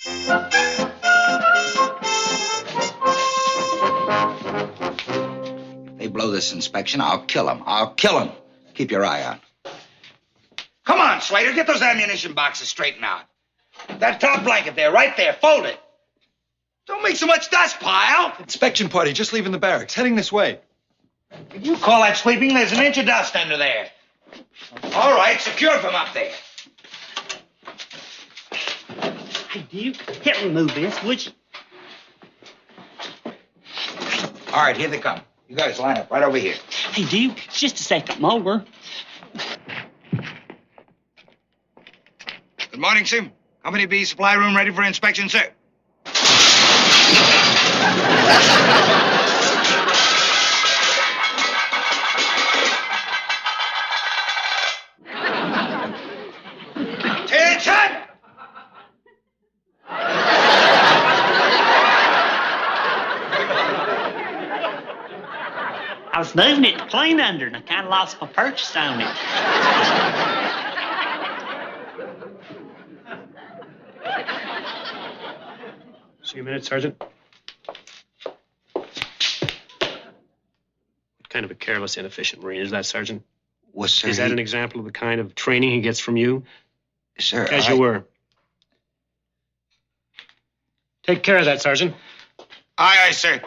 If they blow this inspection, I'll kill them. I'll kill them. Keep your eye out. Come on, Slater, get those ammunition boxes straightened out. That top blanket there, right there, fold it. Don't make so much dust, Pyle. Inspection party just leaving the barracks, heading this way. If you call that sweeping, there's an inch of dust under there. All right, secure from up there. Hey, Duke, help me move this, would you? All right, here they come. You guys line up right over here. Hey, Duke, just a second more. Good morning, sir. Company B supply room ready for inspection, sir. Attention! I was moving it to clean under, and I kind of lost my purchase on it. See you a minute, Sergeant. What kind of a careless, inefficient Marine is that, Sergeant? Well, sir, Is that an example of the kind of training he gets from you? Sir, As you were. Take care of that, Sergeant. Aye, aye, sir.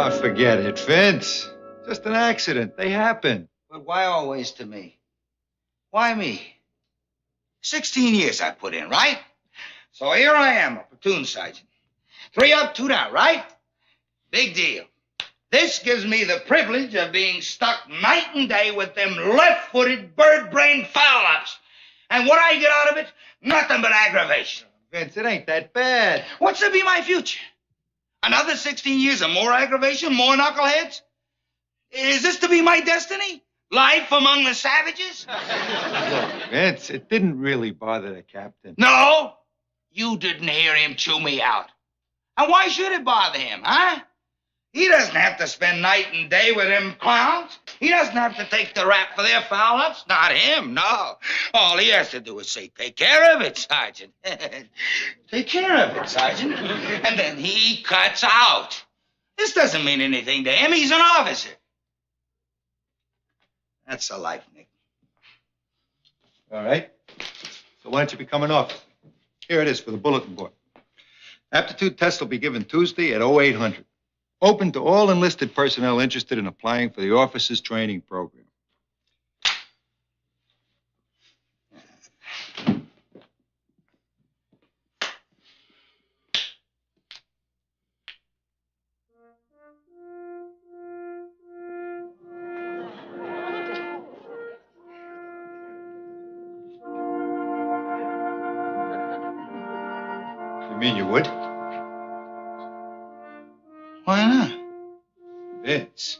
Oh, forget it, Vince. Just an accident. They happen. But why always to me? Why me? 16 years I put in, right? So here I am, a platoon sergeant. 3 up, 2 down, right? Big deal. This gives me the privilege of being stuck night and day with them left-footed, bird-brained foul-ups. And what I get out of it? Nothing but aggravation. Vince, it ain't that bad. What's to be my future? Another 16 years of more aggravation, more knuckleheads? Is this to be my destiny? Life among the savages? Look, Vince, it didn't really bother the captain. No, you didn't hear him chew me out. And why should it bother him, huh? He doesn't have to spend night and day with them clowns. He doesn't have to take the rap for their foul-ups. Not him, no. All he has to do is say, take care of it, Sergeant. Take care of it, Sergeant. And then he cuts out. This doesn't mean anything to him. He's an officer. That's the life, Nick. All right. So why don't you become an officer? Here it is for the bulletin board. Aptitude test will be given Tuesday at 0800. Open to all enlisted personnel interested in applying for the officers' training program. You mean you would? Why not? Vince.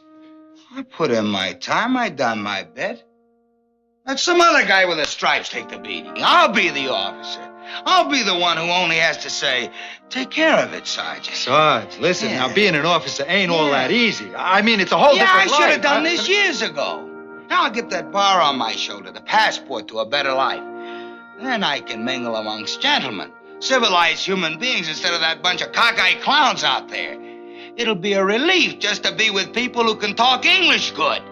I put in my time. I done my bit. Let some other guy with the stripes take the beating. I'll be the officer. I'll be the one who only has to say, take care of it, Sergeant. Sarge, listen, Yeah. now being an officer ain't all that easy. I mean, it's a whole Yeah, I different life. should have done this years ago. Now I'll get that bar on my shoulder, the passport to a better life. Then I can mingle amongst gentlemen, civilized human beings instead of that bunch of cockeyed clowns out there. It'll be a relief just to be with people who can talk English good.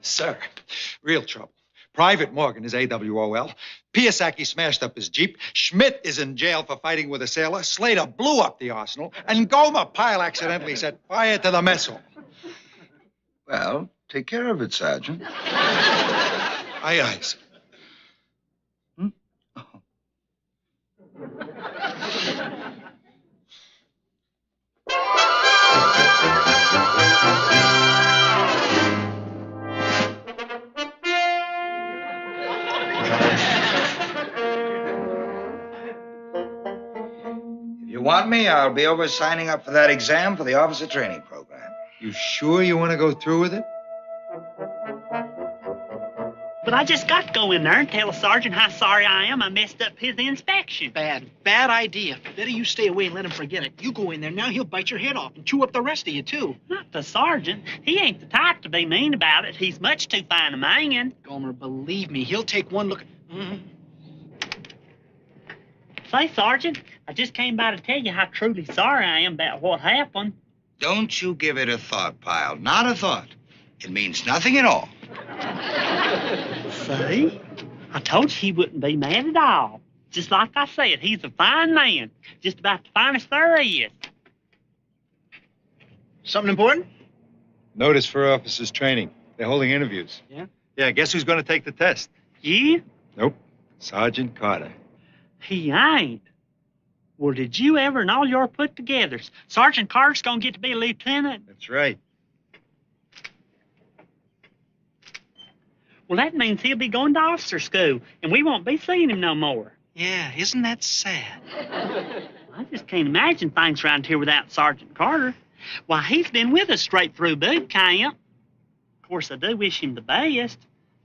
Sir, real trouble. Private Morgan is AWOL. Piasecki smashed up his Jeep. Schmidt is in jail for fighting with a sailor. Slater blew up the arsenal. And Gomer Pyle accidentally set fire to the mess hall. Well, take care of it, Sergeant. Aye, aye, sir. If you want want me, I'll be over signing up for that exam for the officer training program. You sure you want to go through with it? But I just got to go in there and tell the sergeant how sorry I am I messed up his inspection. Bad idea. Better you stay away and let him forget it. You go in there now, he'll bite your head off and chew up the rest of you, too. Not the sergeant. He ain't the type to be mean about it. He's much too fine a man. Gomer, believe me, he'll take one look. Say, Sergeant, I just came by to tell you how truly sorry I am about what happened. Don't you give it a thought, Pyle. Not a thought. It means nothing at all. See? I told you he wouldn't be mad at all. Just like I said, he's a fine man. Just about the finest there is. Something important? Notice for officers training. They're holding interviews. Yeah? Yeah, guess who's going to take the test? You? Nope. Sergeant Carter. He ain't. Well, did you ever in all your put-togethers, Sergeant Carter's gonna get to be a lieutenant? That's right. Well, that means he'll be going to officer school, and we won't be seeing him no more. Yeah, isn't that sad? I just can't imagine things around here without Sergeant Carter. Why, he's been with us straight through boot camp. Of course, I do wish him the best.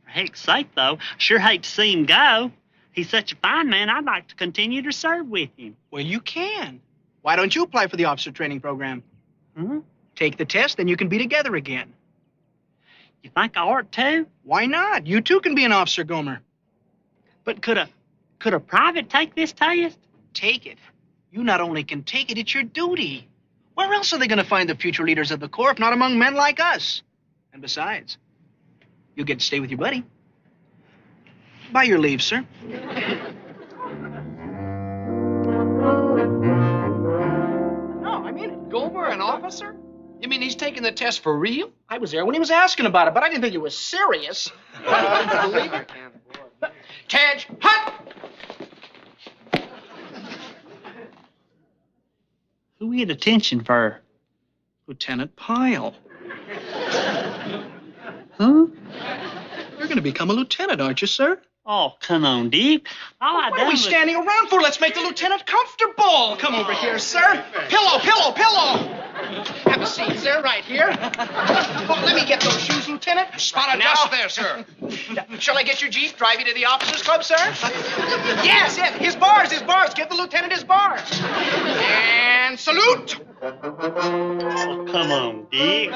For heck's sake, though, I sure hate to see him go. He's such a fine man, I'd like to continue to serve with him. Well, you can. Why don't you apply for the officer training program? Huh? Take the test, then you can be together again. You think I ought to? Why not? You too can be an officer, Gomer. But could a private take this test? Take it. You not only can take it, it's your duty. Where else are they going to find the future leaders of the Corps if not among men like us? And besides, you'll get to stay with your buddy. Buy your leave, sir. No, I mean it. Gomer, an officer? You mean he's taking the test for real? I was there when he was asking about it, but I didn't think it was serious. Believe it. Tadge, hut! Who we get attention for? Lieutenant Pyle. Huh? You're going to become a lieutenant, aren't you, sir? Oh, come on, Dick. All I What done are we was... standing around for? Let's make the lieutenant comfortable. Come over here, sir. Pillow, pillow, pillow. Have a seat, sir, right here. Oh, let me get those shoes, Lieutenant. Spot adjust there, sir. Shall I get your Jeep, drive you to the officers' club, sir? Yes, yes. His bars, his bars. Give the lieutenant his bars. And salute. Oh, come on, Dick.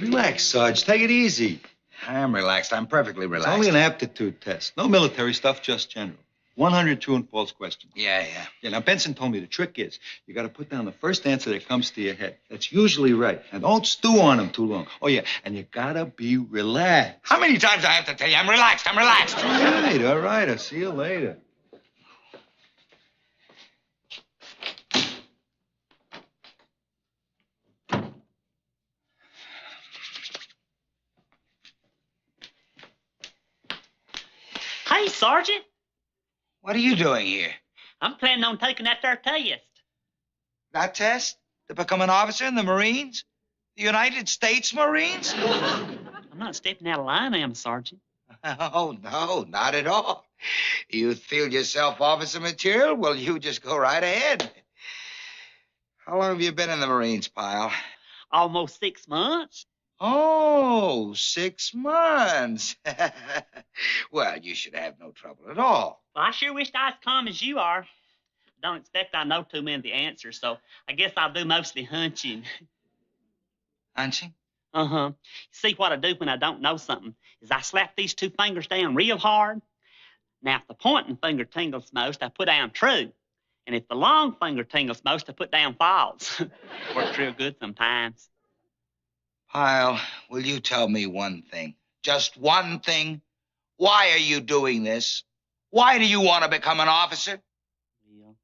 Relax, Sarge. Take it easy. I'm relaxed. I'm perfectly It's relaxed. only an aptitude test. No military stuff, just general. 100 true and false questions. Yeah. Yeah, now, Benson told me the trick is you got to put down the first answer that comes to your head. That's usually right. And don't stew on them too long. Oh, yeah, and you got to be relaxed. How many times do I have to tell you? I'm relaxed. I'm relaxed. All right. I'll see you later. Hey, Sergeant. What are you doing here? I'm planning on taking that there test. That test? To become an officer in the Marines? The United States Marines? I'm not stepping out of line, am I, Sergeant? Oh, no, not at all. You feel yourself officer material? Well, you just go right ahead. How long have you been in the Marines, Pyle? Almost 6 months. Oh, 6 months. Well, you should have no trouble at all. Well, I sure wish I was as calm as you are. Don't expect I know too many of the answers, so I guess I'll do mostly hunching. Hunching? Uh-huh. See, what I do when I don't know something is I slap these 2 fingers down real hard. Now, if the pointing finger tingles most, I put down true. And if the long finger tingles most, I put down false. Works real good sometimes. Pyle, will you tell me one thing? Just one thing? Why are you doing this? Why do you want to become an officer? Well,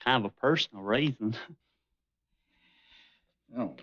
kind of a personal reason. Oh.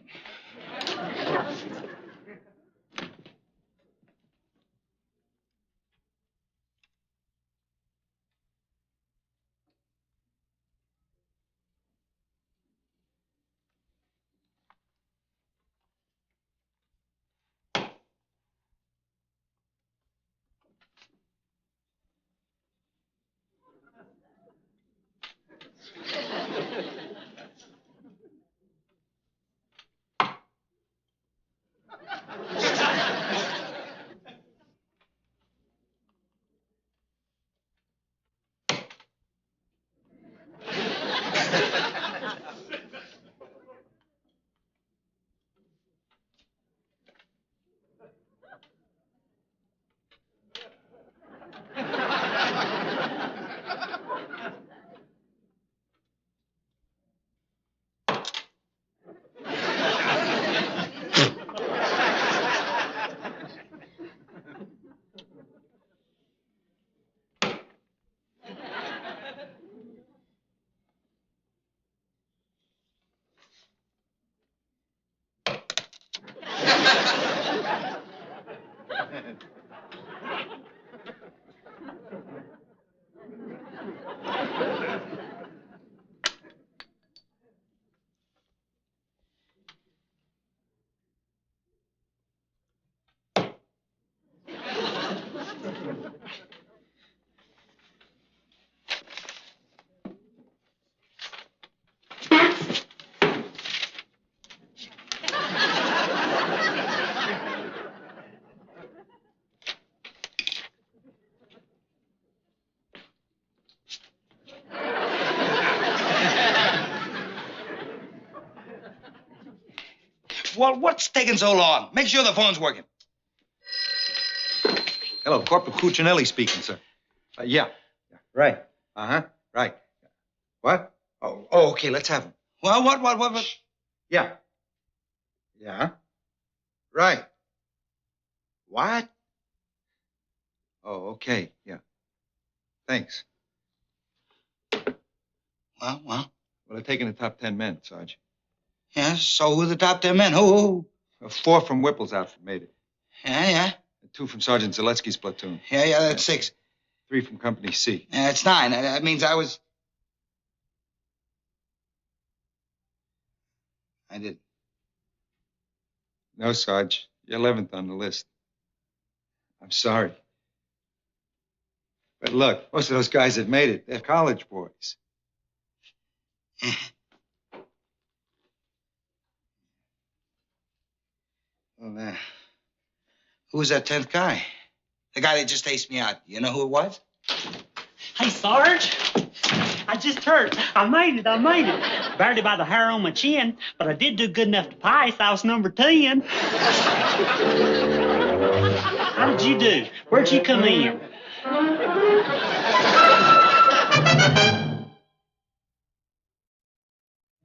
Well, what's taking so long? Make sure the phone's working. Hello, Corporal Cuccinelli speaking, sir. Yeah. Right. Uh-huh. Right. What? Oh, okay, let's have him. Well, what? Yeah. Yeah. Right. What? Oh, okay. Yeah. Thanks. Well. Well, they're taking the top 10 men, Sarge. Yeah, so who are the top 10 men? Who? 4 from Whipple's outfit made it. Yeah. And 2 from Sergeant Zaletsky's platoon. Yeah, that's 6. 3 from Company C. Yeah, it's 9. That means I did. No, Sarge. You're 11th on the list. I'm sorry. But look, most of those guys that made it, they're college boys. Well, who was that 10th guy? The guy that just aced me out. You know who it was? Hey, Sarge. I just heard. I made it. Barely by the hair on my chin, but I did do good enough to pass. I was number 10. How did you do? Where'd you come in?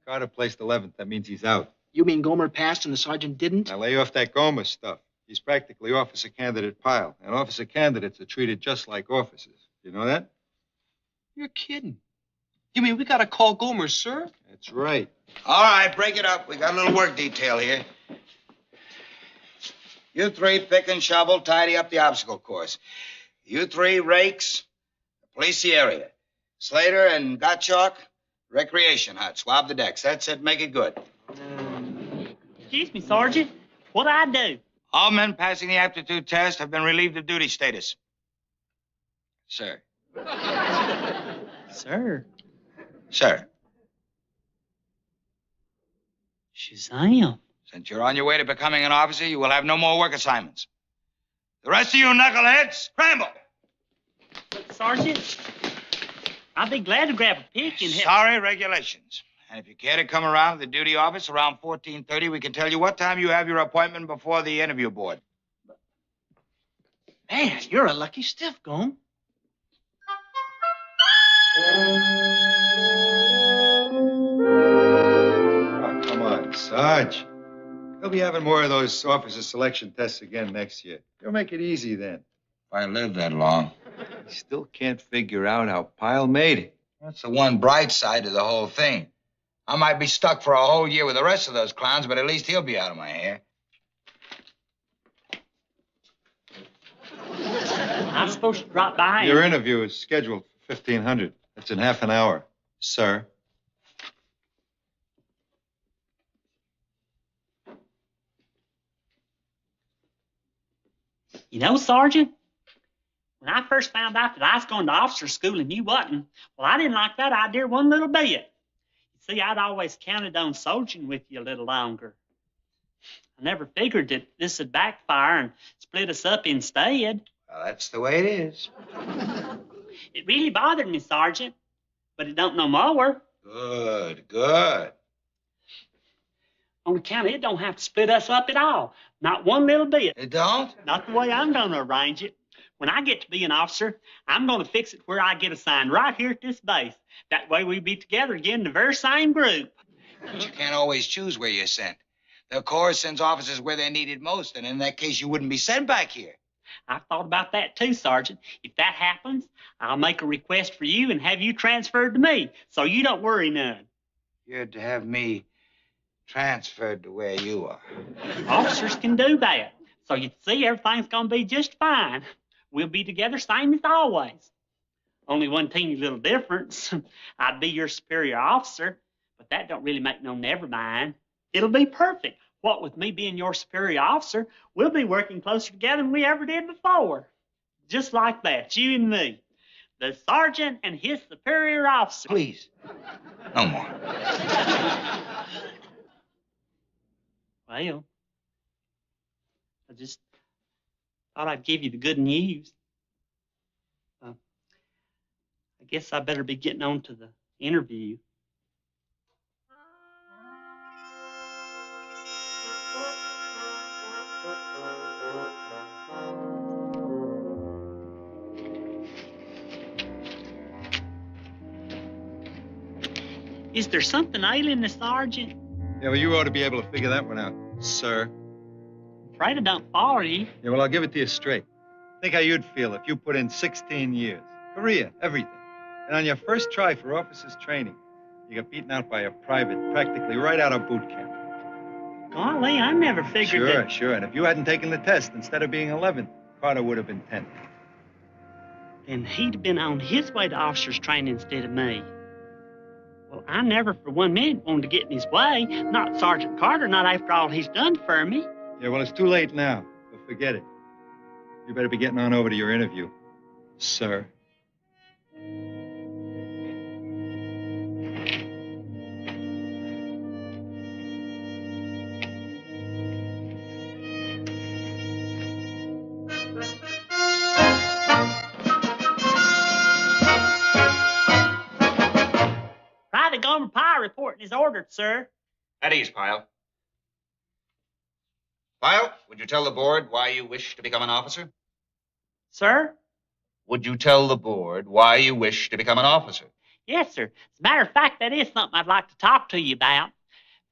Carter placed 11th. That means he's out. You mean Gomer passed and the sergeant didn't? Now lay off that Gomer stuff. He's practically Officer Candidate Pyle. And officer candidates are treated just like officers. You know that? You're kidding. You mean we gotta call Gomer, sir? That's right. All right, break it up. We got a little work detail here. You 3 pick and shovel, tidy up the obstacle course. You 3 rakes, police the area. Slater and Gottschalk, recreation hut. Swab the decks. That's it. Make it good. Excuse me, Sergeant. What'd I do? All men passing the aptitude test have been relieved of duty status. Sir. Sir. Sir. Shazam. Since you're on your way to becoming an officer, you will have no more work assignments. The rest of you knuckleheads, scramble! But, Sergeant, I'd be glad to grab a pick and help. Sorry, regulations. And if you care to come around to the duty office around 14:30, we can tell you what time you have your appointment before the interview board. Man, you're a lucky stiff, Gome. Oh, come on, Sarge. He'll be having more of those officer selection tests again next year. You'll make it easy then. If I live that long. He still can't figure out how Pyle made it. That's the one bright side to the whole thing. I might be stuck for a whole year with the rest of those clowns, but at least he'll be out of my hair. I'm supposed to drop by. Your interview is scheduled for 1500. That's in half an hour, sir. You know, Sergeant, when I first found out that I was going to officer school and you wasn't, well, I didn't like that idea one little bit. You see, I'd always counted on soldiering with you a little longer. I never figured that this would backfire and split us up instead. Well, that's the way it is. It really bothered me, Sergeant, but it don't no more. Good. On account of it don't have to split us up at all. Not one little bit. It don't? Not the way I'm going to arrange it. When I get to be an officer, I'm going to fix it where I get assigned right here at this base. That way we'll be together again in the very same group. But you can't always choose where you're sent. The Corps sends officers where they're needed most, and in that case, you wouldn't be sent back here. I've thought about that too, Sergeant. If that happens, I'll make a request for you and have you transferred to me, so you don't worry none. You're to have me transferred to where you are. Officers can do that. So you see, everything's going to be just fine. We'll be together same as always. Only one teeny little difference. I'd be your superior officer, but that don't really make no never mind. It'll be perfect. What with me being your superior officer, we'll be working closer together than we ever did before. Just like that, you and me. The sergeant and his superior officer. Please. No more. Well, I just thought I'd give you the good news. I guess I better be getting on to the interview. Is there something ailing the sergeant? Yeah, well, you ought to be able to figure that one out, sir. Afraid I don't follow you. Yeah, well, I'll give it to you straight. Think how you'd feel if you put in 16 years. Career, everything. And on your first try for officers training, you got beaten out by a private practically right out of boot camp. Golly, I never figured that. Sure. And if you hadn't taken the test, instead of being 11th, Carter would have been 10th. Then he'd have been on his way to officers training instead of me. Well, I never for 1 minute wanted to get in his way. Not Sergeant Carter, not after all he's done for me. Yeah, well, it's too late now, so forget it. You better be getting on over to your interview, sir. Private Gomer Pyle reporting is ordered, sir. At ease, Pyle. Pyle, would you tell the board why you wish to become an officer? Sir? Would you tell the board why you wish to become an officer? Yes, sir. As a matter of fact, that is something I'd like to talk to you about.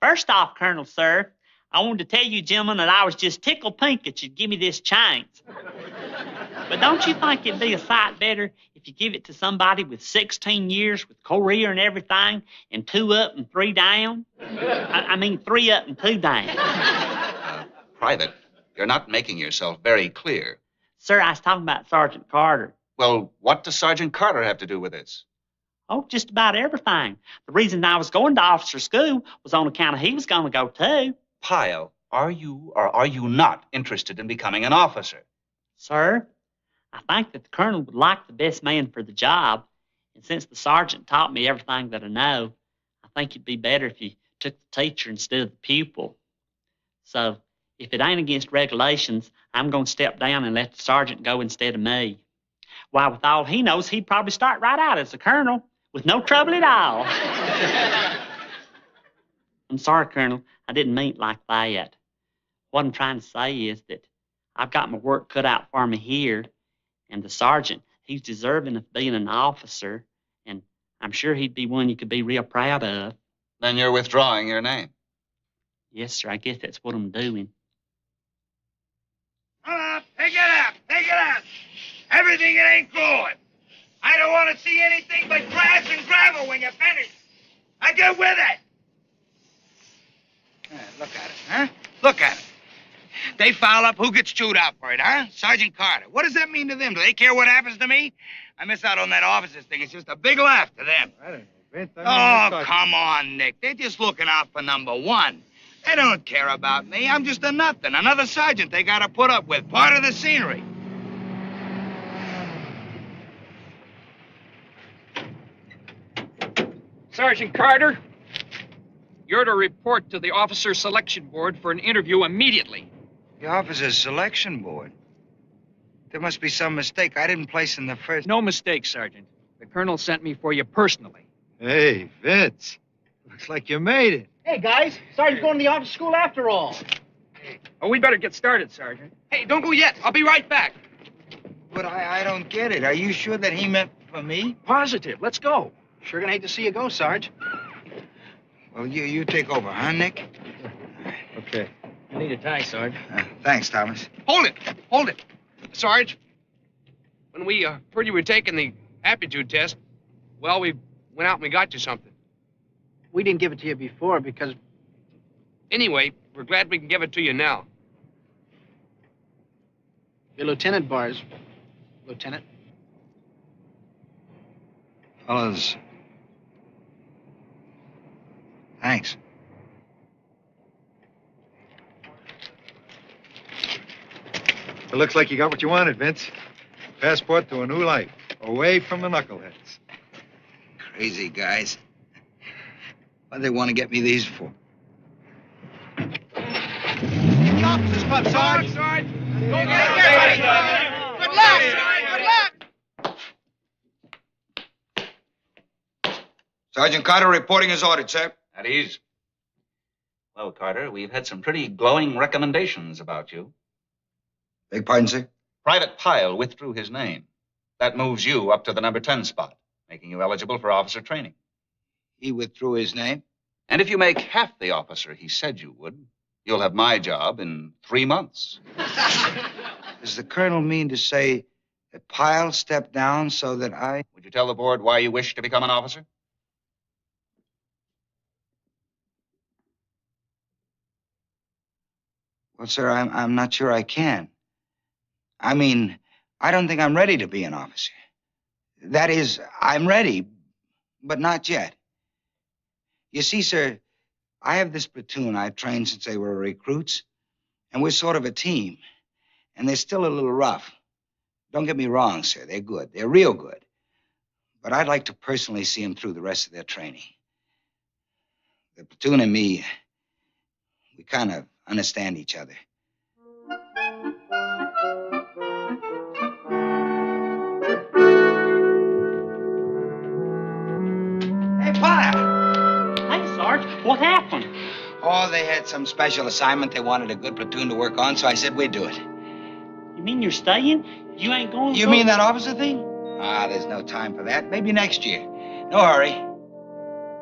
First off, Colonel, sir, I wanted to tell you, gentlemen, that I was just tickled pink that you'd give me this chance. But don't you think it'd be a sight better if you give it to somebody with 16 years, with career and everything, and 2 up and 3 down? I mean 3 up and 2 down. Private, you're not making yourself very clear. Sir, I was talking about Sergeant Carter. Well, what does Sergeant Carter have to do with this? Oh, just about everything. The reason I was going to officer school was on account of he was going to go too. Pyle, are you or are you not interested in becoming an officer? Sir, I think that the colonel would like the best man for the job, and since the sergeant taught me everything that I know, I think it'd be better if you took the teacher instead of the pupil. So, if it ain't against regulations, I'm going to step down and let the sergeant go instead of me. Why, with all he knows, he'd probably start right out as a colonel with no trouble at all. I'm sorry, Colonel. I didn't mean it like that. What I'm trying to say is that I've got my work cut out for me here, and the sergeant, he's deserving of being an officer, and I'm sure he'd be one you could be real proud of. Then you're withdrawing your name. Yes, sir, I guess that's what I'm doing. Pick it up, pick it up. Everything it ain't good. I don't want to see anything but grass and gravel when you're finished. Now get with it. Look at it, huh? Look at it. They foul up, who gets chewed out for it, huh? Sergeant Carter. What does that mean to them? Do they care what happens to me? I miss out on that officer's thing. It's just a big laugh to them. I don't know, Vince. Oh, come on, Nick. They're just looking out for number 1. They don't care about me. I'm just a nothing. Another sergeant they gotta put up with. Part of the scenery. Sergeant Carter, you're to report to the Officer Selection Board for an interview immediately. The officer's selection board? There must be some mistake. I didn't place in the first... No mistake, Sergeant. The Colonel sent me for you personally. Hey, Vince. Looks like you made it. Hey, guys. Sergeant's going to the officer school after all. Oh, we better get started, Sergeant. Hey, don't go yet. I'll be right back. But I don't get it. Are you sure that he meant for me? Positive. Let's go. Sure gonna hate to see you go, Sarge. Well, you take over, huh, Nick? Okay. I need a tie, Sarge. Thanks, Thomas. Hold it. Hold it. Sarge, when we heard you were taking the aptitude test, well, we went out and we got you something. We didn't give it to you before because... Anyway, we're glad we can give it to you now. Your lieutenant bars, Lieutenant. Fellas, thanks. It looks like you got what you wanted, Vince. Passport to a new life, away from the knuckleheads. Crazy guys. What do they want to get me these for? The officers' club, Sarge. Sarge! Go get it. Good luck, Sarge. Good luck. Sergeant Carter reporting as ordered, sir. At ease. Well, Carter, we've had some pretty glowing recommendations about you. Beg pardon, sir? Private Pyle withdrew his name. That moves you up to the number 10 spot, making you eligible for officer training. He withdrew his name. And if you make half the officer he said you would, you'll have my job in 3 months. Does the colonel mean to say that Pyle stepped down so that I... Would you tell the board why you wish to become an officer? Well, sir, I'm not sure I can. I mean, I don't think I'm ready to be an officer. That is, I'm ready, but not yet. You see, sir, I have this platoon I've trained since they were recruits, and we're sort of a team. And they're still a little rough. Don't get me wrong, sir, they're good. They're real good. But I'd like to personally see them through the rest of their training. The platoon and me, we kind of understand each other. Hey, Pyle! Hey, Sarge, what happened? Oh, they had some special assignment they wanted a good platoon to work on, so I said we'd do it. You mean you're staying? You ain't going to... You mean that officer thing? There's no time for that. Maybe next year. No hurry.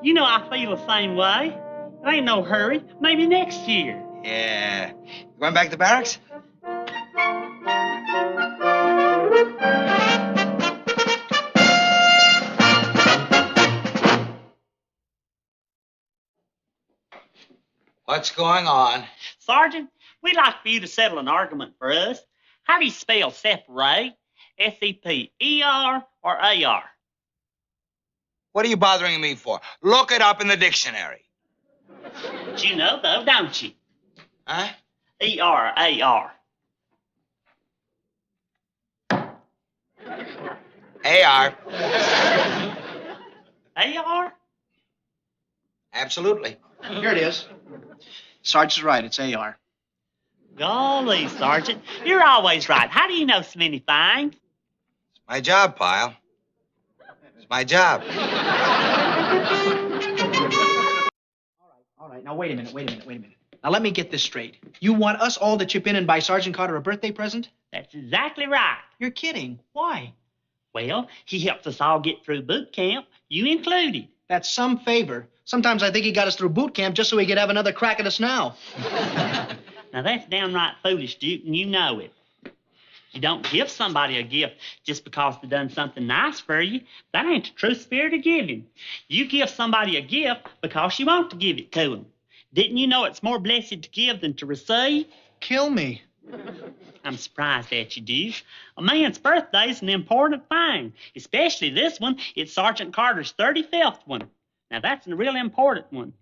You know I feel the same way. There ain't no hurry. Maybe next year. Yeah. You going back to barracks? What's going on? Sergeant, we'd like for you to settle an argument for us. How do you spell separate? S-E-P-E-R or A-R? What are you bothering me for? Look it up in the dictionary. But you know, though, don't you? Huh? E-R, A-R. A-R. A-R? Absolutely. Here it is. Sarge is right. It's AR. Golly, Sergeant, you're always right. How do you know so many things? It's my job, Pyle. It's my job. All right. Now, wait a minute. Now, let me get this straight. You want us all to chip in and buy Sergeant Carter a birthday present? That's exactly right. You're kidding. Why? Well, he helped us all get through boot camp, you included. That's some favor. Sometimes I think he got us through boot camp just so he could have another crack at us now. Now, that's downright foolish, Duke, and you know it. You don't give somebody a gift just because they done something nice for you. That ain't the true spirit of giving. You give somebody a gift because you want to give it to them. Didn't you know it's more blessed to give than to receive? Kill me. I'm surprised at you, Duke. A man's birthday's an important thing, especially this one. It's Sergeant Carter's 35th one. Now, that's a real important one.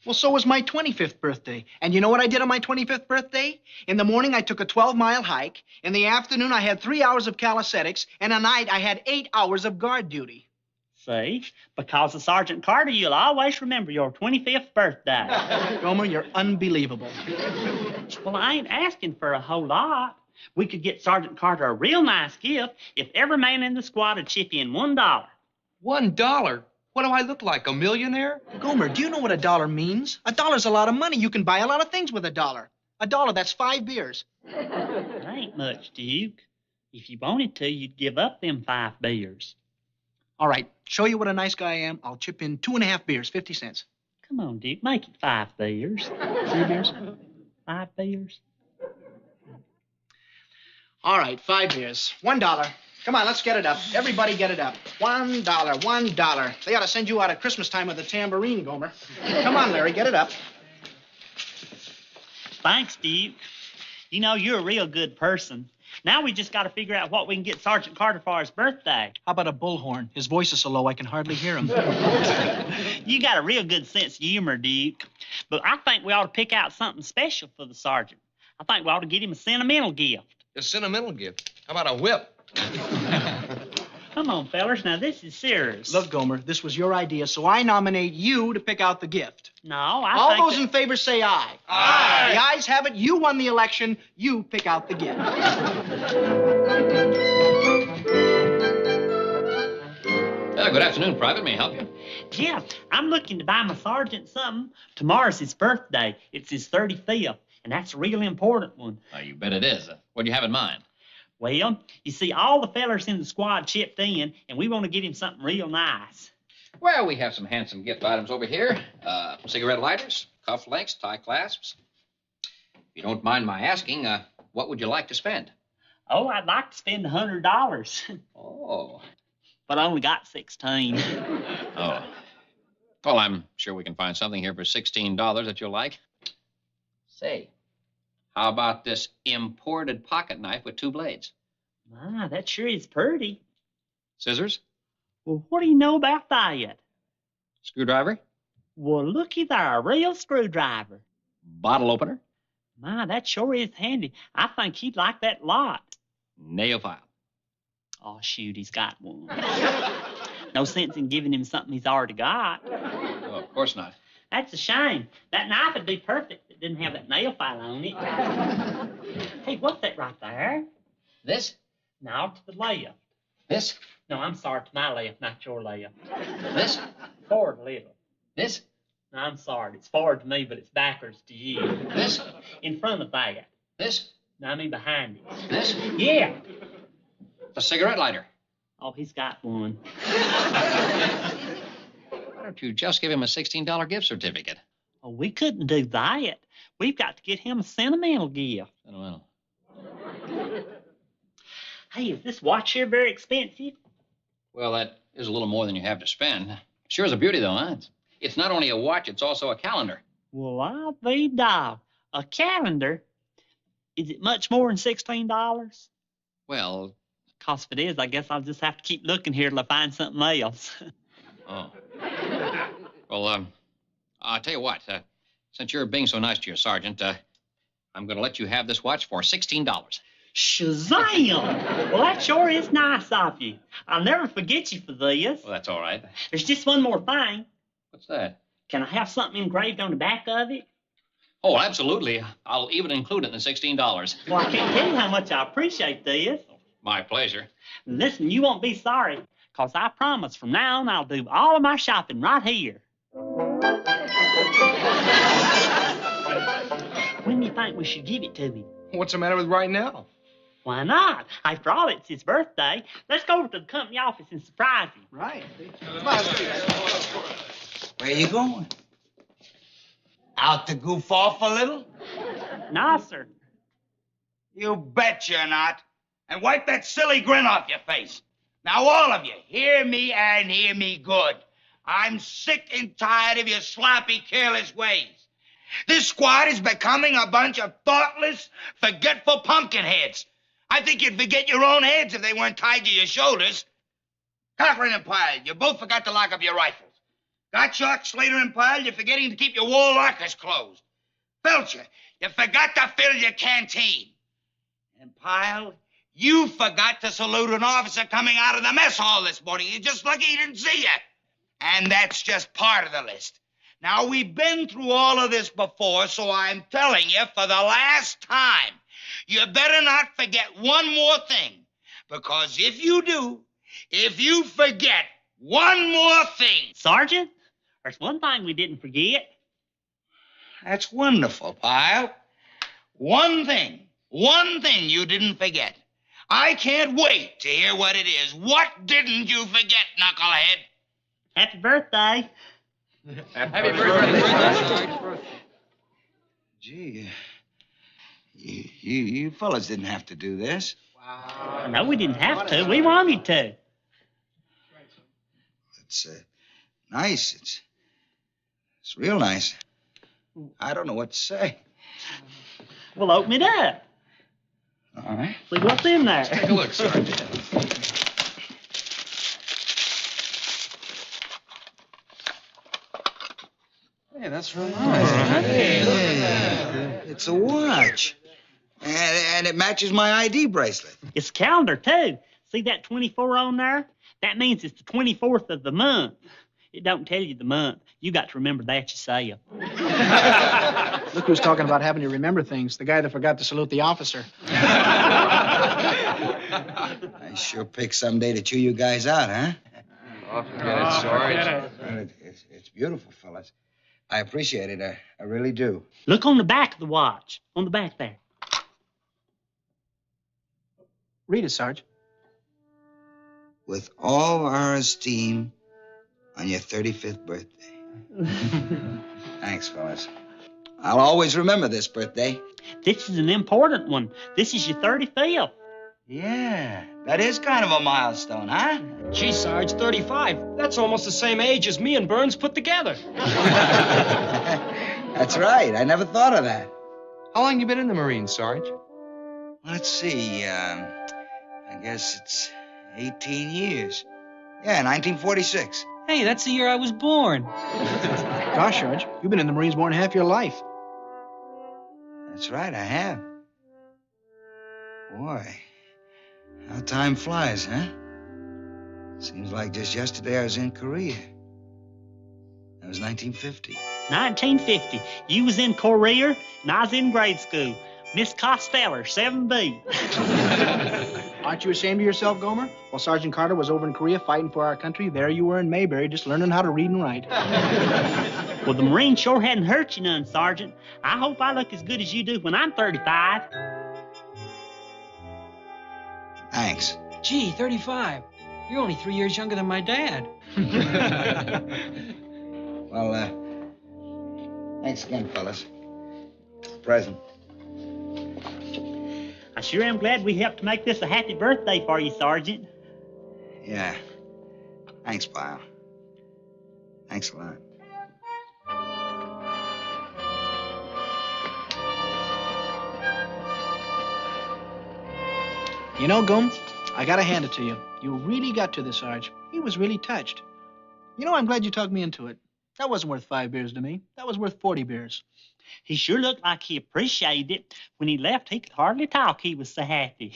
Well, so was my 25th birthday. And you know what I did on my 25th birthday? In the morning, I took a 12-mile hike. In the afternoon, I had 3 hours of calisthenics. And at night, I had 8 hours of guard duty. See? Because of Sergeant Carter, you'll always remember your 25th birthday. Gomer, you're unbelievable. Well, I ain't asking for a whole lot. We could get Sergeant Carter a real nice gift if every man in the squad would chip in $1. $1? What do I look like, a millionaire? Gomer, do you know what $1 means? $1's a lot of money. You can buy a lot of things with $1. $1, that's 5 beers. That ain't much, Duke. If you wanted to, you'd give up them 5 beers. All right, show you what a nice guy I am. I'll chip in 2.5 beers, 50 cents. Come on, Duke, make it 5 beers. 3 beers? 5 beers. All right, 5 beers. $1. Come on, let's get it up. Everybody get it up. $1, $1. They ought to send you out at Christmas time with a tambourine, Gomer. Come on, Larry, get it up. Thanks, Duke. You know, you're a real good person. Now we just got to figure out what we can get Sergeant Carter for his birthday. How about a bullhorn? His voice is so low I can hardly hear him. You got a real good sense of humor, Duke. But I think we ought to pick out something special for the sergeant. I think we ought to get him a sentimental gift. A sentimental gift? How about a whip? Come on, fellers. Now, this is serious. Look, Gomer, this was your idea, so I nominate you to pick out the gift. No, All those in favor say aye. Aye. The ayes have it. You won the election. You pick out the gift. Good afternoon, Private. May I help you? Yeah, I'm looking to buy my sergeant something. Tomorrow's his birthday. It's his 35th, and that's a real important one. You bet it is. What do you have in mind? Well, you see, all the fellers in the squad chipped in, and we want to get him something real nice. Well, we have some handsome gift items over here. Cigarette lighters, cuff links, tie clasps. If you don't mind my asking, what would you like to spend? Oh, I'd like to spend $100. Oh. But I only got 16. Oh. Well, I'm sure we can find something here for $16 that you'll like. Say, how about this imported pocket knife with 2 blades? My, that sure is pretty. Scissors? Well, what do you know about that? Screwdriver? Well, looky there, a real screwdriver. Bottle opener? My, that sure is handy. I think he'd like that lot. Nail file? Oh, shoot, he's got one. No sense in giving him something he's already got. Oh, of course not. That's a shame. That knife would be perfect if it didn't have that nail file on it. Hey, what's that right there? This? Now to the left. This? No, I'm sorry, to my left, not your left. This? Forward a little. This? No, I'm sorry. It's forward to me, but it's backwards to you. This? In front of that. This? No, I mean behind it. This? Yeah. A cigarette lighter. Oh, he's got one. Why don't you just give him a $16 gift certificate? Oh, we couldn't do that. We've got to get him a sentimental gift. Sentimental. Hey, is this watch here very expensive? Well, that is a little more than you have to spend. Sure is a beauty, though, huh? It's not only a watch, it's also a calendar. Well, I'll be dog. A calendar? Is it much more than $16? Well, 'Cause if it is, I guess I'll just have to keep looking here till I find something else. oh. Well, I'll tell you what. Since you're being so nice to your sergeant, I'm going to let you have this watch for $16. Shazam! Well, that sure is nice of you. I'll never forget you for this. Well, that's all right. There's just one more thing. What's that? Can I have something engraved on the back of it? Oh, absolutely. I'll even include it in the $16. Well, I can't tell you how much I appreciate this. My pleasure. Listen, you won't be sorry, 'cause I promise from now on I'll do all of my shopping right here. When do you think we should give it to him? What's the matter with right now? Why not? After all, it's his birthday. Let's go over to the company office and surprise him. Right. Where you going? Out to goof off a little? No, sir. You bet you're not. And wipe that silly grin off your face. Now, all of you, hear me and hear me good. I'm sick and tired of your sloppy, careless ways. This squad is becoming a bunch of thoughtless, forgetful pumpkinheads. I think you'd forget your own heads if they weren't tied to your shoulders. Cochran and Pyle, you both forgot to lock up your rifles. Gottschalk, Slater, and Pyle, you're forgetting to keep your wall lockers closed. Belcher, you forgot to fill your canteen. And Pyle, you forgot to salute an officer coming out of the mess hall this morning. You're just lucky he didn't see you. And that's just part of the list. Now, we've been through all of this before, so I'm telling you for the last time, you better not forget one more thing. Because if you do, if you forget one more thing... Sergeant, there's one thing we didn't forget. That's wonderful, Pyle. One thing you didn't forget. I can't wait to hear what it is. What didn't you forget, knucklehead? Happy birthday. Happy birthday. Gee, you fellas didn't have to do this. Wow. No, we didn't have to. We wanted to. It's nice. It's real nice. I don't know what to say. Well, open it up. All right. See what's in there. Take a look, Sergeant. Hey, that's real nice. Hey, look at that. It's a watch. And it matches my ID bracelet. It's a calendar, too. See that 24 on there? That means it's the 24th of the month. It don't tell you the month. You got to remember that yourself. Look who's talking about having to remember things. The guy that forgot to salute the officer. I sure picked someday to chew you guys out, huh? Oh, forget it, Sarge. It's beautiful, fellas. I appreciate it. I really do. Look on the back of the watch. On the back there. Read it, Sarge. With all our esteem, on your 35th birthday. Thanks, fellas. I'll always remember this birthday. This is an important one. This is your 35th. Yeah, that is kind of a milestone, huh? Gee, Sarge, 35. That's almost the same age as me and Burns put together. That's right. I never thought of that. How long you been in the Marines, Sarge? Let's see. I guess it's 18 years. Yeah, 1946. Hey, that's the year I was born. Gosh, Sarge, you've been in the Marines more than half your life. That's right, I have. Boy, how time flies, huh? Seems like just yesterday I was in Korea. That was 1950. 1950. You was in Korea, and I was in grade school. Miss Costello, 7B. Aren't you ashamed of yourself, Gomer? While Sergeant Carter was over in Korea fighting for our country, there you were in Mayberry just learning how to read and write. Well, the Marine sure hadn't hurt you none, Sergeant. I hope I look as good as you do when I'm 35. Thanks. Gee, 35. You're only 3 years younger than my dad. Well, thanks again, fellas. Present. I sure am glad we helped to make this a happy birthday for you, Sergeant. Yeah. Thanks, Pyle. Thanks a lot. You know, Goom, I gotta hand it to you. You really got to the Sarge. He was really touched. You know, I'm glad you talked me into it. That wasn't worth 5 beers to me. That was worth 40 beers. He sure looked like he appreciated it. When he left, he could hardly talk. He was so happy.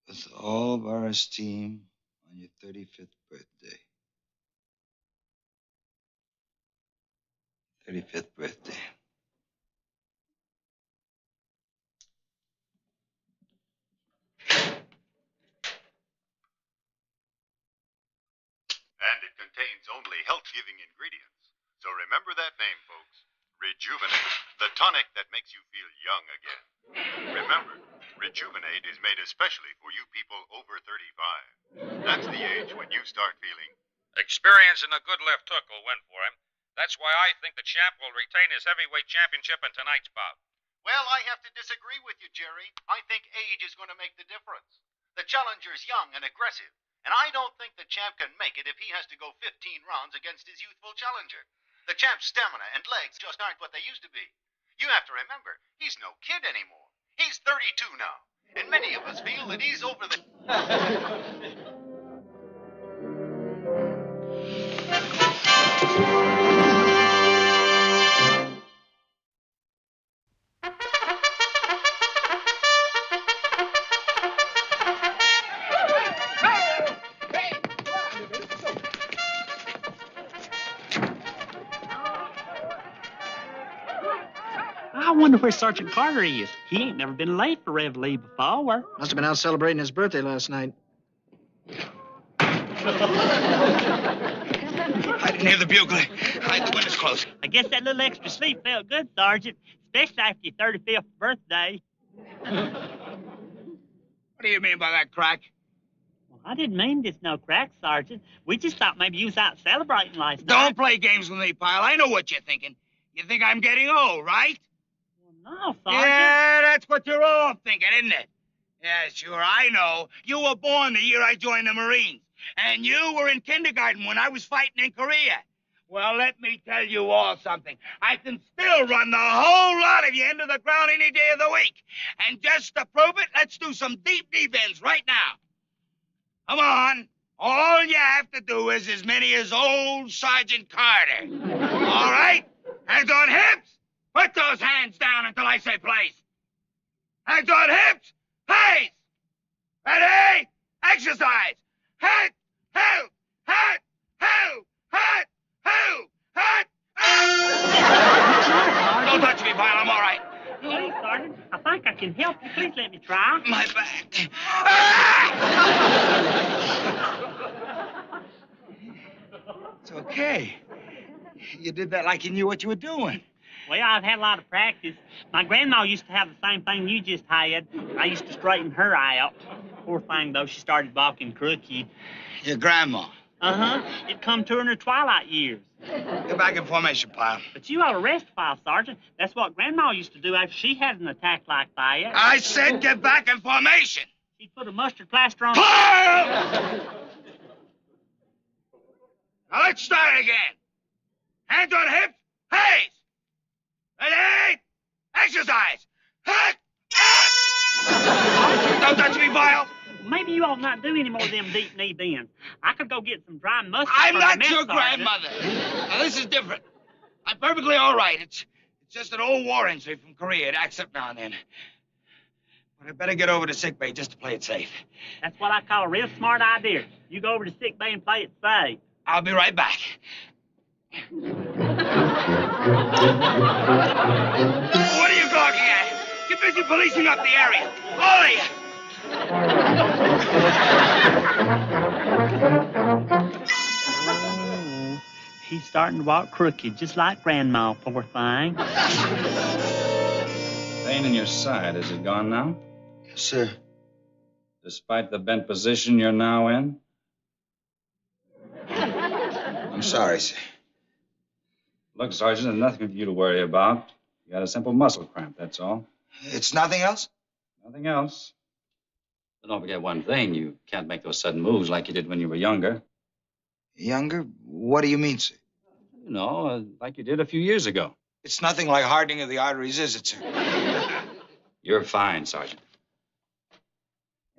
With all of our esteem on your 35th birthday. 35th birthday. And it contains only health-giving ingredients. So remember that name, folks. Rejuvenate, the tonic that makes you feel young again. Remember, Rejuvenate is made especially for you people over 35. That's the age when you start feeling... Experience and a good left hook will win for him. That's why I think the champ will retain his heavyweight championship in tonight's bout. Well, I have to disagree with you, Jerry. I think age is going to make the difference. The challenger's young and aggressive. And I don't think the champ can make it if he has to go 15 rounds against his youthful challenger. The champ's stamina and legs just aren't what they used to be. You have to remember, he's no kid anymore. He's 32 now. And many of us feel that he's over the... I wonder where Sergeant Carter is. He ain't never been late for Reveille before. Must have been out celebrating his birthday last night. I didn't hear the bugle. The windows closed. I guess that little extra sleep felt good, Sergeant, especially after your 35th birthday. What do you mean by that, Crack? Well, I didn't mean this no crack, Sergeant. We just thought maybe you was out celebrating last night. Don't play games with me, Pyle. I know what you're thinking. You think I'm getting old, right? No, Sergeant. Yeah, that's what you're all thinking, isn't it? Yeah, sure, I know. You were born the year I joined the Marines. And you were in kindergarten when I was fighting in Korea. Well, let me tell you all something. I can still run the whole lot of you into the ground any day of the week. And just to prove it, let's do some deep defense right now. Come on. All you have to do is as many as old Sergeant Carter. All right? Hands on hips. Put those hands down until I say place. Hands on hips. Place. Ready? Exercise. Hit. Hit. Hit. Hit. Hit. Hit. Hit. Don't touch me, Pyle. I'm all right. Please, Sergeant. I think I can help you. Please let me try. My back. It's okay. You did that like you knew what you were doing. Well, I've had a lot of practice. My grandma used to have the same thing you just had. I used to straighten her out. Poor thing, though, she started walking crooked. Your grandma. Uh-huh. It come to her in her twilight years. Get back in formation, Pyle. But you ought to rest, Pyle, Sergeant. That's what Grandma used to do after she had an attack like that. I said get back in formation. She'd put a mustard plaster on... Pyle! Now let's start again. Hands on hips. Hey! Ready? Exercise. Don't touch me, Pyle. Maybe you ought not do any more of them deep knee bends. I could go get some dry mustard. I'm for not the your mess, Sergeant. grandmother. Now, this is different. I'm perfectly all right. It's just an old war injury from Korea. It acts up now and then. But I better get over to sick bay just to play it safe. That's what I call a real smart idea. You go over to sick bay and play it safe. I'll be right back. What are you gawking at? Get busy policing up the area. All of you. Oh, he's starting to walk crooked, just like Grandma, poor thing. Pain in your side, is it gone now? Yes, sir. Despite the bent position you're now in? I'm sorry, sir. Look, Sergeant, there's nothing for you to worry about. You got a simple muscle cramp, that's all. It's nothing else? Nothing else. But don't forget one thing. You can't make those sudden moves like you did when you were younger. Younger? What do you mean, sir? You know, like you did a few years ago. It's nothing like hardening of the arteries, is it, sir? You're fine, Sergeant.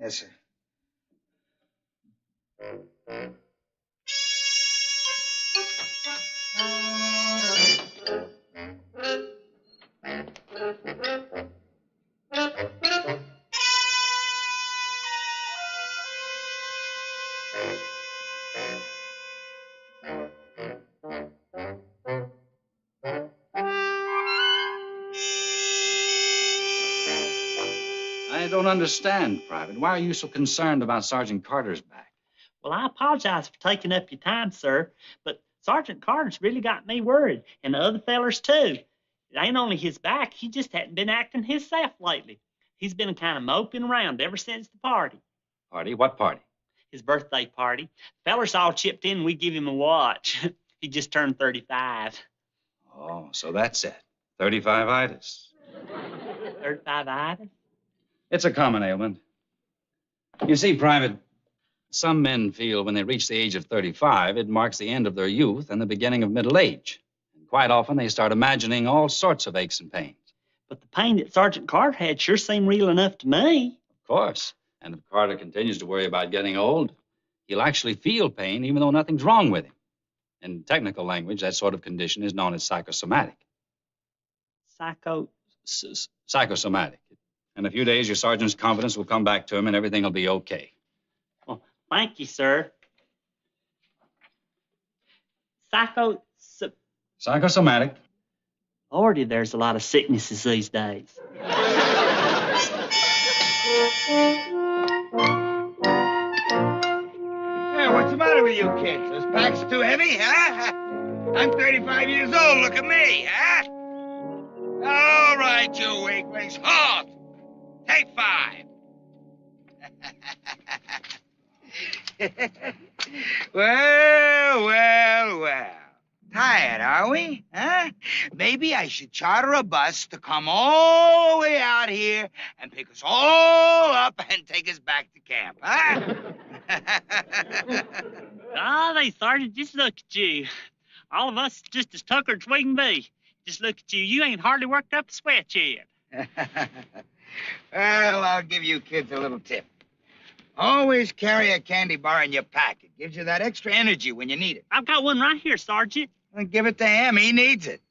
Yes, sir. I don't understand, Private. Why are you so concerned about Sergeant Carter's back? Well, I apologize for taking up your time, sir, but Sergeant Carter's really got me worried, and the other fellers, too. It ain't only his back, he just hadn't been acting himself lately. He's been kind of moping around ever since the party. Party? What party? His birthday party. Fellers all chipped in, we give him a watch. He just turned 35. Oh, so that's it. 35-itis. 35-itis? It's a common ailment. You see, Private, some men feel when they reach the age of 35, it marks the end of their youth and the beginning of middle age. And quite often, they start imagining all sorts of aches and pains. But the pain that Sergeant Carter had sure seemed real enough to me. Of course. And if Carter continues to worry about getting old, he'll actually feel pain even though nothing's wrong with him. In technical language, that sort of condition is known as psychosomatic. Psychosomatic. In a few days, your sergeant's confidence will come back to him and everything will be okay. Well, thank you, sir. Psychosomatic. Lordy, there's a lot of sicknesses these days. Hey, what's the matter with you kids? Those packs too heavy, huh? I'm 35 years old. Look at me, huh? All right, you weaklings. Halt! Take 5. Well. Tired, are we? Huh? Maybe I should charter a bus to come all the way out here and pick us all up and take us back to camp, huh? Golly, Sergeant, just look at you. All of us just as tuckered as we can be. Just look at you. You ain't hardly worked up a sweat yet. Well, I'll give you kids a little tip. Always carry a candy bar in your pack. It gives you that extra energy when you need it. I've got one right here, Sergeant. Well, give it to him. He needs it.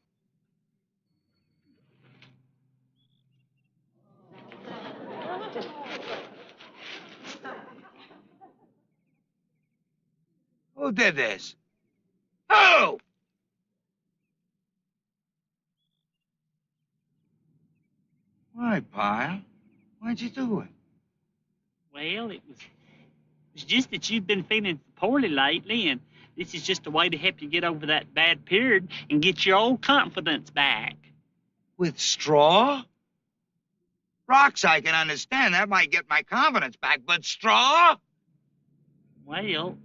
Who did this? Who? Why, Pyle? Why'd you do it? Well, it was just that you've been feeling poorly lately, and This is just a way to help you get over that bad period and get your old confidence back. With straw? Rocks, I can understand. That might get my confidence back, but straw? Well...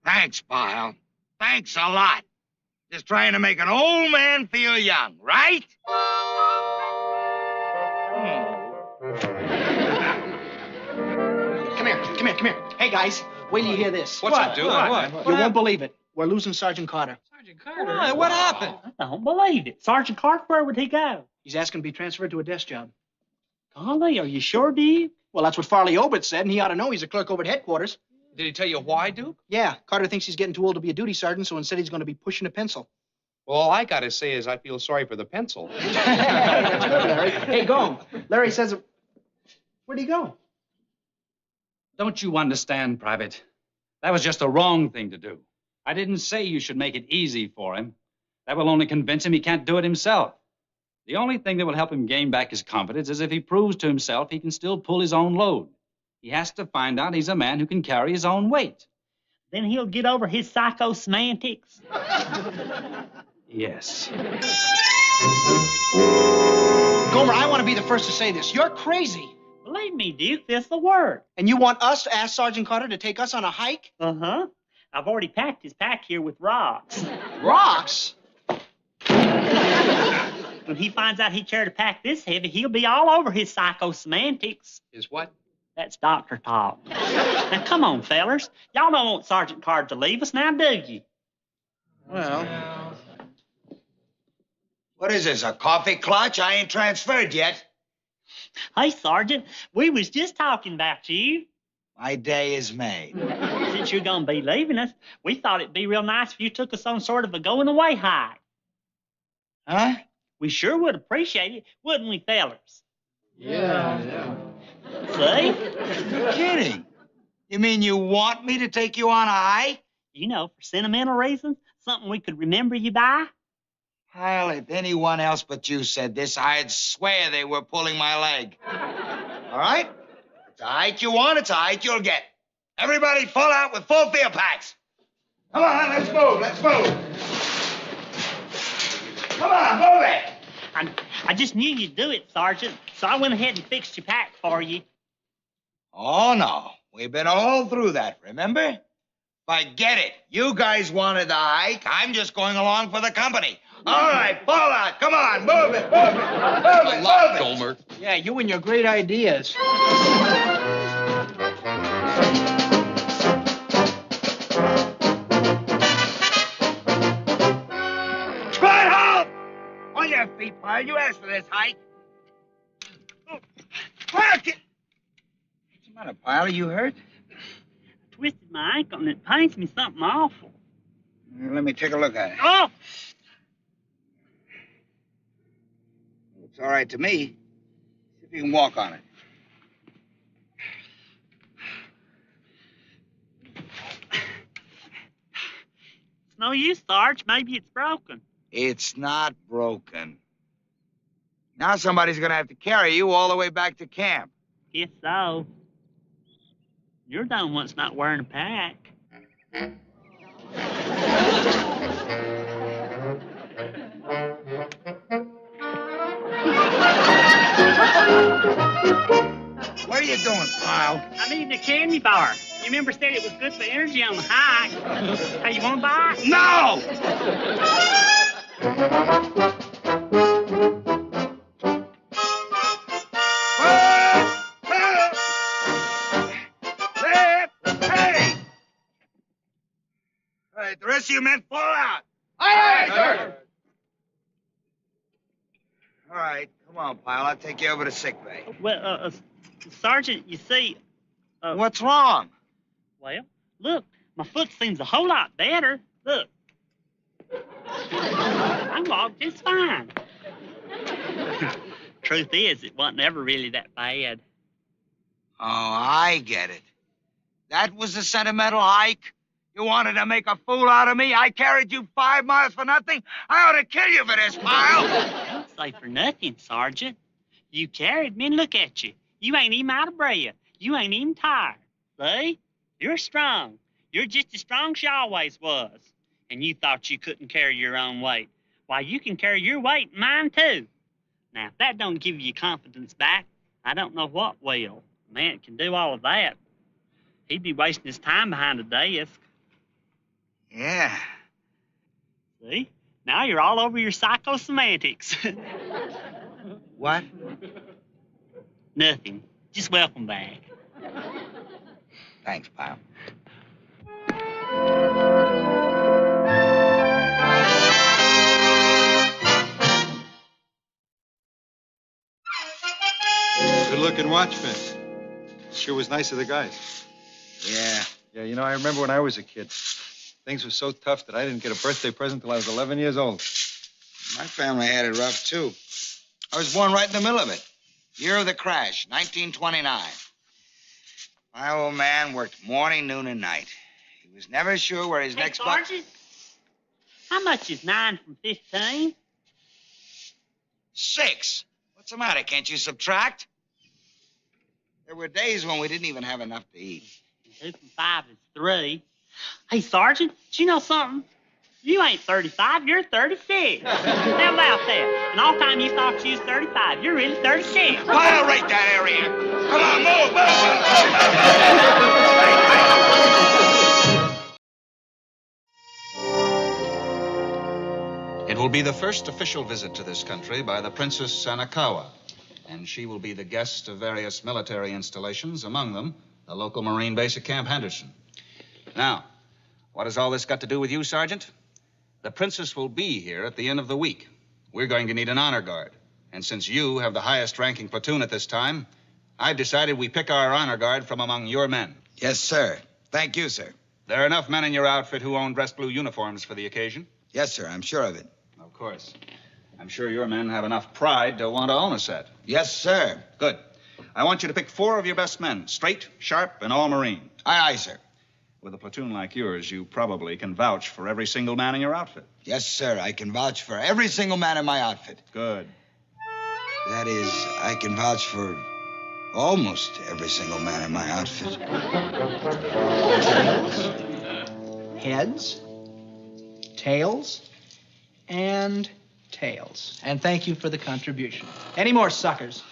Thanks, Pyle. Thanks a lot. Just trying to make an old man feel young, right? Come here. Hey, guys, wait till you hear this. What's up, dude? You won't believe it. We're losing Sergeant Carter. Sergeant Carter? Why? What happened? I don't believe it. Sergeant Carter, where would he go? He's asking to be transferred to a desk job. Golly, are you sure, Duke? Well, that's what Farley Obert said, and he ought to know. He's a clerk over at headquarters. Did he tell you why, Duke? Yeah, Carter thinks he's getting too old to be a duty sergeant, so instead he's going to be pushing a pencil. Well, all I gotta say is I feel sorry for the pencil. That's good, Larry. Hey, Gome. Larry says... Where'd he go? Don't you understand, Private? That was just the wrong thing to do. I didn't say you should make it easy for him. That will only convince him he can't do it himself. The only thing that will help him gain back his confidence is if he proves to himself he can still pull his own load. He has to find out he's a man who can carry his own weight. Then he'll get over his psychosemantics. Yes. Gomer, I want to be the first to say this. You're crazy. Believe me, Duke, that's the word. And you want us to ask Sergeant Carter to take us on a hike? Uh-huh. I've already packed his pack here with rocks. Rocks? When he finds out he carried a pack this heavy, he'll be all over his psychosemantics. Is what? That's doctor talk. Now, come on, fellers. Y'all don't want Sergeant Carter to leave us now, do you? Well... What is this, a coffee clutch? I ain't transferred yet. Hey, Sergeant, we was just talking about you. My day is made. Since you're going to be leaving us, we thought it'd be real nice if you took us on sort of a going-away hike. Huh? We sure would appreciate it, wouldn't we, fellers? Yeah. See? You're kidding. You mean you want me to take you on a hike? You know, for sentimental reasons, something we could remember you by. Pyle, if anyone else but you said this, I'd swear they were pulling my leg. All right? It's a hike you want, it's a hike you'll get. Everybody fall out with full field packs. Come on, let's move. Come on, move it. I just knew you'd do it, Sergeant, so I went ahead and fixed your pack for you. Oh, no. We've been all through that, remember? Forget it. You guys wanted the hike. I'm just going along for the company. All right, fall out. Come on, move it. Gomer. Yeah, you and your great ideas. Squad halt! On your feet, Pyle. You asked for this hike. What's the matter, Pyle? Are you hurt? I twisted my ankle and it pains me something awful. Let me take a look at it. Oh! Looks all right to me. See if you can walk on it. It's no use, Sarge. Maybe it's broken. It's not broken. Now somebody's going to have to carry you all the way back to camp. Guess so. You're the one that's not wearing a pack. What are you doing, Pyle? I need a candy bar. You remember said it was good for energy on the hike. Hey, you want to buy it? No! Hey! All right, the rest of you men fall out. Aye, sir. All right, come on, Pyle. I'll take you over to sick bay. Well, Sergeant, you see... What's wrong? Well, look, my foot seems a whole lot better. Look. I walk just fine. Truth is, it wasn't ever really that bad. Oh, I get it. That was a sentimental hike? You wanted to make a fool out of me? I carried you 5 miles for nothing? I ought to kill you for this, Pyle. Don't say for nothing, Sergeant. You carried me and look at you. You ain't even out of breath. You ain't even tired. See? You're strong. You're just as strong as you always was. And you thought you couldn't carry your own weight. Why, you can carry your weight and mine, too. Now, if that don't give you confidence back, I don't know what will. A man can do all of that. He'd be wasting his time behind a desk. Yeah. See? Now you're all over your psychosemantics. What? Nothing. Just welcome back. Thanks, pal. Good-looking watchman. Sure was nice of the guys. Yeah. Yeah, you know, I remember when I was a kid. Things were so tough that I didn't get a birthday present till I was 11 years old. My family had it rough, too. I was born right in the middle of it. Year of the crash, 1929. My old man worked morning, noon, and night. He was never sure where his next... Sergeant, how much is 9 from 15? 6. What's the matter? Can't you subtract? There were days when we didn't even have enough to eat. 2 from 5 is 3. Hey, Sergeant, do you know something? You ain't 35, you're 36. How about that? And all the time you thought you was 35, you're really 36. I'll rate that area. Come on, move. It will be the first official visit to this country by the Princess Sanakawa, and she will be the guest of various military installations, among them the local Marine base at Camp Henderson. Now, what has all this got to do with you, Sergeant? The Princess will be here at the end of the week. We're going to need an honor guard. And since you have the highest-ranking platoon at this time, I've decided we pick our honor guard from among your men. Yes, sir. Thank you, sir. There are enough men in your outfit who own dress blue uniforms for the occasion. Yes, sir. I'm sure of it. Of course. I'm sure your men have enough pride to want to own a set. Yes, sir. Good. I want you to pick 4 of your best men, straight, sharp, and all Marine. Aye, aye, sir. With a platoon like yours, you probably can vouch for every single man in your outfit. Yes, sir. I can vouch for every single man in my outfit. Good. That is, I can vouch for almost every single man in my outfit. Heads, tails, and tails. And thank you for the contribution. Any more suckers?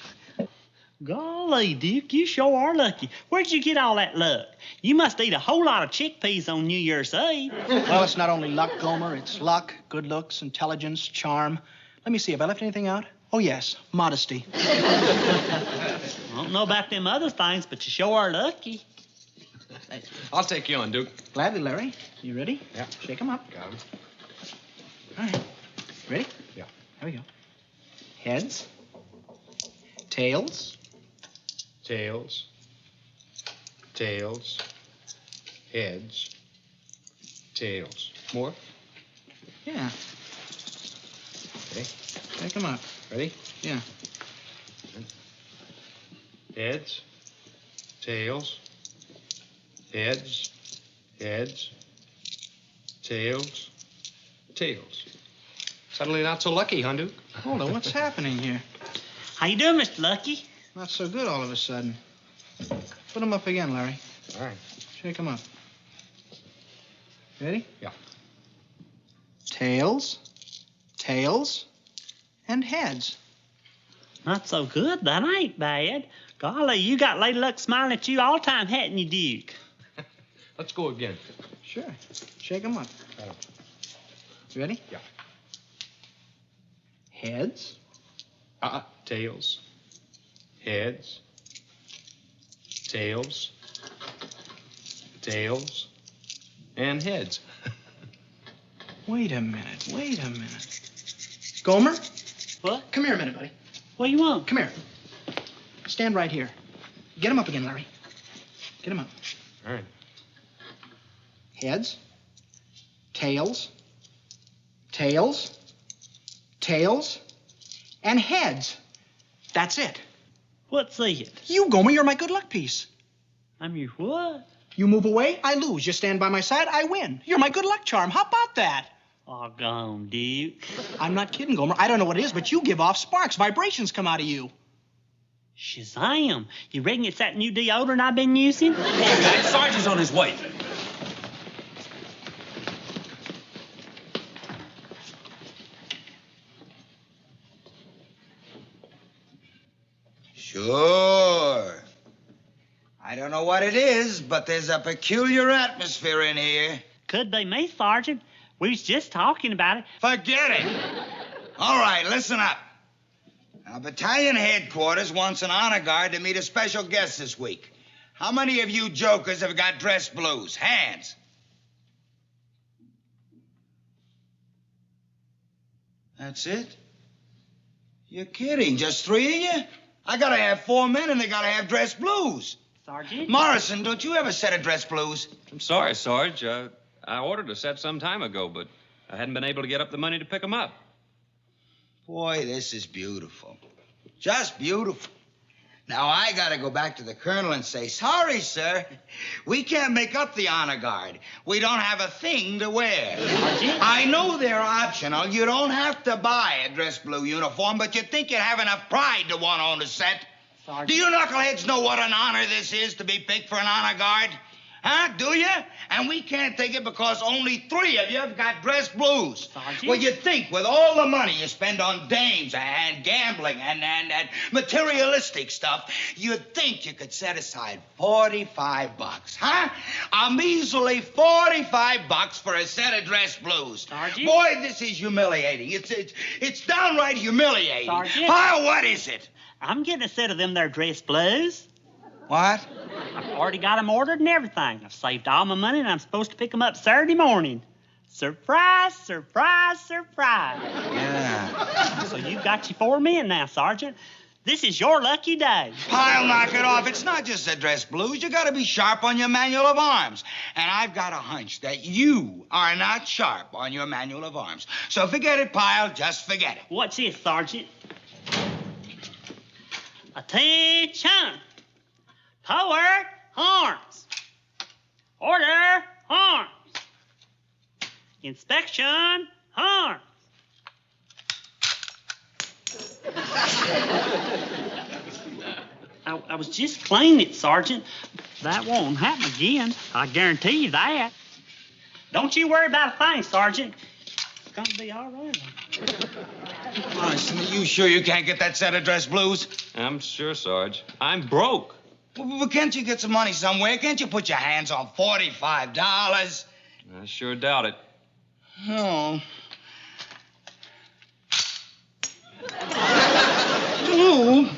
Golly, Duke, you sure are lucky. Where'd you get all that luck? You must eat a whole lot of chickpeas on New Year's Eve. Well, it's not only luck, Gomer. It's luck, good looks, intelligence, charm. Let me see, have I left anything out? Oh, yes, modesty. I don't know about them other things, but you sure are lucky. I'll take you on, Duke. Gladly, Larry. You ready? Yeah. Shake 'em up. Got him. All right. Ready? Yeah. Here we go. Heads, tails, Tails. Tails. Heads. Tails. More? yeah. Okay. Shake 'em up. Ready? Yeah. Heads. Tails. Heads. Heads. Tails. Tails. Suddenly not so lucky, huh, Duke? Hold on, what's happening here? How you doing, Mr. Lucky? Not so good all of a sudden. Put 'em up again, Larry. All right. Shake 'em up. Ready? Yeah. Tails, tails, and heads. Not so good. That ain't bad. Golly, you got Lady Luck smiling at you all the time, hadn't you, Duke? Let's go again. Sure. Shake 'em up. Ready? Yeah. Heads, Tails. Heads. Tails. Tails. And heads. Wait a minute. Gomer? What? Come here a minute, buddy. What do you want? Come here. Stand right here. Get 'em up again, Larry. Get 'em up. All right. Heads, tails, tails, tails, and heads. That's it. What's it? You, Gomer, you're my good luck piece. I'm your what? You move away, I lose. You stand by my side, I win. You're my good luck charm. How about that? Oh, gone, Duke. I'm not kidding, Gomer. I don't know what it is, but you give off sparks. Vibrations come out of you. Shazam. You reckon it's that new deodorant I've been using? Sergeant's on his way. Sure. I don't know what it is, but there's a peculiar atmosphere in here. Could be me, Sergeant. We was just talking about it. Forget it. All right, listen up. Now, battalion headquarters wants an honor guard to meet a special guest this week. How many of you jokers have got dress blues? Hands. That's it? You're kidding. Just 3 of you? I gotta have 4 men, and they gotta have dress blues. Sergeant? Morrison, don't you have a set of dress blues? I'm sorry, Sarge. I ordered a set some time ago, but I hadn't been able to get up the money to pick them up. Boy, this is beautiful. Just beautiful. Now, I gotta go back to the colonel and say, sorry, sir, we can't make up the honor guard. We don't have a thing to wear. I know they're optional. You don't have to buy a dress blue uniform, but you think you'd have enough pride to want to own a set. Sergeant. Do you knuckleheads know what an honor this is to be picked for an honor guard? Huh? Do you? And we can't take it because only 3 of you have got dress blues. Sergeant? Well, you'd think with all the money you spend on dames and gambling and materialistic stuff, you'd think you could set aside $45, huh? A measly $45 for a set of dress blues. Sergeant? Boy, this is humiliating. It's downright humiliating. Sergeant? Pyle, what is it? I'm getting a set of them there dress blues. What? I've already got them ordered and everything. I've saved all my money, and I'm supposed to pick them up Saturday morning. Surprise, surprise, surprise. Yeah. So you've got your 4 men now, Sergeant. This is your lucky day. Pyle, knock it off. It's not just the dress blues. You got to be sharp on your manual of arms. And I've got a hunch that you are not sharp on your manual of arms. So forget it, Pyle. Just forget it. What's this, Sergeant? Attention! Forward, arms. Order, arms. Inspection, arms. I was just cleaning it, Sergeant. That won't happen again. I guarantee you that. Don't you worry about a thing, Sergeant. It's gonna be all right. Honestly, you sure you can't get that set of dress blues? I'm sure, Sarge. I'm broke. Well, can't you get some money somewhere? Can't you put your hands on $45? I sure doubt it. No. Ooh.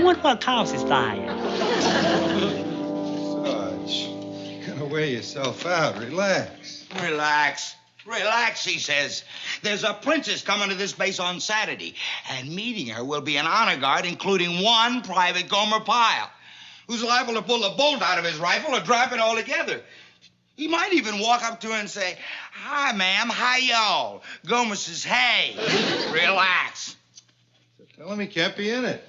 What cost is that? Sarge, you're gonna wear yourself out. Relax. Relax. Relax, he says. There's a princess coming to this base on Saturday, and meeting her will be an honor guard, including one Private Gomer Pyle, who's liable to pull the bolt out of his rifle or drop it altogether. He might even walk up to her and say, hi, ma'am, hi, y'all. Gomer says, hey, relax. So tell him he can't be in it.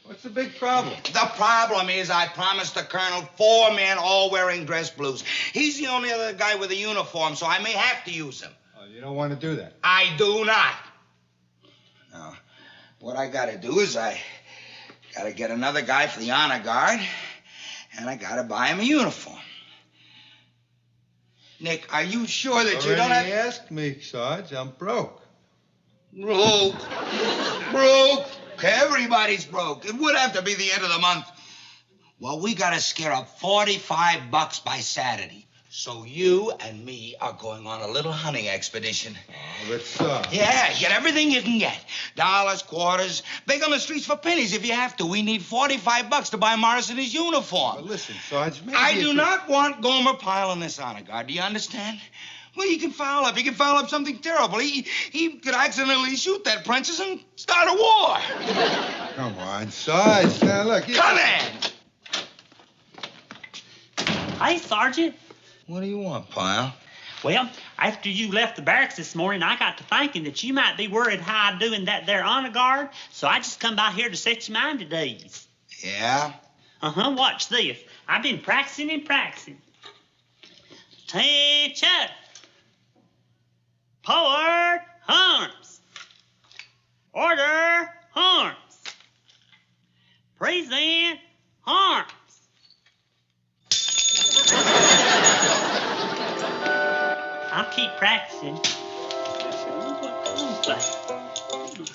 What's the big problem? The problem is I promised the colonel 4 men all wearing dress blues. He's the only other guy with a uniform, so I may have to use him. Oh, you don't want to do that? I do not. Now, what I gotta do is I gotta get another guy for the honor guard, and I gotta buy him a uniform. Nick, are you sure that you don't have... Already asked me, Sarge. I'm broke. Broke. Broke. Everybody's broke. It would have to be the end of the month. Well, we gotta scare up $45 by Saturday. So you and me are going on a little hunting expedition. Oh, but Sarge... Yeah, get everything you can get. Dollars, quarters, beg on the streets for pennies if you have to. We need $45 to buy Morrison his uniform. Well, listen, Sarge, maybe I do not want Gomer Pyle in this honor guard. Do you understand? Well, he can foul up. He can foul up something terrible. He could accidentally shoot that princess and start a war. Come on, Sarge. Now, look... Come in. Hey, Sergeant. What do you want, Pyle? Well, after you left the barracks this morning, I got to thinking that you might be worried how I'm doing that there honor guard, so I just come by here to set your mind at ease. Yeah? Uh-huh, watch this. I've been practicing and practicing. Attention! Forward, arms. Order, arms. Present, arms. I'll keep practicing.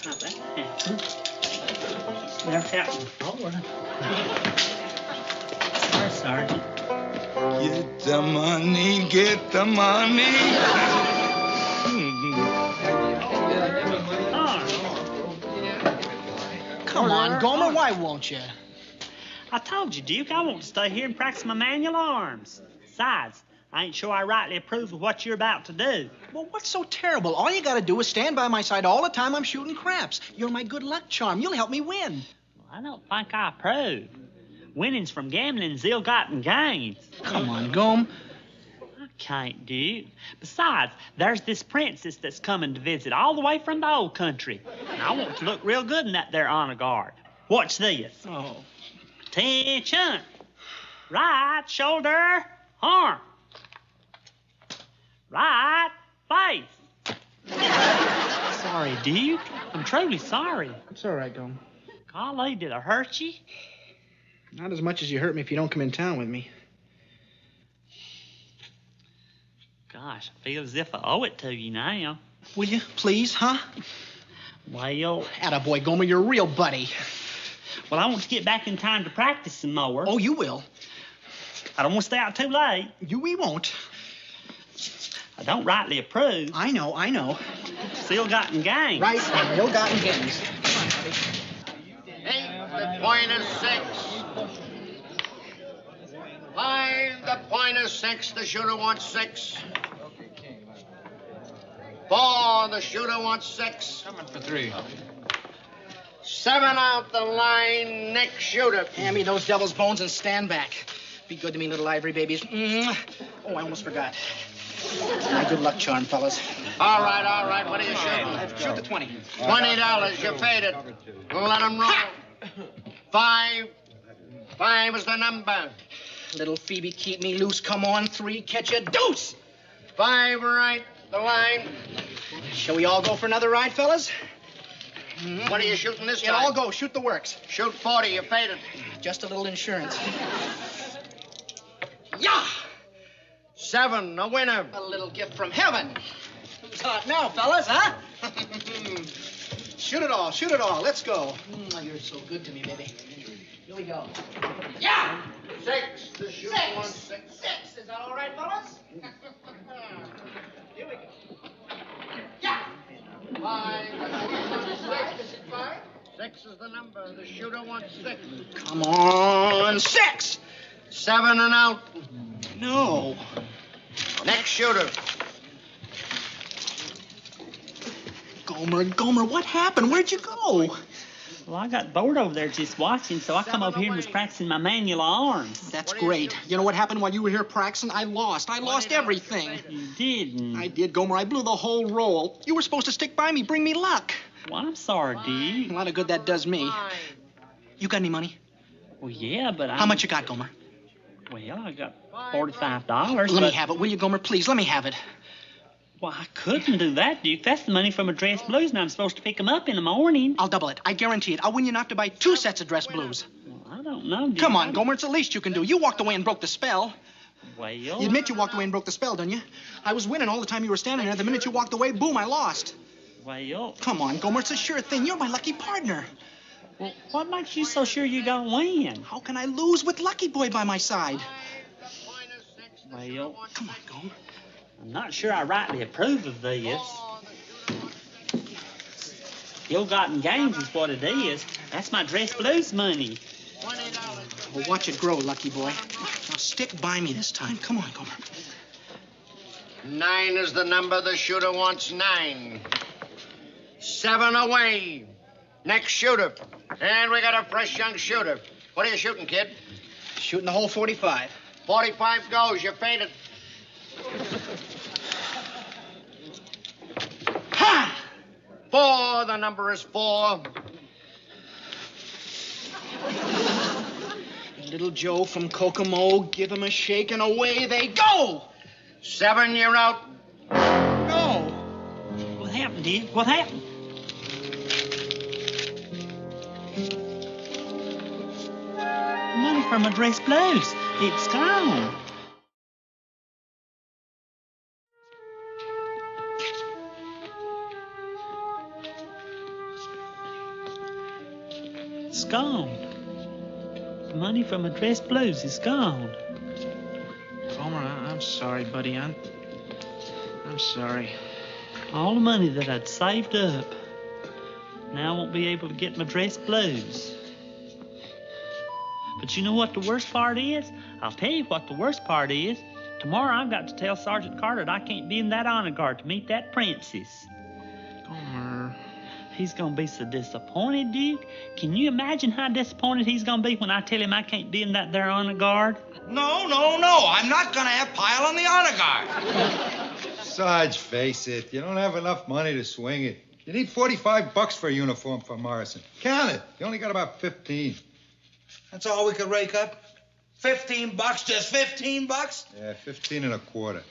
How that happened? It's never happened before. Sorry, Sergeant. Get the money, get the money. Come on, Gomer, why won't you? I told you, Duke, I want to stay here and practice my manual arms. Besides, I ain't sure I rightly approve of what you're about to do. Well, what's so terrible? All you gotta do is stand by my side all the time I'm shooting craps. You're my good luck charm. You'll help me win. Well, I don't think I approve. Winning's from gambling's ill-gotten gains. Come on, Gome. I can't, Duke. Besides, there's this princess that's coming to visit all the way from the old country. And I want to look real good in that there honor guard. Watch this. Oh. Attention. Right shoulder, arm. Right face. Sorry, Duke. I'm truly sorry. It's all right, Gome. Golly, did I hurt you? Not as much as you hurt me if you don't come in town with me. Gosh, I feel as if I owe it to you now. Will you, please, huh? Well... Attaboy, Gomer, you're a real buddy. Well, I want to get back in time to practice some more. Oh, you will. I don't want to stay out too late. We won't. I don't rightly approve. I know. Ill-gotten gains. Right, and ill-gotten gains. The point is 6. 5, the point is 6. The shooter wants 6. 4, the shooter wants 6. Coming for 3. 7 out the line. Next shooter. Hand me those devil's bones and stand back. Be good to me, little ivory babies. Oh, I almost forgot. My good luck charm, fellas. All right. What are you shooting? Shoot the 20. $20. You faded. Let them roll. 5. 5 is the number. Little Phoebe, keep me loose. Come on, 3. Catch a deuce. 5 right. The line. Shall we all go for another ride, fellas? What are you shooting this Yeah, time? all go. Shoot the works. Shoot 40. You faded. Just a little insurance. Yeah! 7, a winner. A little gift from heaven. Who's hot now, fellas, huh? Shoot it all. Let's go. You're so good to me, baby. Here we go. Yeah! 6, the shooter wants 6. 6. Is that all right, fellas? Here we go. Yeah! 5, the shooter wants 6. Is it 5? 6 is the number. The shooter wants 6. Come on, 6. 7 and out. No. Next shooter. Gomer, what happened? Where'd you go? Well, I got bored over there just watching, so I come over here and was practicing my manual arms. That's great. You know what happened while you were here practicing? I lost everything. You didn't. I did, Gomer. I blew the whole roll. You were supposed to stick by me, bring me luck. Well, I'm sorry, Duke. A lot of good that does me. You got any money? Well, yeah, but How much you got, Gomer? Well, I got $45. Let me have it, will you, Gomer? Please, let me have it. Well, I couldn't do that, Duke. That's the money from a dress blues, and I'm supposed to pick them up in the morning. I'll double it. I guarantee it. I'll win you enough to buy 2 sets of dress blues. Well, I don't know, Duke. Come on, Gomer. It's the least you can do. You walked away and broke the spell. Well... You admit you walked away and broke the spell, don't you? I was winning all the time you were standing there. The minute you walked away, boom, I lost. Well... Come on, Gomer. It's a sure thing. You're my lucky partner. Well, what makes you so sure you're going to win? How can I lose with Lucky Boy by my side? Well... Come on, Gomer. I'm not sure I rightly approve of this. Ill-gotten gains is what it is. That's my dress blues money. Well, watch it grow, Lucky Boy. Now stick by me this time. Come on, Gomer. 9 is the number. The shooter wants 9. 7 away. Next shooter. And we got a fresh young shooter. What are you shooting, kid? Shooting the whole 45. 45 goes. You fainted. Ha! 4. The number is 4. Little Joe from Kokomo, give him a shake and away they go! 7, you're out. No. What happened, Duke? What happened? Money from my dress blues. It's gone. It's gone. The money from my dress blues is gone. Gomer, I'm sorry, buddy. I'm sorry. All the money that I'd saved up. Now I won't be able to get my dress blues. But you know what the worst part is? I'll tell you what the worst part is. Tomorrow I've got to tell Sergeant Carter that I can't be in that honor guard to meet that princess. Gomer. He's gonna be so disappointed, Duke. Can you imagine how disappointed he's gonna be when I tell him I can't be in that there honor guard? No. I'm not gonna have Pyle on the honor guard. Sarge, face it. You don't have enough money to swing it. You need $45 for a uniform for Morrison. Count it. You only got about 15. That's all we could rake up? $15? Just $15? Yeah, 15 and a quarter.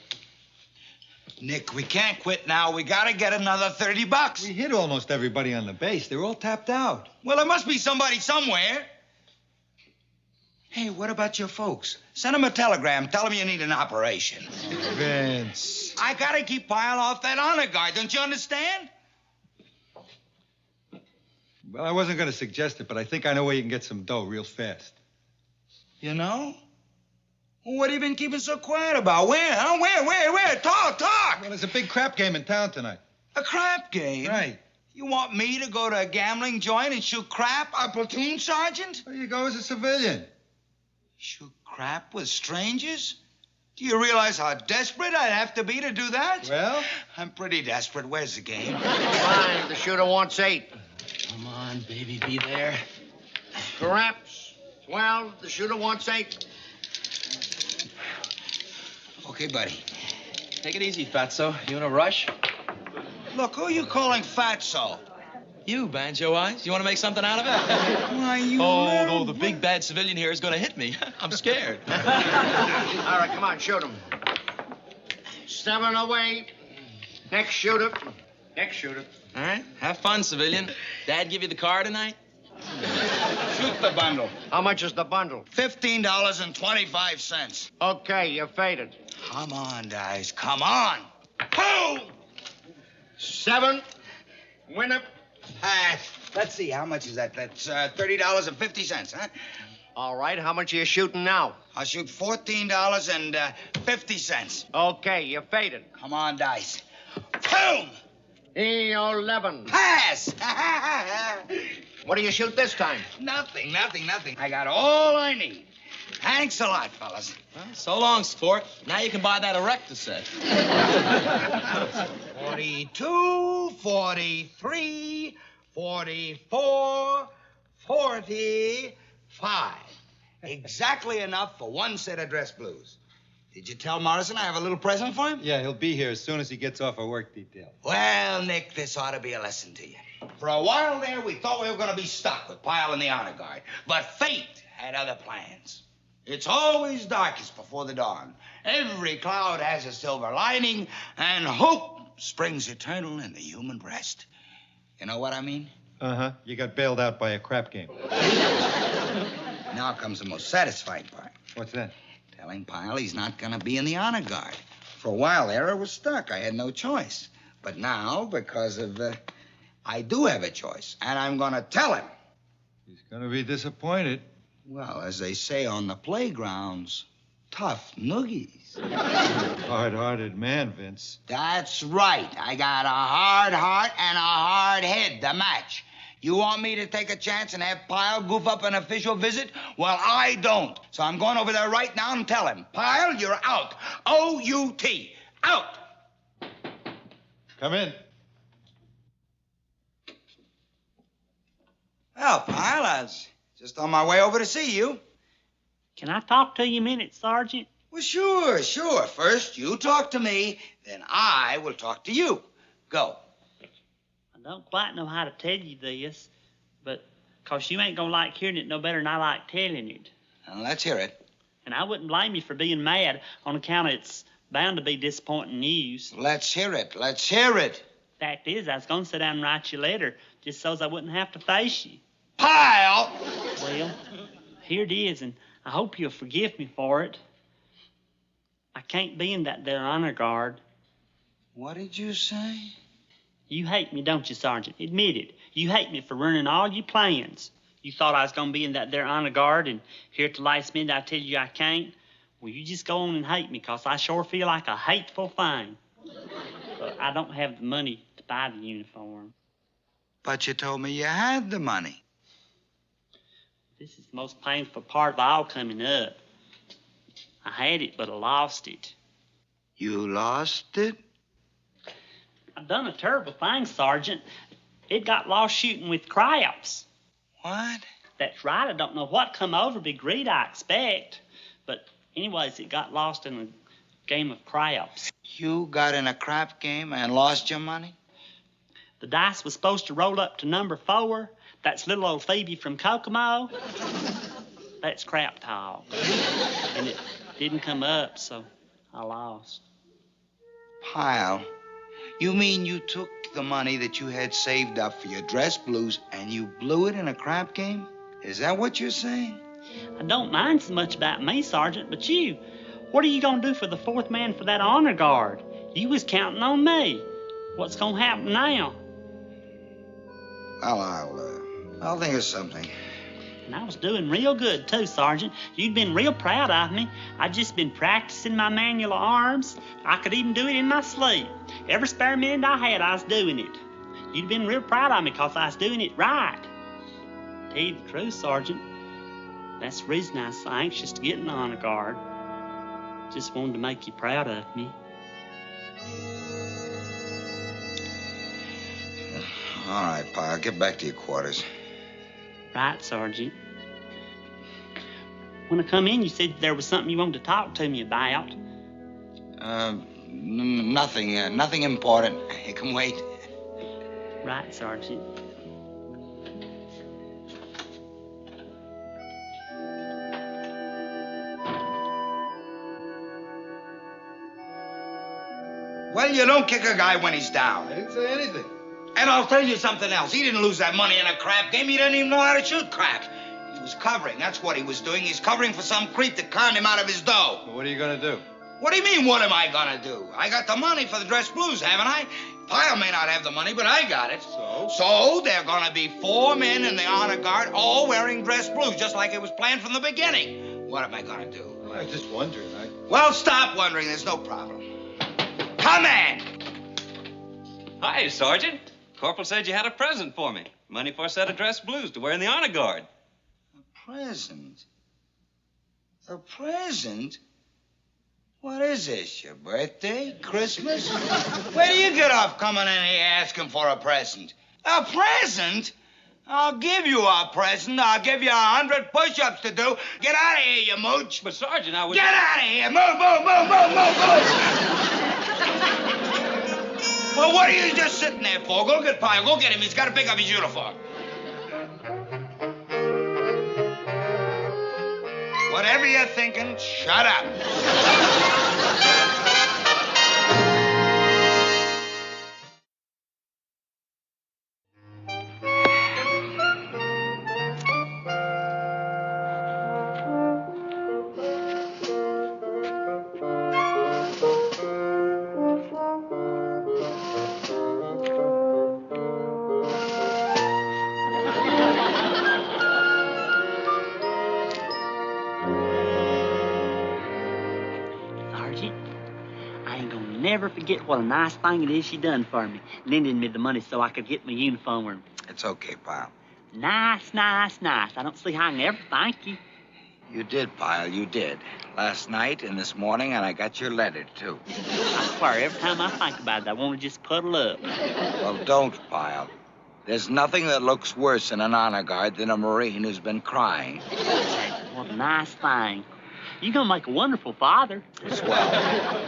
Nick, we can't quit now. We gotta get another $30. We hit almost everybody on the base. They're all tapped out. Well, there must be somebody somewhere. Hey, what about your folks? Send them a telegram. Tell them you need an operation. Vince. I gotta keep Pyle off that honor guard. Don't you understand? Well, I wasn't going to suggest it, but I think I know where you can get some dough real fast. You know? What have you been keeping so quiet about? Where, huh? Where? Talk! Well, there's a big crap game in town tonight. A crap game? Right. You want me to go to a gambling joint and shoot crap, a platoon sergeant? There you go as a civilian. Shoot crap with strangers? Do you realize how desperate I'd have to be to do that? Well? I'm pretty desperate. Where's the game? Fine, the shooter wants 8. Come on, baby, be there. Perhaps 12, the shooter wants 8. Okay, buddy. Take it easy, Fatso. You in a rush? Look, who are you calling Fatso? You, Banjo Eyes. You want to make something out of it? Why, you Oh, the big bad civilian here is going to hit me. I'm scared. All right, come on, shoot him. 7 away. Next shooter. All right, have fun, civilian. Dad give you the car tonight? Shoot the bundle. How much is the bundle? $15.25. Okay, you're faded. Come on, guys. Come on. Boom! 7. Winner. Let's see. How much is that? That's $30.50, huh? All right, how much are you shooting now? I'll shoot $14.50. Okay, you're faded. Come on, dice. Boom! E11. Pass! What do you shoot this time? Nothing. I got all I need. Thanks a lot, fellas. Well, so long, sport. Now you can buy that erector set. 42, 43, 44, 45. Exactly enough for one set of dress blues. Did you tell Morrison I have a little present for him? Yeah, he'll be here as soon as he gets off a work detail. Well, Nick, this ought to be a lesson to you. For a while there, we thought we were going to be stuck with Pyle and the honor guard. But fate had other plans. It's always darkest before the dawn. Every cloud has a silver lining, and hope springs eternal in the human breast. You know what I mean? Uh-huh. You got bailed out by a crap game. Now comes the most satisfying part. What's that? Telling Pyle he's not going to be in the honor guard. For a while there, I was stuck. I had no choice. But now, because of I do have a choice, and I'm going to tell him. He's going to be disappointed. Well, as they say on the playgrounds, tough noogies. Hard-hearted man, Vince. That's right. I got a hard heart and a hard head to match. You want me to take a chance and have Pyle goof up an official visit? Well, I don't. So I'm going over there right now and tell him, Pyle, you're out. O-U-T. Out. Come in. Well, Pyle, I was just on my way over to see you. Can I talk to you a minute, Sergeant? Well, sure. First, you talk to me, then I will talk to you. Go. I don't quite know how to tell you this, but 'cause you ain't gonna like hearing it no better than I like telling it. Well, let's hear it. And I wouldn't blame you for being mad on account of it's bound to be disappointing news. Let's hear it. Fact is, I was gonna sit down and write you a letter just so's I wouldn't have to face you. Pyle! Well, here it is, and I hope you'll forgive me for it. I can't be in that there honor guard. What did you say? You hate me, don't you, Sergeant? Admit it. You hate me for ruining all your plans. You thought I was going to be in that there honor guard, and here at the last minute I tell you I can't? Well, you just go on and hate me, because I sure feel like a hateful thing. But I don't have the money to buy the uniform. But you told me you had the money. This is the most painful part of all coming up. I had it, but I lost it. You lost it? I've done a terrible thing, Sergeant. It got lost shooting with craps. What? That's right. I don't know what come over me. Greed, I expect. But anyways, it got lost in a game of craps. You got in a crap game and lost your money? The dice was supposed to roll up to number 4. That's little old Phoebe from Kokomo. That's crap talk. And it didn't come up, so I lost. Pyle, you mean you took the money that you had saved up for your dress blues and you blew it in a crap game? Is that what you're saying? I don't mind so much about me, Sergeant, but you. What are you going to do for the 4th man for that honor guard? You was counting on me. What's going to happen now? Well, I'll think of something. And I was doing real good, too, Sergeant. You'd been real proud of me. I'd just been practicing my manual arms. I could even do it in my sleep. Every spare minute I had, I was doing it. You'd been real proud of me because I was doing it right. To tell you the truth, Sergeant, that's the reason I was so anxious to get in the honor guard. Just wanted to make you proud of me. All right, Pyle, get back to your quarters. Right, Sergeant. When I come in, you said there was something you wanted to talk to me about. Nothing important. You can wait. Right, Sergeant. Well, you don't kick a guy when he's down. I didn't say anything. And I'll tell you something else. He didn't lose that money in a crap game. He doesn't even know how to shoot crap. He was covering. That's what he was doing. He's covering for some creep that conned him out of his dough. Well, what are you going to do? What do you mean, what am I going to do? I got the money for the dress blues, haven't I? Pyle may not have the money, but I got it. So? So there are going to be 4 men in the honor guard all wearing dress blues, just like it was planned from the beginning. What am I going to do? Well, I was just wondering. Well, stop wondering. There's no problem. Come in. Hi, Sergeant. Corporal said you had a present for me. Money for a set of dress blues to wear in the honor guard. A present? A present? What is this, your birthday? Christmas? Where do you get off coming in here asking for a present? A present? I'll give you a present. I'll give you 100 push-ups to do. Get out of here, you mooch. But, Sergeant, I was... Get out of here. Move, move, move, move, move, move. Well, what are you just sitting there for? Go get Pyle. Go get him. He's got to pick up his uniform. Whatever you're thinking, shut up. Never forget what a nice thing it is she done for me, lending me the money so I could get my uniform. It's okay, Pyle. Nice, nice, nice. I don't see how I can ever thank you. You did, Pyle, you did. Last night and this morning, and I got your letter, too. I swear, every time I think about it, I want to just puddle up. Well, don't, Pyle. There's nothing that looks worse in an honor guard than a Marine who's been crying. What a nice thing. You're going to make a wonderful father. Swell.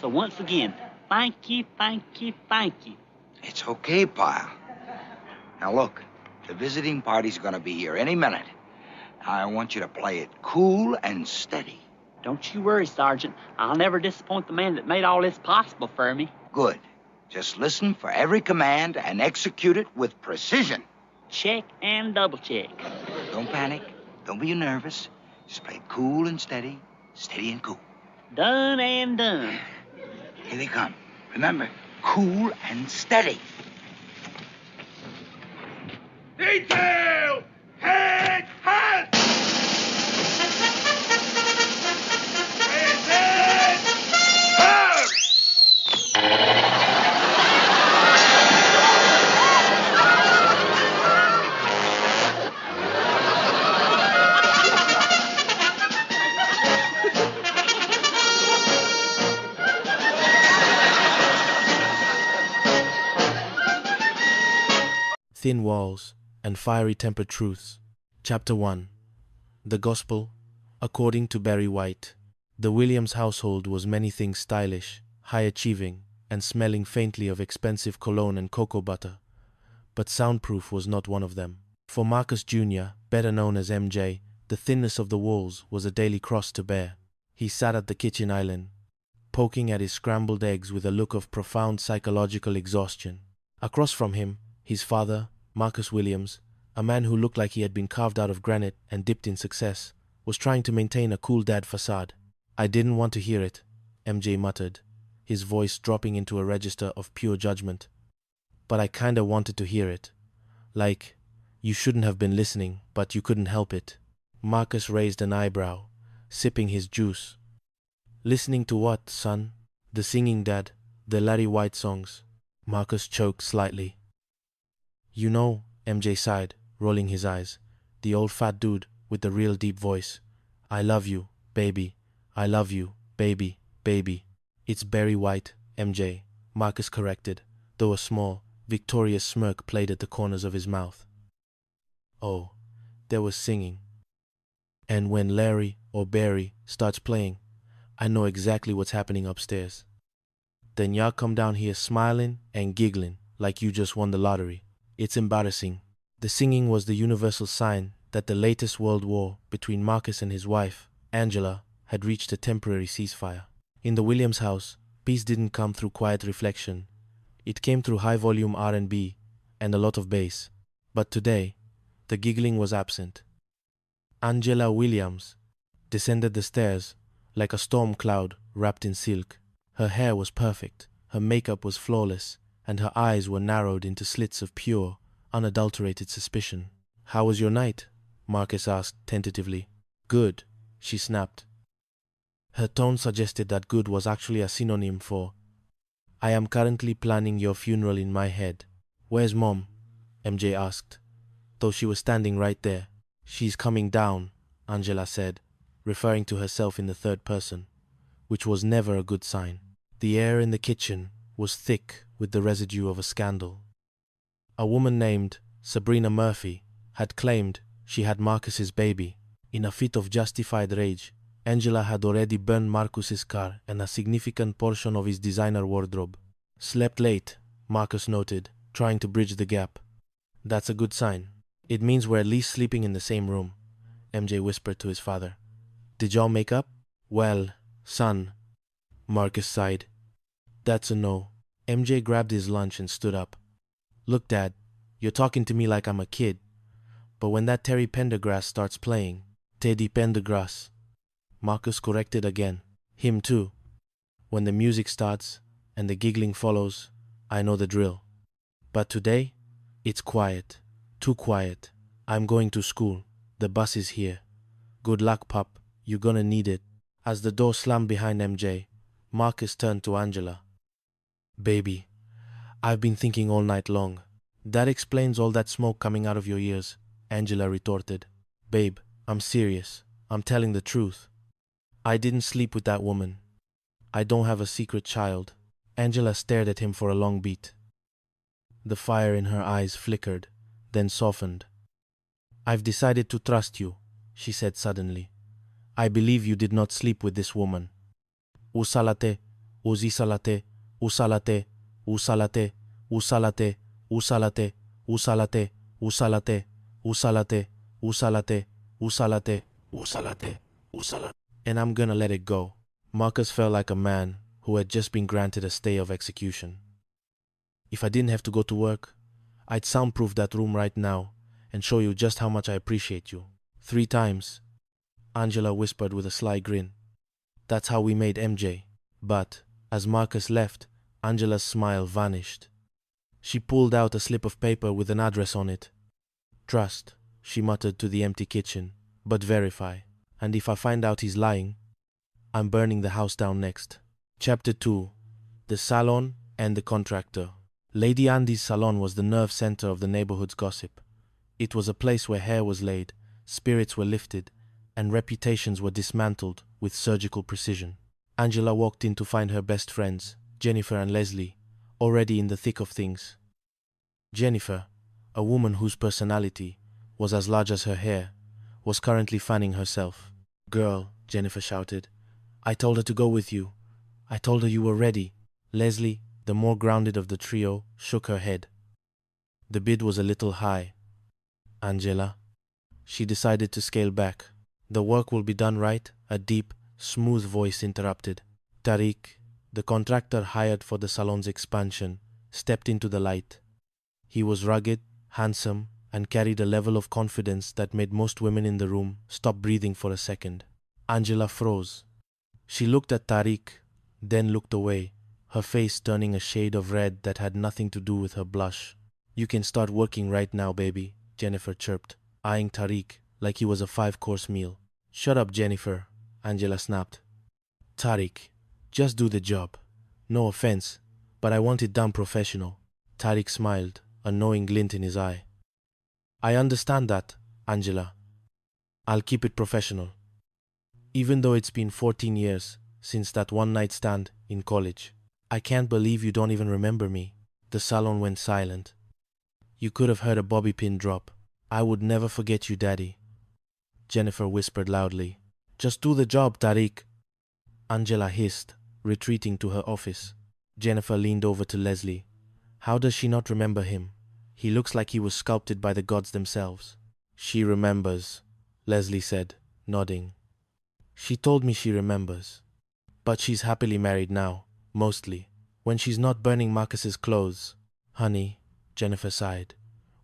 So once again, thank you, thank you, thank you. It's okay, Pyle. Now, look, the visiting party's going to be here any minute. Now, I want you to play it cool and steady. Don't you worry, Sergeant. I'll never disappoint the man that made all this possible for me. Good. Just listen for every command and execute it with precision. Check and double check. Don't panic. Don't be nervous. Just play cool and steady. Steady and cool. Done and done. Here they come. Remember, cool and steady. Detail! Hey! thin walls, and fiery-tempered truths. Chapter 1. The Gospel, according to Barry White. The Williams household was many things stylish, high-achieving, and smelling faintly of expensive cologne and cocoa butter. But soundproof was not one of them. For Marcus Jr., better known as MJ, the thinness of the walls was a daily cross to bear. He sat at the kitchen island, poking at his scrambled eggs with a look of profound psychological exhaustion. Across from him, his father, Marcus Williams, a man who looked like he had been carved out of granite and dipped in success, was trying to maintain a cool dad facade. "I didn't want to hear it," MJ muttered, his voice dropping into a register of pure judgment. "But I kinda wanted to hear it. Like, you shouldn't have been listening, but you couldn't help it." Marcus raised an eyebrow, sipping his juice. "Listening to what, son? The singing, Dad? The Larry White songs?" Marcus choked slightly. "You know," MJ sighed, rolling his eyes, "the old fat dude with the real deep voice. I love you, baby. I love you, baby, baby." "It's Barry White, MJ," Marcus corrected, though a small, victorious smirk played at the corners of his mouth. "Oh, there was singing. And when Larry or Barry starts playing, I know exactly what's happening upstairs. Then y'all come down here smiling and giggling like you just won the lottery. It's embarrassing." The singing was the universal sign that the latest world war between Marcus and his wife, Angela, had reached a temporary ceasefire. In the Williams house, peace didn't come through quiet reflection. It came through high-volume R&B and a lot of bass. But today, the giggling was absent. Angela Williams descended the stairs like a storm cloud wrapped in silk. Her hair was perfect, her makeup was flawless, and her eyes were narrowed into slits of pure, unadulterated suspicion. "How was your night?" Marcus asked tentatively. "Good," she snapped. Her tone suggested that good was actually a synonym for, "I am currently planning your funeral in my head." "Where's Mom?" MJ asked, though she was standing right there. "She's coming down," Angela said, referring to herself in the third person, which was never a good sign. The air in the kitchen was thick with the residue of a scandal. A woman named Sabrina Murphy had claimed she had Marcus's baby. In a fit of justified rage, Angela had already burned Marcus's car and a significant portion of his designer wardrobe. "Slept late," Marcus noted, trying to bridge the gap. "That's a good sign. It means we're at least sleeping in the same room," MJ whispered to his father. "Did y'all make up?" "Well, son," Marcus sighed. "That's a no." MJ grabbed his lunch and stood up. "Look, Dad, you're talking to me like I'm a kid. But when that Terry Pendergrass starts playing—" "Teddy Pendergrass," Marcus corrected again. "Him too. When the music starts and the giggling follows, I know the drill. But today, it's quiet. Too quiet. I'm going to school. The bus is here. Good luck, pup. You're gonna need it." As the door slammed behind MJ, Marcus turned to Angela. "Baby, I've been thinking all night long." "That explains all that smoke coming out of your ears," Angela retorted. "Babe, I'm serious. I'm telling the truth. I didn't sleep with that woman. I don't have a secret child." Angela stared at him for a long beat. The fire in her eyes flickered, then softened. "I've decided to trust you," she said suddenly. "I believe you did not sleep with this woman." "Usalate, uzisalate, usalate, usalate, usalate, usalate, usalate, usalate, usalate, usalate, usalate, usalate, usalate. And I'm gonna let it go." Marcus felt like a man who had just been granted a stay of execution. "If I didn't have to go to work, I'd soundproof that room right now and show you just how much I appreciate you." 3 times, Angela whispered with a sly grin. "That's how we made MJ." But, as Marcus left, Angela's smile vanished. She pulled out a slip of paper with an address on it. "Trust," she muttered to the empty kitchen, "but verify. And if I find out he's lying, I'm burning the house down next." Chapter 2. The Salon and the Contractor. Lady Andy's salon was the nerve center of the neighborhood's gossip. It was a place where hair was laid, spirits were lifted, and reputations were dismantled with surgical precision. Angela walked in to find her best friends, Jennifer and Leslie, already in the thick of things. Jennifer, a woman whose personality was as large as her hair, was currently fanning herself. "Girl," Jennifer shouted. "I told her to go with you. I told her you were ready." Leslie, the more grounded of the trio, shook her head. The bid was a little high. "Angela." She decided to scale back. "The work will be done right," a deep, smooth voice interrupted. Tariq, the contractor hired for the salon's expansion, stepped into the light. He was rugged, handsome, and carried a level of confidence that made most women in the room stop breathing for a second. Angela froze. She looked at Tariq, then looked away, her face turning a shade of red that had nothing to do with her blush. "You can start working right now, baby," Jennifer chirped, eyeing Tariq like he was a 5-course meal. "Shut up, Jennifer," Angela snapped. "Tariq, just do the job. No offense, but I want it done professional." Tariq smiled, a knowing glint in his eye. "I understand that, Angela. I'll keep it professional. Even though it's been 14 years since that one-night stand in college. I can't believe you don't even remember me." The salon went silent. You could have heard a bobby pin drop. "I would never forget you, Daddy," Jennifer whispered loudly. "Just do the job, Tariq," Angela hissed, retreating to her office. Jennifer leaned over to Leslie. "How does she not remember him? He looks like he was sculpted by the gods themselves." "She remembers," Leslie said, nodding. "She told me she remembers. But she's happily married now, mostly, when she's not burning Marcus's clothes." "Honey," Jennifer sighed,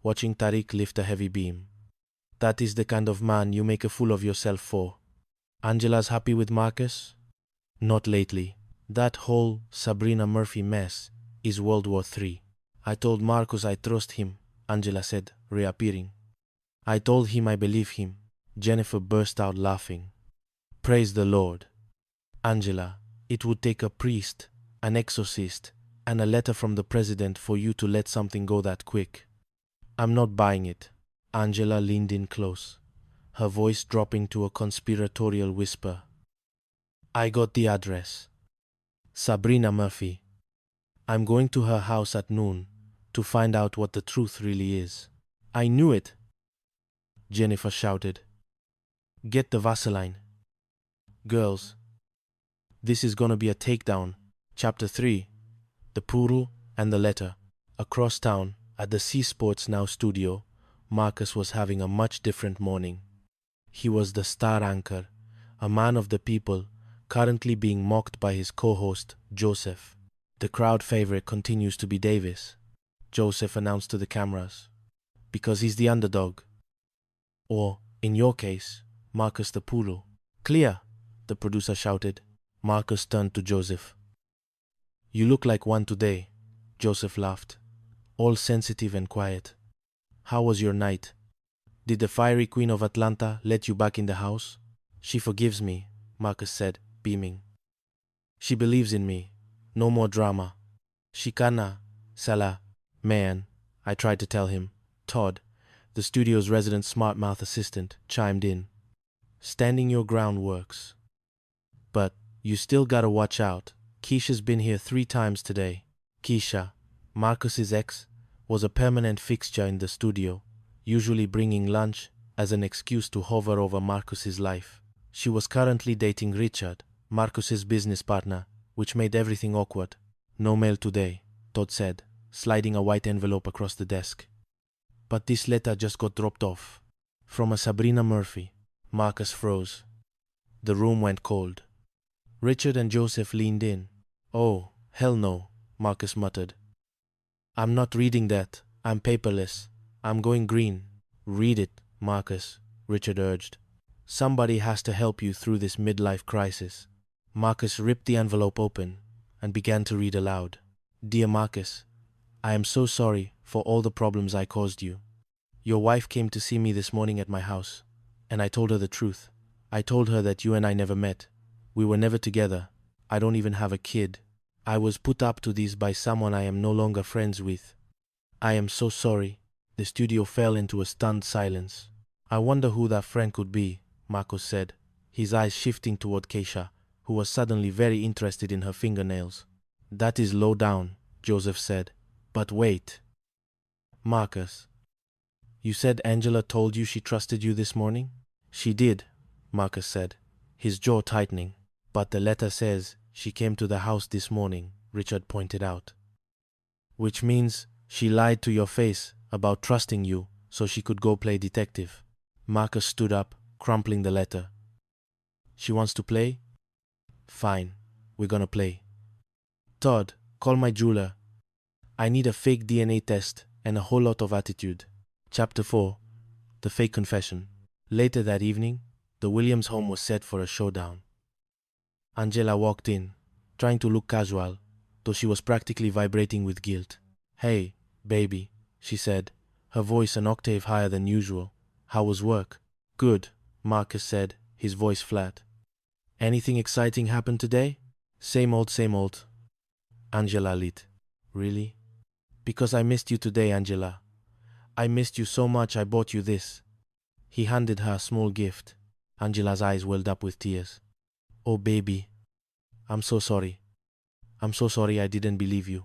watching Tariq lift a heavy beam. "That is the kind of man you make a fool of yourself for." "Angela's happy with Marcus?" "Not lately. That whole Sabrina Murphy mess is World War III. I told Marcus I trust him," Angela said, reappearing. "I told him I believe him." Jennifer burst out laughing. "Praise the Lord. Angela, it would take a priest, an exorcist, and a letter from the president for you to let something go that quick. I'm not buying it." Angela leaned in close, her voice dropping to a conspiratorial whisper. "I got the address. Sabrina Murphy. I'm going to her house at noon to find out what the truth really is." "I knew it!" Jennifer shouted. "Get the Vaseline. Girls, this is gonna be a takedown." Chapter 3. The Poodle and the Letter. Across town, at the C Sports Now studio, Marcus was having a much different morning. He was the star anchor, a man of the people, currently being mocked by his co-host, Joseph. "The crowd favorite continues to be Davis," Joseph announced to the cameras, "because he's the underdog. Or, in your case, Marcus the Poodle." "Clear," the producer shouted. Marcus turned to Joseph. "You look like one today," Joseph laughed, all sensitive and quiet. "How was your night? Did the fiery queen of Atlanta let you back in the house?" "She forgives me," Marcus said, beaming. "She believes in me. No more drama." "Shikana, Salah, man," I tried to tell him. Todd, the studio's resident smart-mouth assistant, chimed in. "Standing your ground works. But you still gotta watch out. Keisha's been here 3 times today." Keisha, Marcus's ex, was a permanent fixture in the studio, usually bringing lunch as an excuse to hover over Marcus's life. She was currently dating Richard, Marcus's business partner, which made everything awkward. "No mail today," Todd said, sliding a white envelope across the desk. "But this letter just got dropped off. From a Sabrina Murphy." Marcus froze. The room went cold. Richard and Joseph leaned in. "Oh, hell no," Marcus muttered. "I'm not reading that. I'm paperless. I'm going green." "Read it, Marcus," Richard urged. "Somebody has to help you through this midlife crisis." Marcus ripped the envelope open and began to read aloud. "Dear Marcus, I am so sorry for all the problems I caused you. Your wife came to see me this morning at my house, and I told her the truth. I told her that you and I never met. We were never together. I don't even have a kid. I was put up to this by someone I am no longer friends with. I am so sorry." The studio fell into a stunned silence. "I wonder who that friend could be," Marcus said, his eyes shifting toward Keisha, who was suddenly very interested in her fingernails. "That is low down," Joseph said. "But wait. Marcus, You said Angela told you she trusted you this morning? She did, Marcus said, his jaw tightening. But the letter says she came to the house this morning, Richard pointed out. Which means she lied to your face about trusting you so she could go play detective. Marcus stood up, crumpling the letter. She wants to play? Fine, we're gonna play. Todd, call my jeweler. I need a fake DNA test and a whole lot of attitude. Chapter 4. The Fake Confession. Later that evening, the Williams home was set for a showdown. Angela walked in, trying to look casual, though she was practically vibrating with guilt. Hey, baby, she said, her voice an octave higher than usual. How was work? Good, Marcus said, his voice flat. Anything exciting happened today? Same old, same old. Angela lit. Really? Because I missed you today, Angela. I missed you so much I bought you this. He handed her a small gift. Angela's eyes welled up with tears. Oh, baby. I'm so sorry. I'm so sorry I didn't believe you.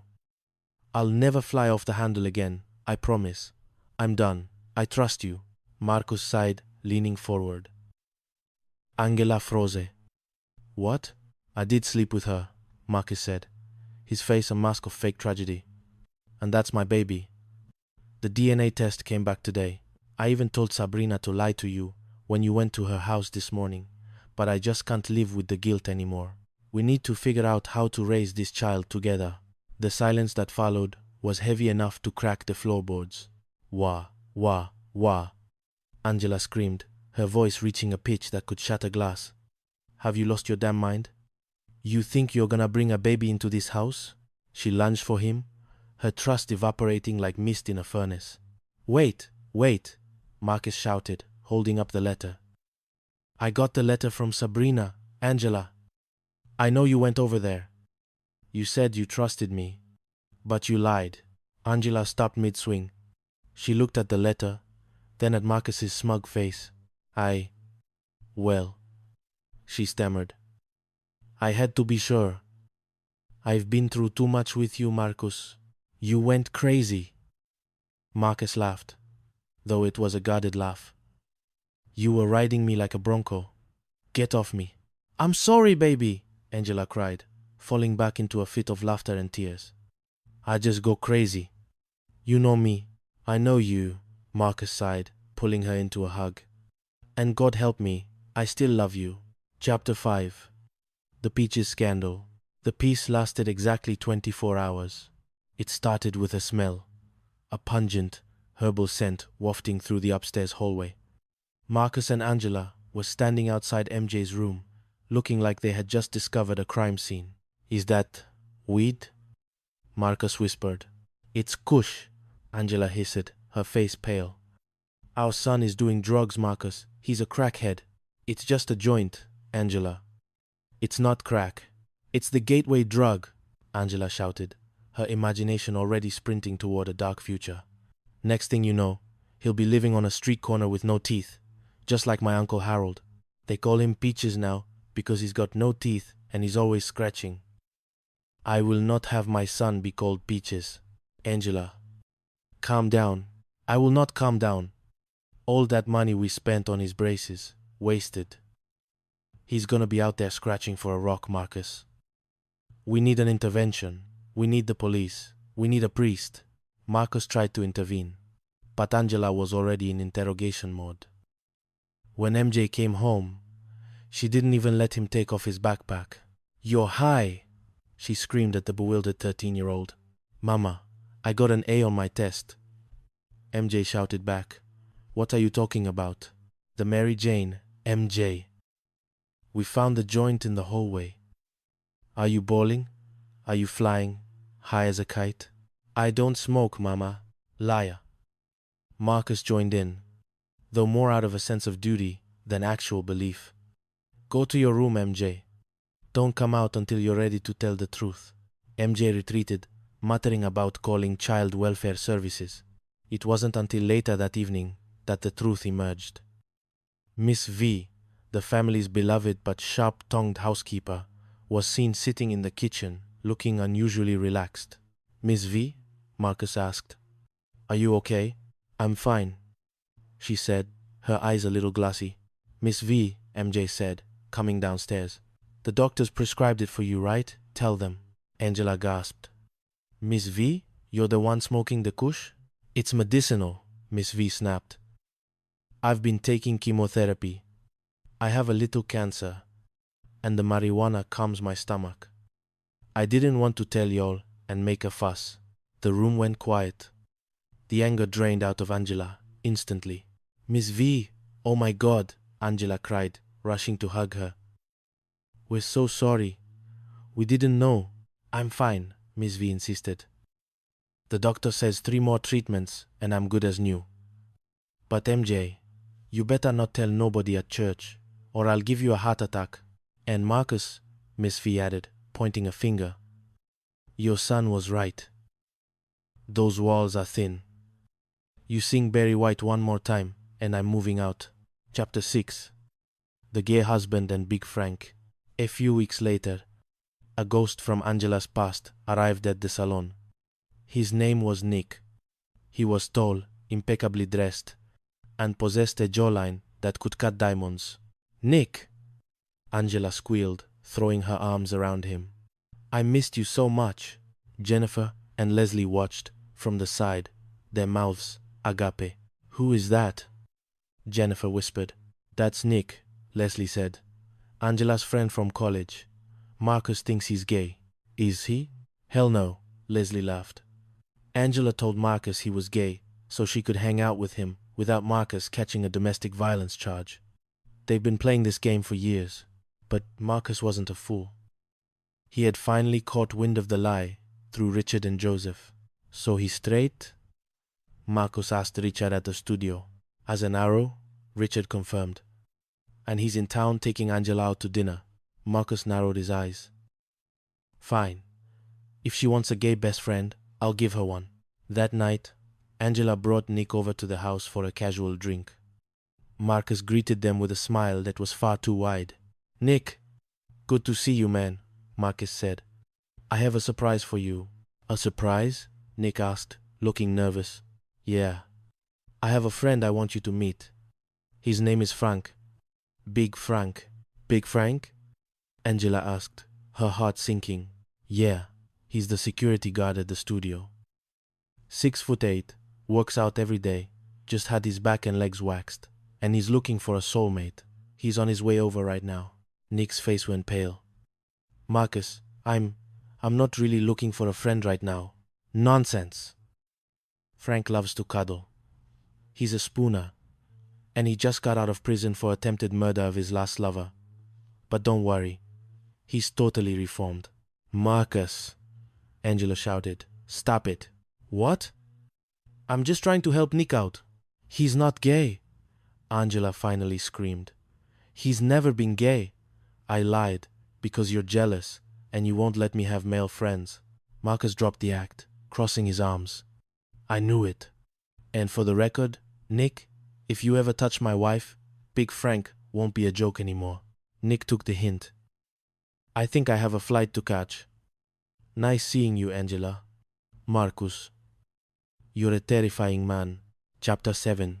I'll never fly off the handle again, I promise. I'm done. I trust you. Marcus sighed, leaning forward. Angela froze. What? I did sleep with her, Marcus said, his face a mask of fake tragedy. And that's my baby. The DNA test came back today. I even told Sabrina to lie to you when you went to her house this morning, but I just can't live with the guilt anymore. We need to figure out how to raise this child together. The silence that followed was heavy enough to crack the floorboards. Wah, wah, wah. Angela screamed, her voice reaching a pitch that could shatter glass. Have you lost your damn mind? You think you're gonna bring a baby into this house? She lunged for him, her trust evaporating like mist in a furnace. Wait, wait, Marcus shouted, holding up the letter. I got the letter from Sabrina, Angela. I know you went over there. You said you trusted me, but you lied. Angela stopped mid-swing. She looked at the letter, then at Marcus's smug face. Well, she stammered. I had to be sure. I've been through too much with you, Marcus. You went crazy. Marcus laughed, though it was a guarded laugh. You were riding me like a bronco. Get off me. I'm sorry, baby, Angela cried, falling back into a fit of laughter and tears. I just go crazy. You know me. I know you, Marcus sighed, pulling her into a hug. And God help me, I still love you. Chapter 5. The Peaches Scandal. The piece lasted exactly 24 hours. It started with a smell, a pungent, herbal scent wafting through the upstairs hallway. Marcus and Angela were standing outside MJ's room, looking like they had just discovered a crime scene. Is that weed? Marcus whispered. It's kush, Angela hissed, her face pale. Our son is doing drugs, Marcus. He's a crackhead. It's just a joint, Angela. It's not crack. It's the gateway drug, Angela shouted, her imagination already sprinting toward a dark future. Next thing you know, he'll be living on a street corner with no teeth, just like my Uncle Harold. They call him Peaches now because he's got no teeth and he's always scratching. I will not have my son be called Peaches. Angela, calm down. I will not calm down. All that money we spent on his braces, wasted. He's gonna be out there scratching for a rock, Marcus. We need an intervention. We need the police. We need a priest. Marcus tried to intervene, but Angela was already in interrogation mode. When MJ came home, she didn't even let him take off his backpack. You're high, she screamed at the bewildered 13-year-old. Mama, I got an A on my test. MJ shouted back. What are you talking about? The Mary Jane, MJ. We found the joint in the hallway. Are you bawling? Are you flying, high as a kite? I don't smoke, Mama. Liar. Marcus joined in, though more out of a sense of duty than actual belief. Go to your room, MJ. Don't come out until you're ready to tell the truth. MJ retreated, muttering about calling child welfare services. It wasn't until later that evening that the truth emerged. Miss V, the family's beloved but sharp-tongued housekeeper, was seen sitting in the kitchen, looking unusually relaxed. Miss V? Marcus asked. Are you okay? I'm fine. she said, her eyes a little glassy. Miss V, MJ said, coming downstairs. The doctors prescribed it for you, right? Tell them. Angela gasped. Miss V, you're the one smoking the kush? It's medicinal, Miss V snapped. I've been taking chemotherapy. I have a little cancer, and the marijuana calms my stomach. I didn't want to tell y'all and make a fuss. The room went quiet. The anger drained out of Angela instantly. Miss V, oh my God, Angela cried, rushing to hug her. We're so sorry. We didn't know. I'm fine, Miss V insisted. The doctor says 3 more treatments and I'm good as new. But MJ, you better not tell nobody at church, or I'll give you a heart attack. And Marcus, Miss V added, pointing a finger. Your son was right. Those walls are thin. You sing Barry White one more time, and I'm moving out. Chapter 6. The Gay Husband and Big Frank. A few weeks later, a ghost from Angela's past arrived at the salon. His name was Nick. He was tall, impeccably dressed, and possessed a jawline that could cut diamonds. Nick! Angela squealed, throwing her arms around him. I missed you so much. Jennifer and Leslie watched from the side, their mouths agape. Who is that? Jennifer whispered. That's Nick, Leslie said. Angela's friend from college. Marcus thinks he's gay. Is he? Hell no, Leslie laughed. Angela told Marcus he was gay so she could hang out with him without Marcus catching a domestic violence charge. They've been playing this game for years, but Marcus wasn't a fool. He had finally caught wind of the lie through Richard and Joseph. So he's straight? Marcus asked Richard at the studio. As an arrow, Richard confirmed. And he's in town taking Angela out to dinner. Marcus narrowed his eyes. Fine. If she wants a gay best friend, I'll give her one. That night, Angela brought Nick over to the house for a casual drink. Marcus greeted them with a smile that was far too wide. Nick, good to see you, man, Marcus said. I have a surprise for you. A surprise? Nick asked, looking nervous. Yeah. I have a friend I want you to meet. His name is Frank. Big Frank. Big Frank? Angela asked, her heart sinking. Yeah, he's the security guard at the studio. 6'8", works out every day, just had his back and legs waxed, and he's looking for a soulmate. He's on his way over right now. Nick's face went pale. Marcus, I'm not really looking for a friend right now. Nonsense. Frank loves to cuddle. He's a spooner, and he just got out of prison for attempted murder of his last lover. But don't worry, he's totally reformed. Marcus, Angela shouted, stop it. What? I'm just trying to help Nick out. He's not gay, Angela finally screamed. He's never been gay. I lied because you're jealous and you won't let me have male friends. Marcus dropped the act, crossing his arms. I knew it. And for the record, Nick, if you ever touch my wife, Big Frank won't be a joke anymore. Nick took the hint. I think I have a flight to catch. Nice seeing you, Angela. Marcus. You're a terrifying man. Chapter 7.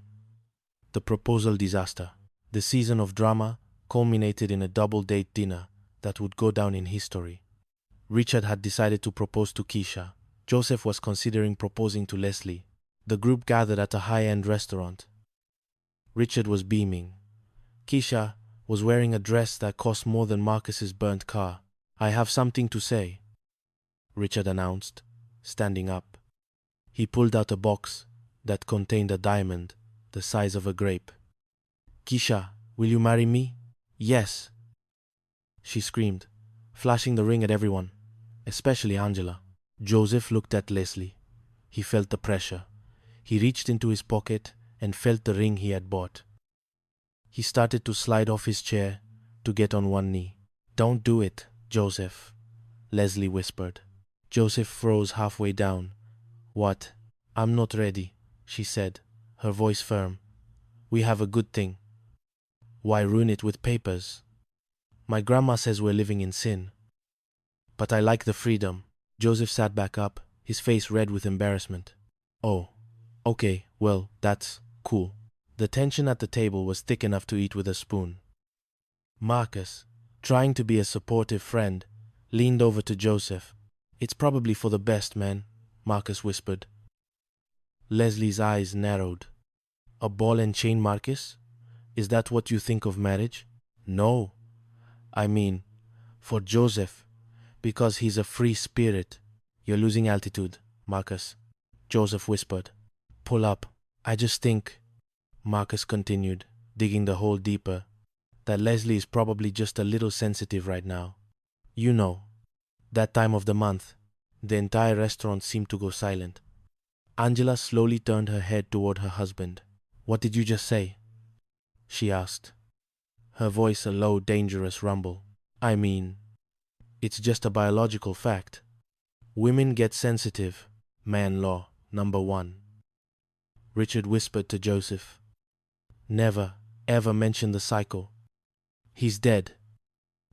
The Proposal Disaster. The season of drama culminated in a double-date dinner that would go down in history. Richard had decided to propose to Keisha. Joseph was considering proposing to Leslie. The group gathered at a high-end restaurant. Richard was beaming. Keisha was wearing a dress that cost more than Marcus's burnt car. I have something to say, Richard announced, standing up. He pulled out a box that contained a diamond the size of a grape. Keisha, will you marry me? Yes, she screamed, flashing the ring at everyone, especially Angela. Joseph looked at Leslie. He felt the pressure. He reached into his pocket and felt the ring he had bought. He started to slide off his chair to get on one knee. Don't do it, Joseph, Leslie whispered. Joseph froze halfway down. What? I'm not ready, she said, her voice firm. We have a good thing. Why ruin it with papers? My grandma says we're living in sin. But I like the freedom. Joseph sat back up, his face red with embarrassment. Oh, okay, well, that's cool. The tension at the table was thick enough to eat with a spoon. Marcus, trying to be a supportive friend, leaned over to Joseph. "It's probably for the best, man," Marcus whispered. Leslie's eyes narrowed. "A ball and chain, Marcus? Is that what you think of marriage?" "No. I mean, for Joseph, because he's a free spirit." "You're losing altitude, Marcus," Joseph whispered. "Pull up. I just think," Marcus continued, digging the hole deeper, "that Leslie is probably just a little sensitive right now. You know, that time of the month." The entire restaurant seemed to go silent. Angela slowly turned her head toward her husband. "What did you just say?" she asked, her voice a low, dangerous rumble. "I mean, it's just a biological fact. Women get sensitive. Man law, number 1. Richard whispered to Joseph. "Never, ever mention the psycho. He's dead.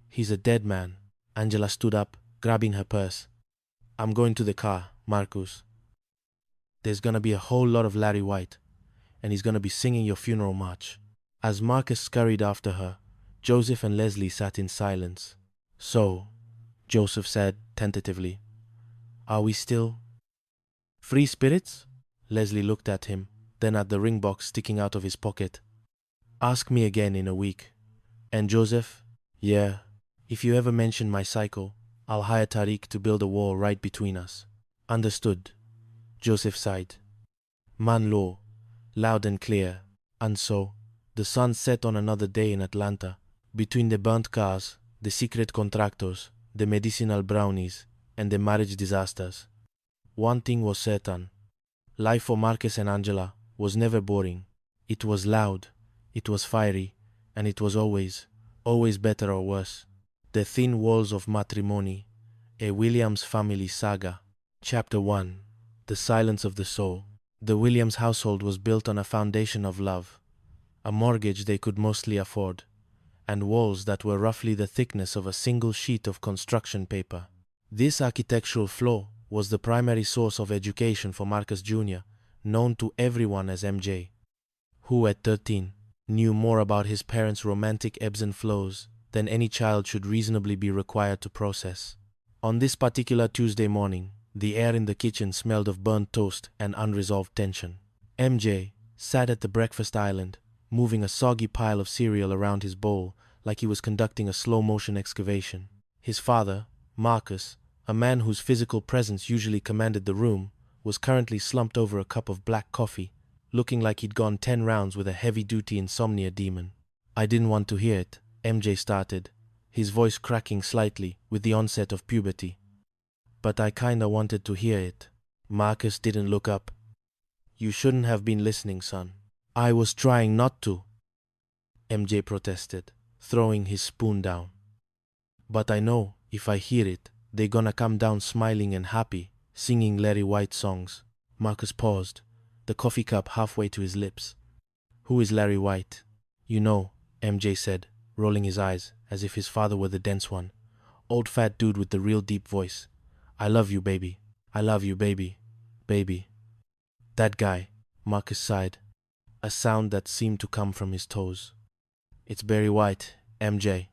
He's a dead man." Angela stood up, grabbing her purse. "I'm going to the car, Marcus. There's gonna be a whole lot of Larry White, and he's gonna be singing your funeral march." As Marcus scurried after her, Joseph and Leslie sat in silence. "So," Joseph said tentatively, "are we still free spirits?" Leslie looked at him, then at the ring box sticking out of his pocket. "Ask me again in a week." "And Joseph?" "Yeah, if you ever mention my cycle, I'll hire Tariq to build a wall right between us." "Understood," Joseph sighed. "Man law, loud and clear." And so, the sun set on another day in Atlanta. Between the burnt cars, the secret contractors, the medicinal brownies, and the marriage disasters, one thing was certain. Life for Marcus and Angela was never boring. It was loud, it was fiery, and it was always better or worse. The Thin Walls of Matrimony, a Williams family saga. Chapter 1. The Silence of the Soul. The Williams household was built on a foundation of love, a mortgage they could mostly afford, and walls that were roughly the thickness of a single sheet of construction paper. This architectural flaw was the primary source of education for Marcus Jr., known to everyone as MJ, who at 13 knew more about his parents' romantic ebbs and flows than any child should reasonably be required to process. On this particular Tuesday morning, the air in the kitchen smelled of burnt toast and unresolved tension. MJ sat at the breakfast island, moving a soggy pile of cereal around his bowl like he was conducting a slow-motion excavation. His father, Marcus, a man whose physical presence usually commanded the room, was currently slumped over a cup of black coffee, looking like he'd gone 10 rounds with a heavy-duty insomnia demon. "I didn't want to hear it," MJ started, his voice cracking slightly with the onset of puberty. "But I kinda wanted to hear it." Marcus didn't look up. "You shouldn't have been listening, son." "I was trying not to," MJ protested, throwing his spoon down. "But I know if I hear it, they're gonna come down smiling and happy, singing Larry White songs." Marcus paused, the coffee cup halfway to his lips. "Who is Larry White?" "You know," MJ said, rolling his eyes as if his father were the dense one. "Old fat dude with the real deep voice. I love you, baby. I love you, baby. Baby." "That guy," Marcus sighed, a sound that seemed to come from his toes. "It's Barry White, MJ.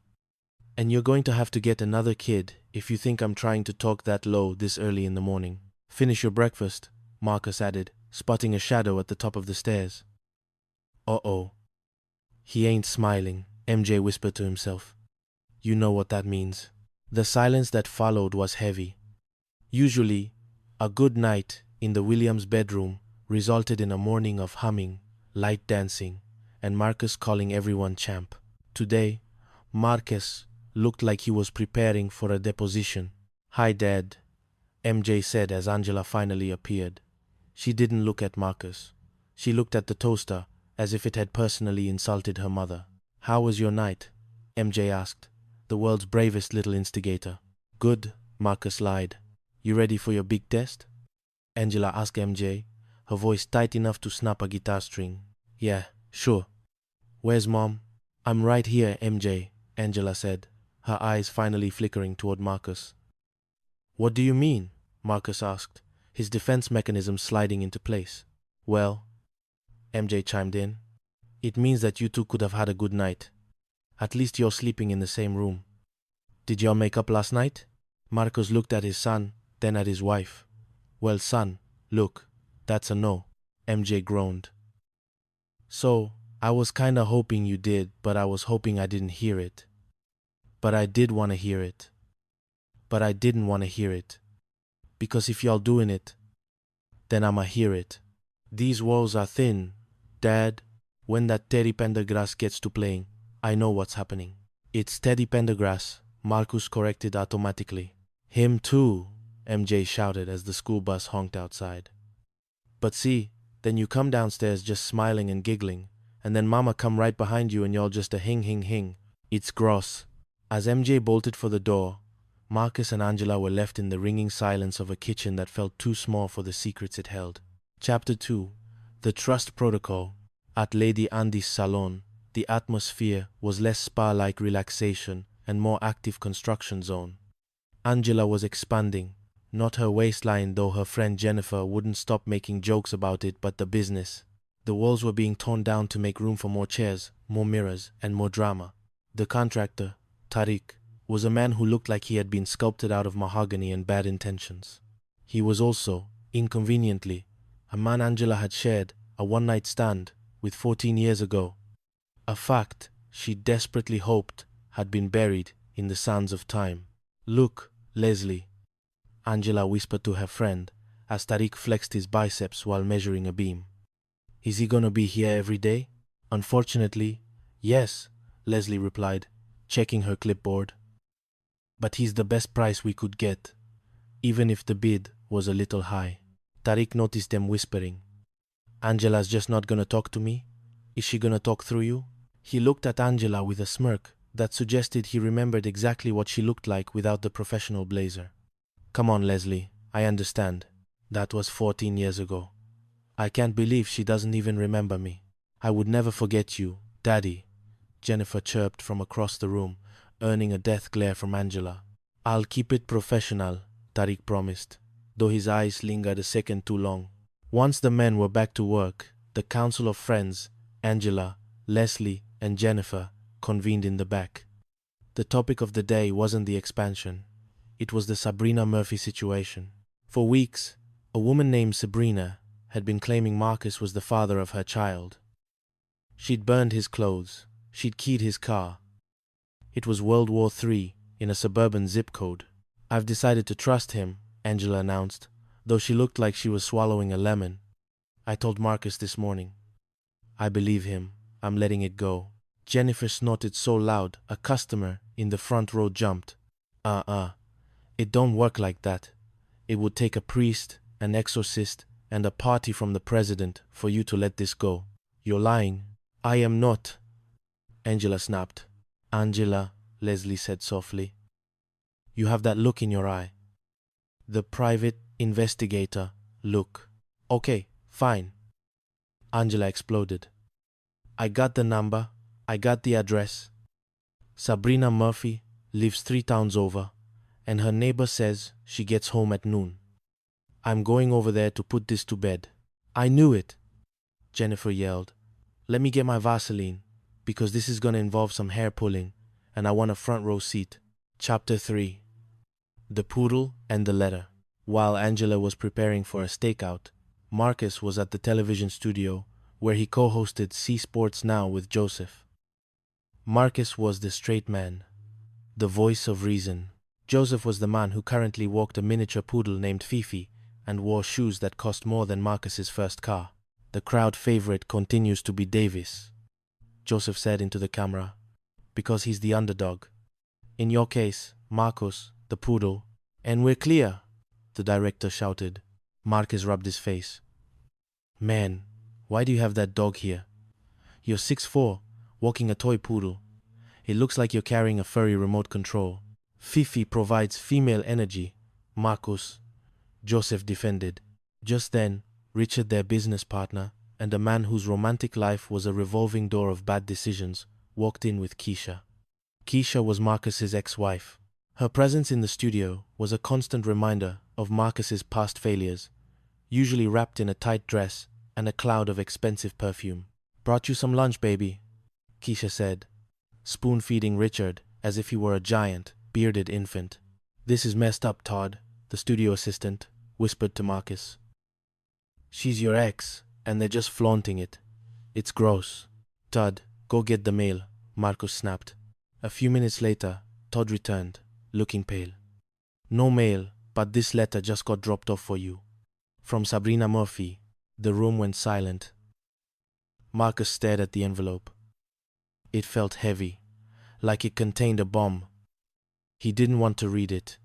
And you're going to have to get another kid if you think I'm trying to talk that low this early in the morning. Finish your breakfast," Marcus added, spotting a shadow at the top of the stairs. "Uh-oh. He ain't smiling," MJ whispered to himself. "You know what that means." The silence that followed was heavy. Usually, a good night in the Williams' bedroom resulted in a morning of humming, light dancing, and Marcus calling everyone champ. Today, Marcus looked like he was preparing for a deposition. "Hi, Dad," MJ said as Angela finally appeared. She didn't look at Marcus. She looked at the toaster as if it had personally insulted her mother. "How was your night?" MJ asked, the world's bravest little instigator. "Good," Marcus lied. "You ready for your big test?" Angela asked MJ, her voice tight enough to snap a guitar string. "Yeah, sure." "Where's Mom?" "I'm right here, MJ," Angela said, her eyes finally flickering toward Marcus. "What do you mean?" Marcus asked, his defense mechanism sliding into place. "Well," MJ chimed in, It means that you two could have had a good night. At least you're sleeping in the same room. Did y'all make up last night? Marcos looked at his son, then at his wife. Well, son, look, that's a no, MJ groaned. So, I was kinda hoping you did, but I was hoping I didn't hear it. But I did want to hear it. But I didn't want to hear it. Because if y'all doing it, then I'ma hear it. These walls are thin, Dad. When that Teddy Pendergrass gets to playing, I know what's happening. It's Teddy Pendergrass, Marcus corrected automatically. Him too, MJ shouted as the school bus honked outside. But see, then you come downstairs just smiling and giggling, and then Mama come right behind you and y'all just a hing. It's gross. As MJ bolted for the door, Marcus and Angela were left in the ringing silence of a kitchen that felt too small for the secrets it held. Chapter 2. The Trust Protocol. At Lady Andy's salon, the atmosphere was less spa-like relaxation and more active construction zone. Angela was expanding, not her waistline, though her friend Jennifer wouldn't stop making jokes about it, but the business. The walls were being torn down to make room for more chairs, more mirrors, and more drama. The contractor, Tariq, was a man who looked like he had been sculpted out of mahogany and bad intentions. He was also, inconveniently, a man Angela had shared a one-night stand with 14 years ago, a fact she desperately hoped had been buried in the sands of time. Look, Leslie, Angela whispered to her friend as Tariq flexed his biceps while measuring a beam. Is he gonna be here every day? Unfortunately, yes, Leslie replied, checking her clipboard. But he's the best price we could get, even if the bid was a little high. Tariq noticed them whispering. Angela's just not gonna talk to me? Is she gonna talk through you? He looked at Angela with a smirk that suggested he remembered exactly what she looked like without the professional blazer. Come on, Leslie, I understand. That was 14 years ago. I can't believe she doesn't even remember me. I would never forget you, Daddy, Jennifer chirped from across the room, earning a death glare from Angela. I'll keep it professional, Tariq promised, though his eyes lingered a second too long. Once the men were back to work, the council of friends, Angela, Leslie, and Jennifer, convened in the back. The topic of the day wasn't the expansion. It was the Sabrina Murphy situation. For weeks, a woman named Sabrina had been claiming Marcus was the father of her child. She'd burned his clothes. She'd keyed his car. It was World War III in a suburban zip code. I've decided to trust him, Angela announced, though she looked like she was swallowing a lemon. I told Marcus this morning. I believe him. I'm letting it go. Jennifer snorted so loud, a customer in the front row jumped. It don't work like that. It would take a priest, an exorcist, and a party from the president for you to let this go. You're lying. I am not. Angela snapped. Angela, Leslie said softly. You have that look in your eye. The private investigator look. Okay, fine. Angela exploded. I got the number. I got the address. Sabrina Murphy lives 3 towns over, and her neighbor says she gets home at noon. I'm going over there to put this to bed. I knew it, Jennifer yelled. Let me get my Vaseline, because this is going to involve some hair pulling, and I want a front row seat. Chapter 3. The Poodle and the Letter. While Angela was preparing for a stakeout, Marcus was at the television studio where he co-hosted C Sports Now with Joseph. Marcus was the straight man, the voice of reason. Joseph was the man who currently walked a miniature poodle named Fifi and wore shoes that cost more than Marcus's first car. The crowd favorite continues to be Davis, Joseph said into the camera, because he's the underdog. In your case, Marcus, the poodle. And we're clear, the director shouted. Marcus rubbed his face. Man, why do you have that dog here? You're 6'4", walking a toy poodle. It looks like you're carrying a furry remote control. Fifi provides female energy, Marcus, Joseph defended. Just then, Richard, their business partner, and a man whose romantic life was a revolving door of bad decisions, walked in with Keisha. Keisha was Marcus's ex-wife. Her presence in the studio was a constant reminder of Marcus's past failures, usually wrapped in a tight dress and a cloud of expensive perfume. Brought you some lunch, baby, Keisha said, spoon-feeding Richard as if he were a giant, bearded infant. This is messed up, Todd, the studio assistant whispered to Marcus. She's your ex, and they're just flaunting it. It's gross. Todd, go get the mail, Marcus snapped. A few minutes later, Todd returned, looking pale. No mail, but this letter just got dropped off for you. From Sabrina Murphy. The room went silent. Marcus stared at the envelope. It felt heavy, like it contained a bomb. He didn't want to read it.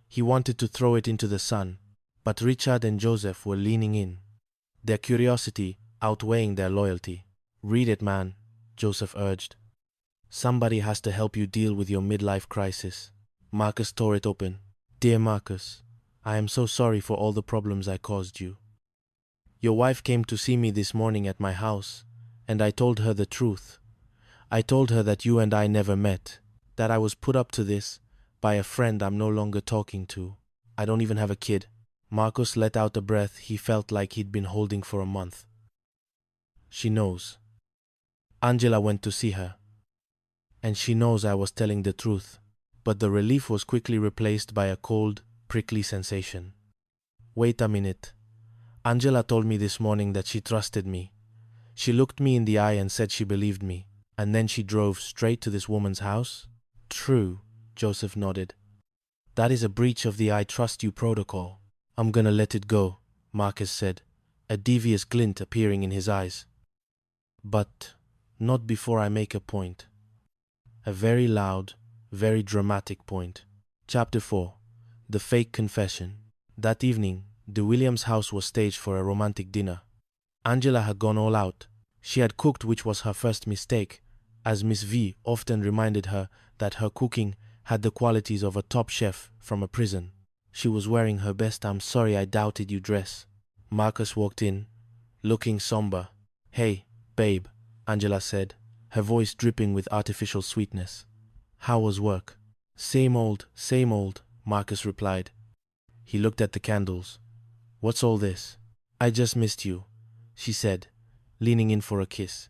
He wanted to throw it into the sun, but Richard and Joseph were leaning in, their curiosity outweighing their loyalty. Read it, man, Joseph urged. Somebody has to help you deal with your midlife crisis. Marcus tore it open. Dear Marcus, I am so sorry for all the problems I caused you. Your wife came to see me this morning at my house, and I told her the truth. I told her that you and I never met, that I was put up to this by a friend I'm no longer talking to. I don't even have a kid. Marcus let out a breath he felt like he'd been holding for a month. She knows. Angela went to see her. And she knows I was telling the truth, but the relief was quickly replaced by a cold, prickly sensation. Wait a minute. Angela told me this morning that she trusted me. She looked me in the eye and said she believed me, and then she drove straight to this woman's house? True, Joseph nodded. That is a breach of the I trust you protocol. I'm gonna let it go, Marcus said, a devious glint appearing in his eyes. But not before I make a point. A very loud, very dramatic point. Chapter 4. The Fake Confession. That evening, the Williams house was staged for a romantic dinner. Angela had gone all out. She had cooked, which was her first mistake, as Miss V often reminded her that her cooking had the qualities of a top chef from a prison. She was wearing her best "I'm sorry I doubted you" dress. Marcus walked in, looking somber. Hey, babe, Angela said, her voice dripping with artificial sweetness. How was work? Same old, Marcus replied. He looked at the candles. What's all this? I just missed you, she said, leaning in for a kiss.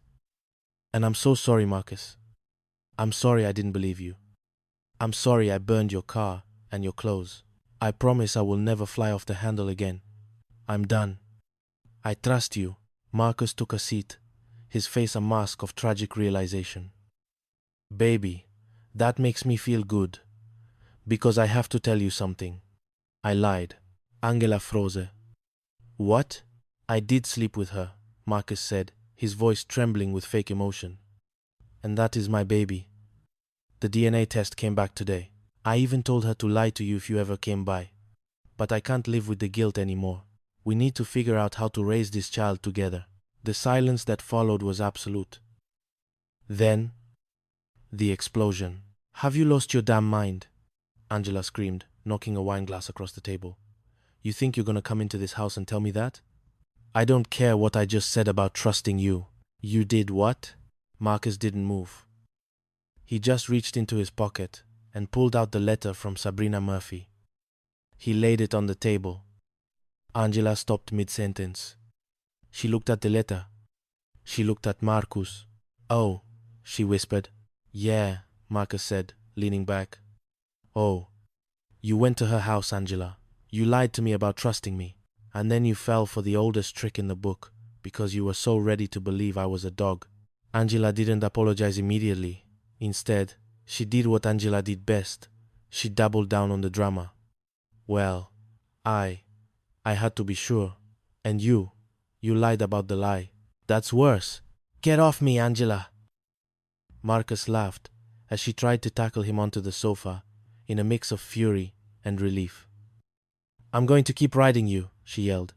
And I'm so sorry, Marcus. I'm sorry I didn't believe you. I'm sorry I burned your car and your clothes. I promise I will never fly off the handle again. I'm done. I trust you. Marcus took a seat, his face a mask of tragic realization. Baby, that makes me feel good. Because I have to tell you something. I lied. Angela froze. What? I did sleep with her, Marcus said, his voice trembling with fake emotion. And that is my baby. The DNA test came back today. I even told her to lie to you if you ever came by. But I can't live with the guilt anymore. We need to figure out how to raise this child together. The silence that followed was absolute. Then, the explosion. Have you lost your damn mind? Angela screamed, knocking a wine glass across the table. You think you're gonna come into this house and tell me that? I don't care what I just said about trusting you. You did what? Marcus didn't move. He just reached into his pocket and pulled out the letter from Sabrina Murphy. He laid it on the table. Angela stopped mid-sentence. She looked at the letter. She looked at Marcus. Oh, she whispered. Yeah, Marcus said, leaning back. Oh, you went to her house, Angela. You lied to me about trusting me. And then you fell for the oldest trick in the book because you were so ready to believe I was a dog. Angela didn't apologize immediately. Instead, she did what Angela did best. She doubled down on the drama. Well, I had to be sure. And you lied about the lie. That's worse. Get off me, Angela. Marcus laughed as she tried to tackle him onto the sofa in a mix of fury and relief. I'm going to keep riding you, she yelled.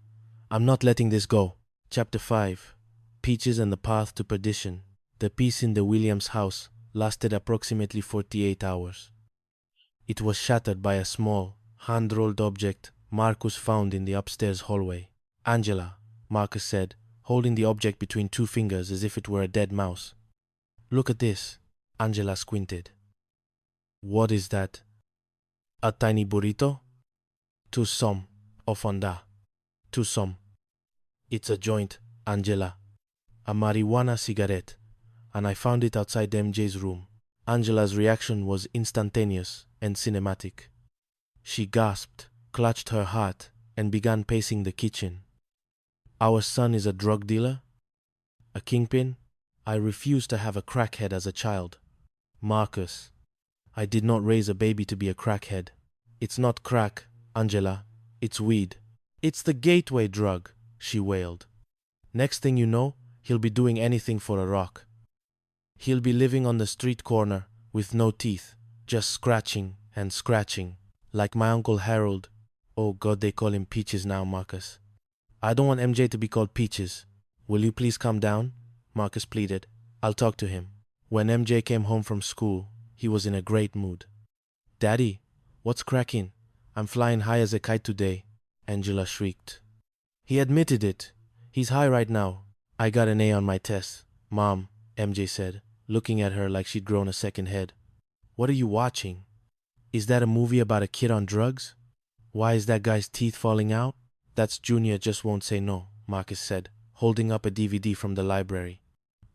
I'm not letting this go. Chapter 5. Peaches and the Path to Perdition. The peace in the Williams house lasted approximately 48 hours. It was shattered by a small, hand-rolled object Marcus found in the upstairs hallway. Angela, Marcus said, holding the object between two fingers as if it were a dead mouse. Look at this. Angela squinted. What is that? A tiny burrito? Tout some, Ofanda. Tout some. It's a joint, Angela. a marijuana cigarette, and I found it outside MJ's room. Angela's reaction was instantaneous and cinematic. She gasped, clutched her heart, and began pacing the kitchen. Our son is a drug dealer? A kingpin? I refused to have a crackhead as a child. Marcus, I did not raise a baby to be a crackhead. It's not crack, Angela. It's weed. It's the gateway drug, she wailed. Next thing you know, he'll be doing anything for a rock. He'll be living on the street corner with no teeth, just scratching and scratching, like my Uncle Harold. Oh God, they call him Peaches now, Marcus. I don't want MJ to be called Peaches. Will you please calm down? Marcus pleaded. I'll talk to him. When MJ came home from school, he was in a great mood. Daddy, what's cracking? I'm flying high as a kite today, Angela shrieked. He admitted it. He's high right now. I got an A on my test. Mom, MJ said, looking at her like she'd grown a second head. What are you watching? Is that a movie about a kid on drugs? Why is that guy's teeth falling out? That's Junior just won't say no, Marcus said, holding up a DVD from the library.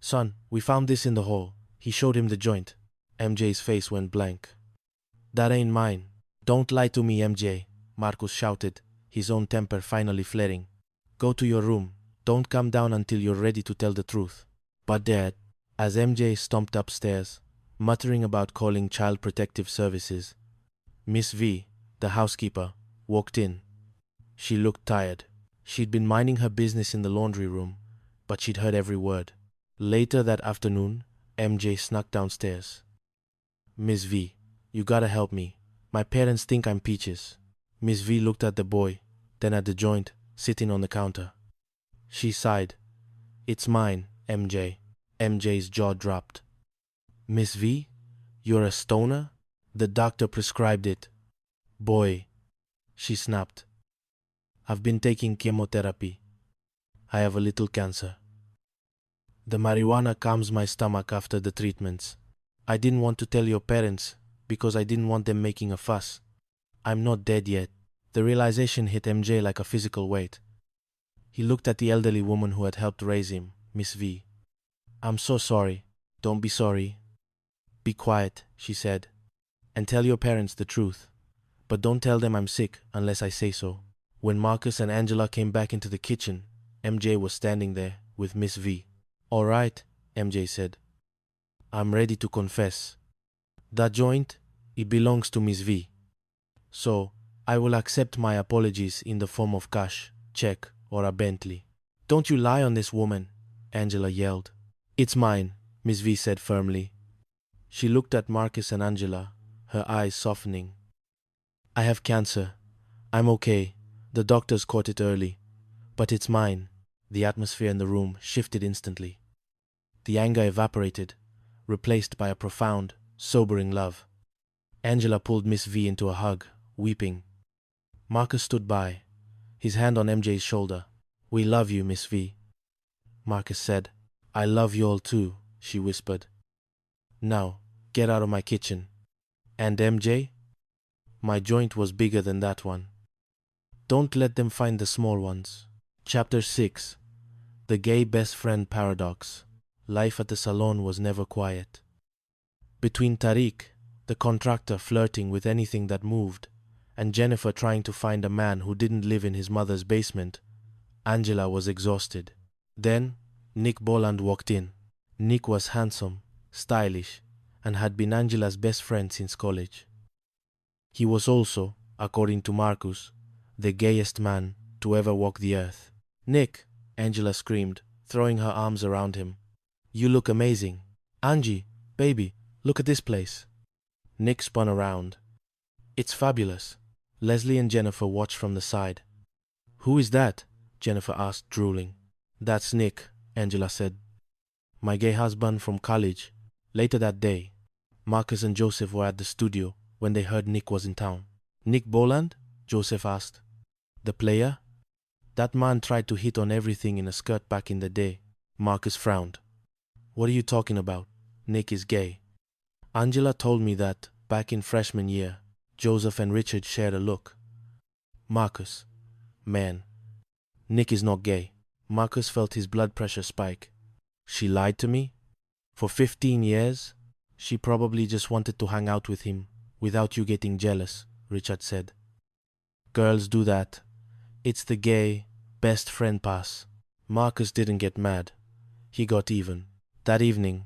Son, we found this in the hall. He showed him the joint. MJ's face went blank. That ain't mine. Don't lie to me, MJ, Marcus shouted, his own temper finally flaring. Go to your room. Don't come down until you're ready to tell the truth. But Dad, as MJ stomped upstairs, muttering about calling Child Protective Services, Miss V, the housekeeper, walked in. She looked tired. She'd been minding her business in the laundry room, but she'd heard every word. Later that afternoon, MJ snuck downstairs. Miss V, you gotta help me. My parents think I'm Peaches. Miss V looked at the boy, then at the joint, sitting on the counter. She sighed. It's mine, MJ. MJ's jaw dropped. Miss V, you're a stoner? The doctor prescribed it. Boy, she snapped. I've been taking chemotherapy. I have a little cancer. The marijuana calms my stomach after the treatments. I didn't want to tell your parents because I didn't want them making a fuss. I'm not dead yet. The realization hit MJ like a physical weight. He looked at the elderly woman who had helped raise him, Miss V. I'm so sorry. Don't be sorry. Be quiet, she said, and tell your parents the truth. But don't tell them I'm sick unless I say so. When Marcus and Angela came back into the kitchen, MJ was standing there with Miss V. All right, MJ said. I'm ready to confess. That joint, it belongs to Miss V. So, I will accept my apologies in the form of cash, check, or a Bentley. Don't you lie on this woman, Angela yelled. It's mine, Miss V said firmly. She looked at Marcus and Angela, her eyes softening. I have cancer. I'm okay. The doctors caught it early. But it's mine. The atmosphere in the room shifted instantly. The anger evaporated, replaced by a profound, sobering love. Angela pulled Miss V into a hug, weeping. Marcus stood by, his hand on MJ's shoulder. We love you, Miss V. Marcus said. I love you all too, she whispered. Now, get out of my kitchen. And MJ? My joint was bigger than that one. Don't let them find the small ones. Chapter 6. The Gay Best Friend Paradox. Life at the salon was never quiet. Between Tariq, the contractor flirting with anything that moved, and Jennifer trying to find a man who didn't live in his mother's basement, Angela was exhausted. Then, Nick Boland walked in. Nick was handsome, stylish, and had been Angela's best friend since college. He was also, according to Marcus, the gayest man to ever walk the earth. Nick, Angela screamed, throwing her arms around him. You look amazing. Angie, baby, look at this place. Nick spun around. It's fabulous. Leslie and Jennifer watched from the side. Who is that? Jennifer asked, drooling. That's Nick, Angela said. My gay husband from college. Later that day, Marcus and Joseph were at the studio when they heard Nick was in town. Nick Boland? Joseph asked. The player? That man tried to hit on everything in a skirt back in the day. Marcus frowned. What are you talking about? Nick is gay. Angela told me that, back in freshman year, Joseph and Richard shared a look. Marcus. Man. Nick is not gay. Marcus felt his blood pressure spike. She lied to me? For 15 years? She probably just wanted to hang out with him without you getting jealous, Richard said. Girls do that. It's the gay best friend pass. Marcus didn't get mad. He got even. That evening,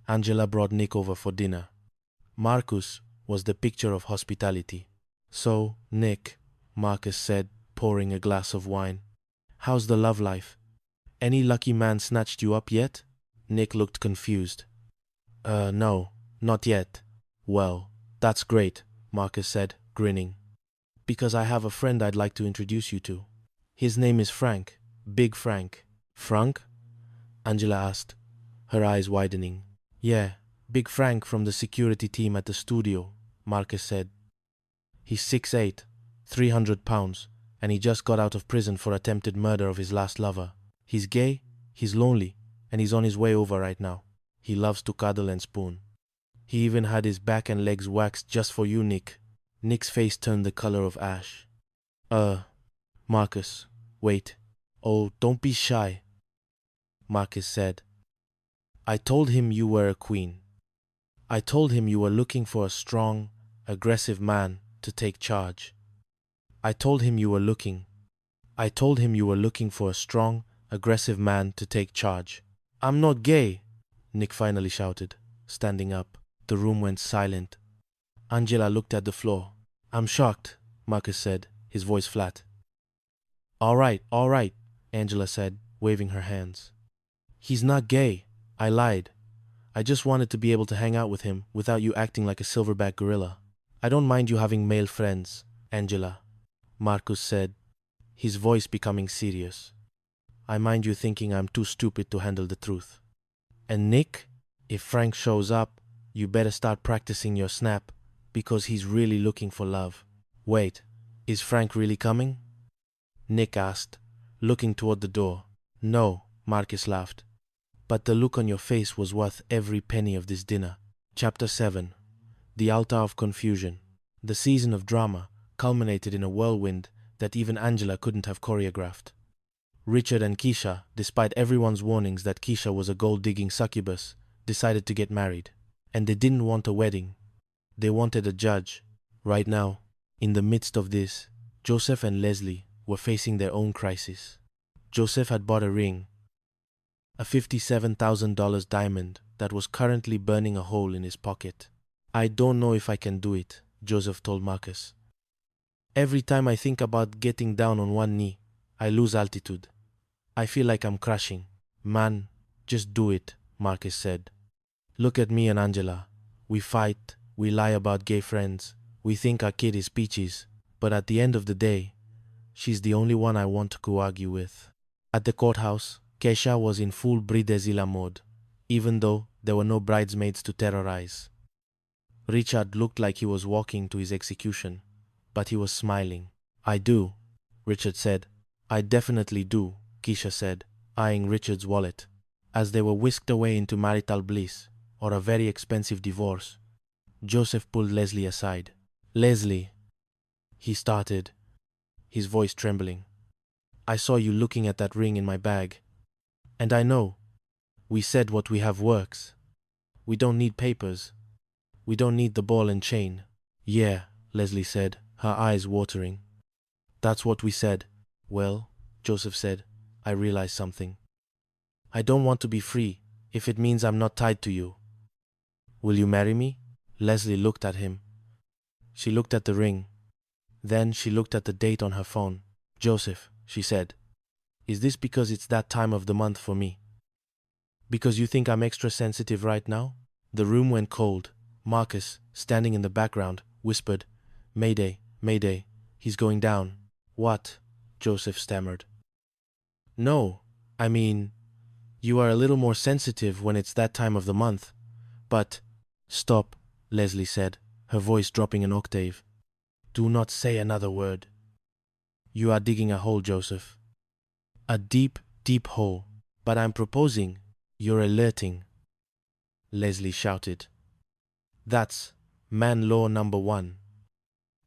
Angela brought Nick over for dinner. Marcus was the picture of hospitality. So, Nick, Marcus said, pouring a glass of wine, how's the love life? Any lucky man snatched you up yet? Nick looked confused. No, not yet. Well, that's great, Marcus said, grinning. Because I have a friend I'd like to introduce you to. His name is Frank. Big Frank. Frank? Angela asked, her eyes widening. Yeah, Big Frank from the security team at the studio, Marcus said. He's 6'8", 300 pounds, and he just got out of prison for attempted murder of his last lover. He's gay, he's lonely, and he's on his way over right now. He loves to cuddle and spoon. He even had his back and legs waxed just for you, Nick. Nick's face turned the color of ash. Marcus, wait. Oh, don't be shy, Marcus said. I told him you were a queen. I told him you were looking for a strong, aggressive man to take charge. I told him you were looking for a strong, aggressive man to take charge. I'm not gay, Nick finally shouted, standing up. The room went silent. Angela looked at the floor. I'm shocked, Marcus said, his voice flat. All right, Angela said, waving her hands. He's not gay. I lied. I just wanted to be able to hang out with him without you acting like a silverback gorilla. I don't mind you having male friends, Angela, Marcus said, his voice becoming serious. I mind you thinking I'm too stupid to handle the truth. And Nick, if Frank shows up, you better start practicing your snap, because he's really looking for love. Wait, is Frank really coming? Nick asked, looking toward the door. No, Marcus laughed. But the look on your face was worth every penny of this dinner. Chapter 7. The Altar of Confusion. The season of drama culminated in a whirlwind that even Angela couldn't have choreographed. Richard and Keisha, despite everyone's warnings that Keisha was a gold-digging succubus, decided to get married. And they didn't want a wedding. They wanted a judge. Right now, in the midst of this, Joseph and Leslie were facing their own crisis. Joseph had bought a ring, a $57,000 diamond that was currently burning a hole in his pocket. I don't know if I can do it, Joseph told Marcus. Every time I think about getting down on one knee, I lose altitude. I feel like I'm crashing. Man, just do it, Marcus said. Look at me and Angela. We fight, we lie about gay friends, we think our kid is peaches, but at the end of the day, she's the only one I want to go argue with. At the courthouse, Keisha was in full bridezilla mode, even though there were no bridesmaids to terrorize. Richard looked like he was walking to his execution, but he was smiling. I do, Richard said. I definitely do, Keisha said, eyeing Richard's wallet. As they were whisked away into marital bliss, or a very expensive divorce, Joseph pulled Leslie aside. Leslie, he started, his voice trembling. I saw you looking at that ring in my bag. And I know. We said what we have works. We don't need papers. We don't need the ball and chain. Yeah, Leslie said, her eyes watering. That's what we said. Well, Joseph said, I realized something. I don't want to be free if it means I'm not tied to you. Will you marry me? Leslie looked at him. She looked at the ring. Then she looked at the date on her phone. Joseph, she said, is this because it's that time of the month for me? Because you think I'm extra sensitive right now? The room went cold. Marcus, standing in the background, whispered, Mayday, Mayday, he's going down. What? Joseph stammered. No, I mean, you are a little more sensitive when it's that time of the month. But, stop, Leslie said, her voice dropping an octave. Do not say another word. You are digging a hole, Joseph. A deep, deep hole. But I'm proposing. You're alerting. Leslie shouted. That's man law number 1.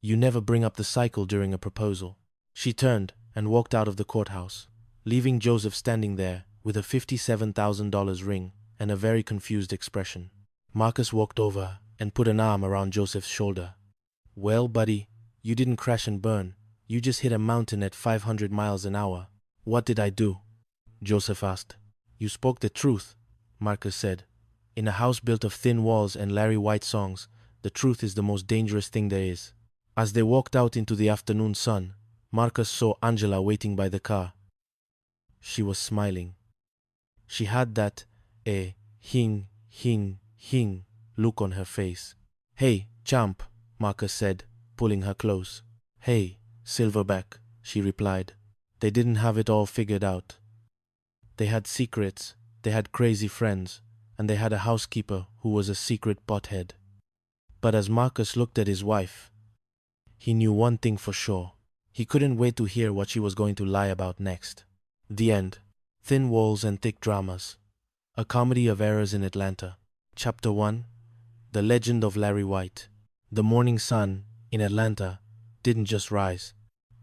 You never bring up the cycle during a proposal. She turned and walked out of the courthouse, leaving Joseph standing there with a $57,000 ring and a very confused expression. Marcus walked over and put an arm around Joseph's shoulder. "Well, buddy, you didn't crash and burn. You just hit a mountain at 500 miles an hour. What did I do?" Joseph asked. "You spoke the truth," Marcus said. "In a house built of thin walls and Larry White songs, the truth is the most dangerous thing there is." As they walked out into the afternoon sun, Marcus saw Angela waiting by the car. She was smiling. She had that hing look on her face. "Hey, champ," Marcus said, pulling her close. "Hey, Silverback," she replied. They didn't have it all figured out. They had secrets, they had crazy friends, and they had a housekeeper who was a secret butthead. But as Marcus looked at his wife, he knew one thing for sure. He couldn't wait to hear what she was going to lie about next. The end. Thin Walls and Thick Dramas. A Comedy of Errors in Atlanta. Chapter 1. The Legend of Larry White. The morning sun in Atlanta didn't just rise.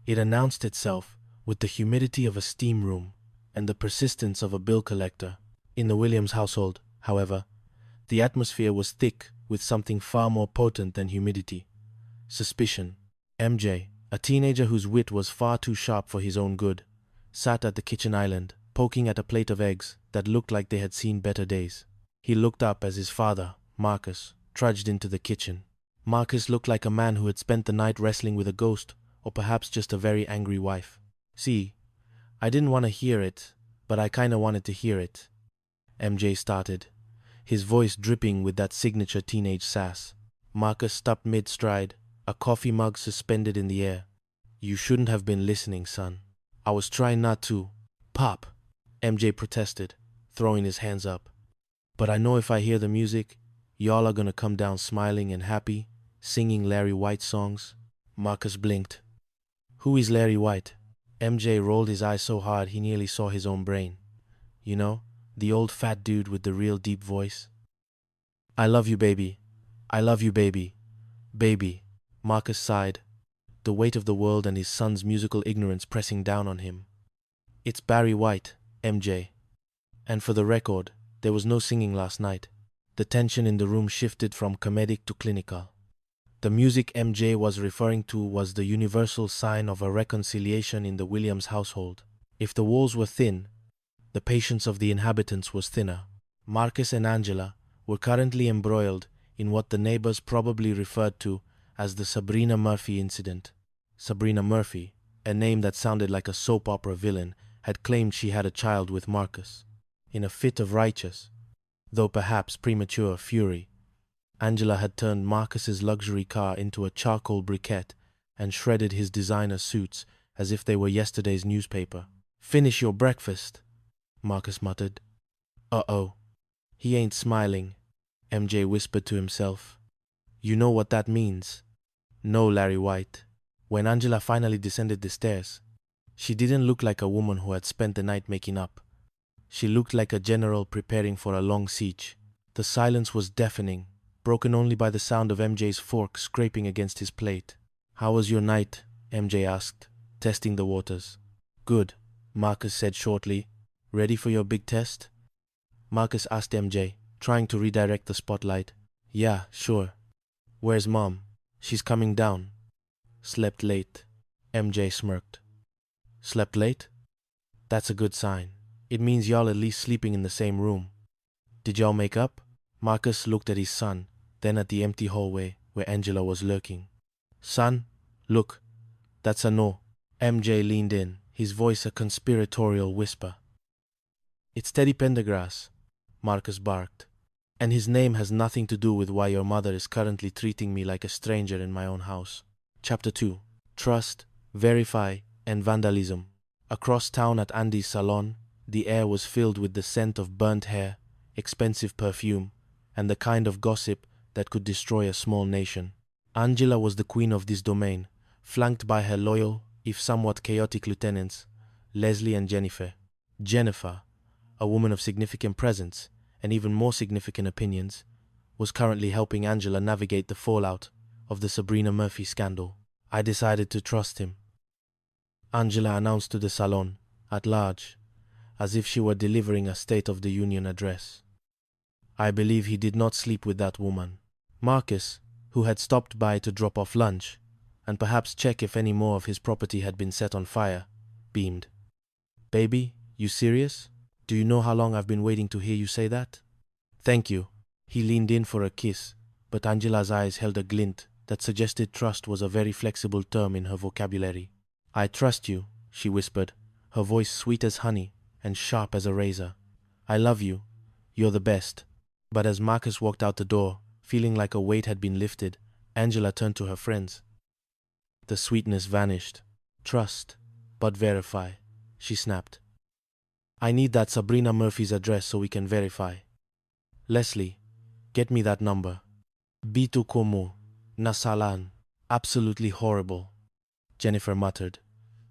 It announced itself with the humidity of a steam room and the persistence of a bill collector. In the Williams household, however, the atmosphere was thick with something far more potent than humidity. Suspicion. MJ, a teenager whose wit was far too sharp for his own good, sat at the kitchen island, poking at a plate of eggs that looked like they had seen better days. He looked up as his father, Marcus, trudged into the kitchen. Marcus looked like a man who had spent the night wrestling with a ghost, or perhaps just a very angry wife. "See, I didn't want to hear it, but I kinda wanted to hear it," MJ started, his voice dripping with that signature teenage sass. Marcus stopped mid-stride, a coffee mug suspended in the air. "You shouldn't have been listening, son. I was trying not to." "Pop," MJ protested, throwing his hands up. "But I know if I hear the music, y'all are gonna come down smiling and happy, singing Larry White songs." Marcus blinked. "Who is Larry White?" MJ rolled his eyes so hard he nearly saw his own brain. "You know, the old fat dude with the real deep voice." "I love you, baby. I love you, baby. Baby." Marcus sighed, the weight of the world and his son's musical ignorance pressing down on him. "It's Barry White, MJ. And for the record, there was no singing last night." The tension in the room shifted from comedic to clinical. The music MJ was referring to was the universal sign of a reconciliation in the Williams household. If the walls were thin, the patience of the inhabitants was thinner. Marcus and Angela were currently embroiled in what the neighbors probably referred to as the Sabrina Murphy incident. Sabrina Murphy, a name that sounded like a soap opera villain, had claimed she had a child with Marcus. In a fit of righteous, though perhaps premature fury, Angela had turned Marcus's luxury car into a charcoal briquette and shredded his designer suits as if they were yesterday's newspaper. "Finish your breakfast," Marcus muttered. "Uh-oh. He ain't smiling," MJ whispered to himself. "You know what that means." "No, Larry White." When Angela finally descended the stairs, she didn't look like a woman who had spent the night making up. She looked like a general preparing for a long siege. The silence was deafening, broken only by the sound of MJ's fork scraping against his plate. "How was your night?" MJ asked, testing the waters. "Good," Marcus said shortly. "Ready for your big test?" Marcus asked MJ, trying to redirect the spotlight. "Yeah, sure." "Where's Mom?" "She's coming down." "Slept late." MJ smirked. "Slept late? That's a good sign. It means y'all at least sleeping in the same room. Did y'all make up?" Marcus looked at his son, then at the empty hallway where Angela was lurking. "Son, look, that's a no." MJ leaned in, his voice a conspiratorial whisper. "It's Teddy Pendergrass," Marcus barked. "And his name has nothing to do with why your mother is currently treating me like a stranger in my own house." Chapter 2. Trust, Verify, and Vandalism. Across town at Andy's salon, the air was filled with the scent of burnt hair, expensive perfume, and the kind of gossip that could destroy a small nation. Angela was the queen of this domain, flanked by her loyal, if somewhat chaotic lieutenants, Leslie and Jennifer. Jennifer, a woman of significant presence and even more significant opinions, was currently helping Angela navigate the fallout of the Sabrina Murphy scandal. "I decided to trust him," Angela announced to the salon, at large, as if she were delivering a State of the Union address. I believe he did not sleep with that woman. Marcus, who had stopped by to drop off lunch, and perhaps check if any more of his property had been set on fire, beamed. Baby, you serious? Do you know how long I've been waiting to hear you say that? Thank you. He leaned in for a kiss, but Angela's eyes held a glint that suggested trust was a very flexible term in her vocabulary. I trust you, she whispered, her voice sweet as honey and sharp as a razor. I love you. You're the best. But as Marcus walked out the door, feeling like a weight had been lifted, Angela turned to her friends. The sweetness vanished. Trust, but verify, she snapped. I need that Sabrina Murphy's address so we can verify. Leslie, get me that number. Bitu Komu, Nasalan, absolutely horrible, Jennifer muttered,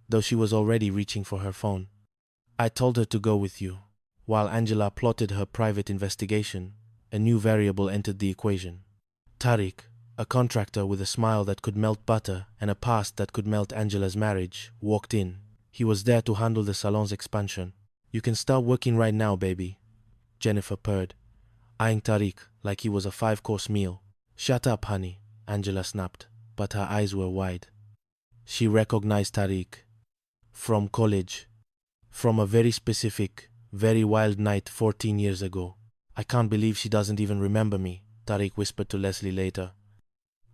though she was already reaching for her phone. I told her to go with you. While Angela plotted her private investigation, a new variable entered the equation. Tariq, a contractor with a smile that could melt butter and a past that could melt Angela's marriage, walked in. He was there to handle the salon's expansion. You can start working right now, baby, Jennifer purred, eyeing Tariq like he was a 5-course meal. Shut up, honey, Angela snapped, but her eyes were wide. She recognized Tariq. From college. From a very specific, very wild night 14 years ago. I can't believe she doesn't even remember me, Tariq whispered to Leslie later.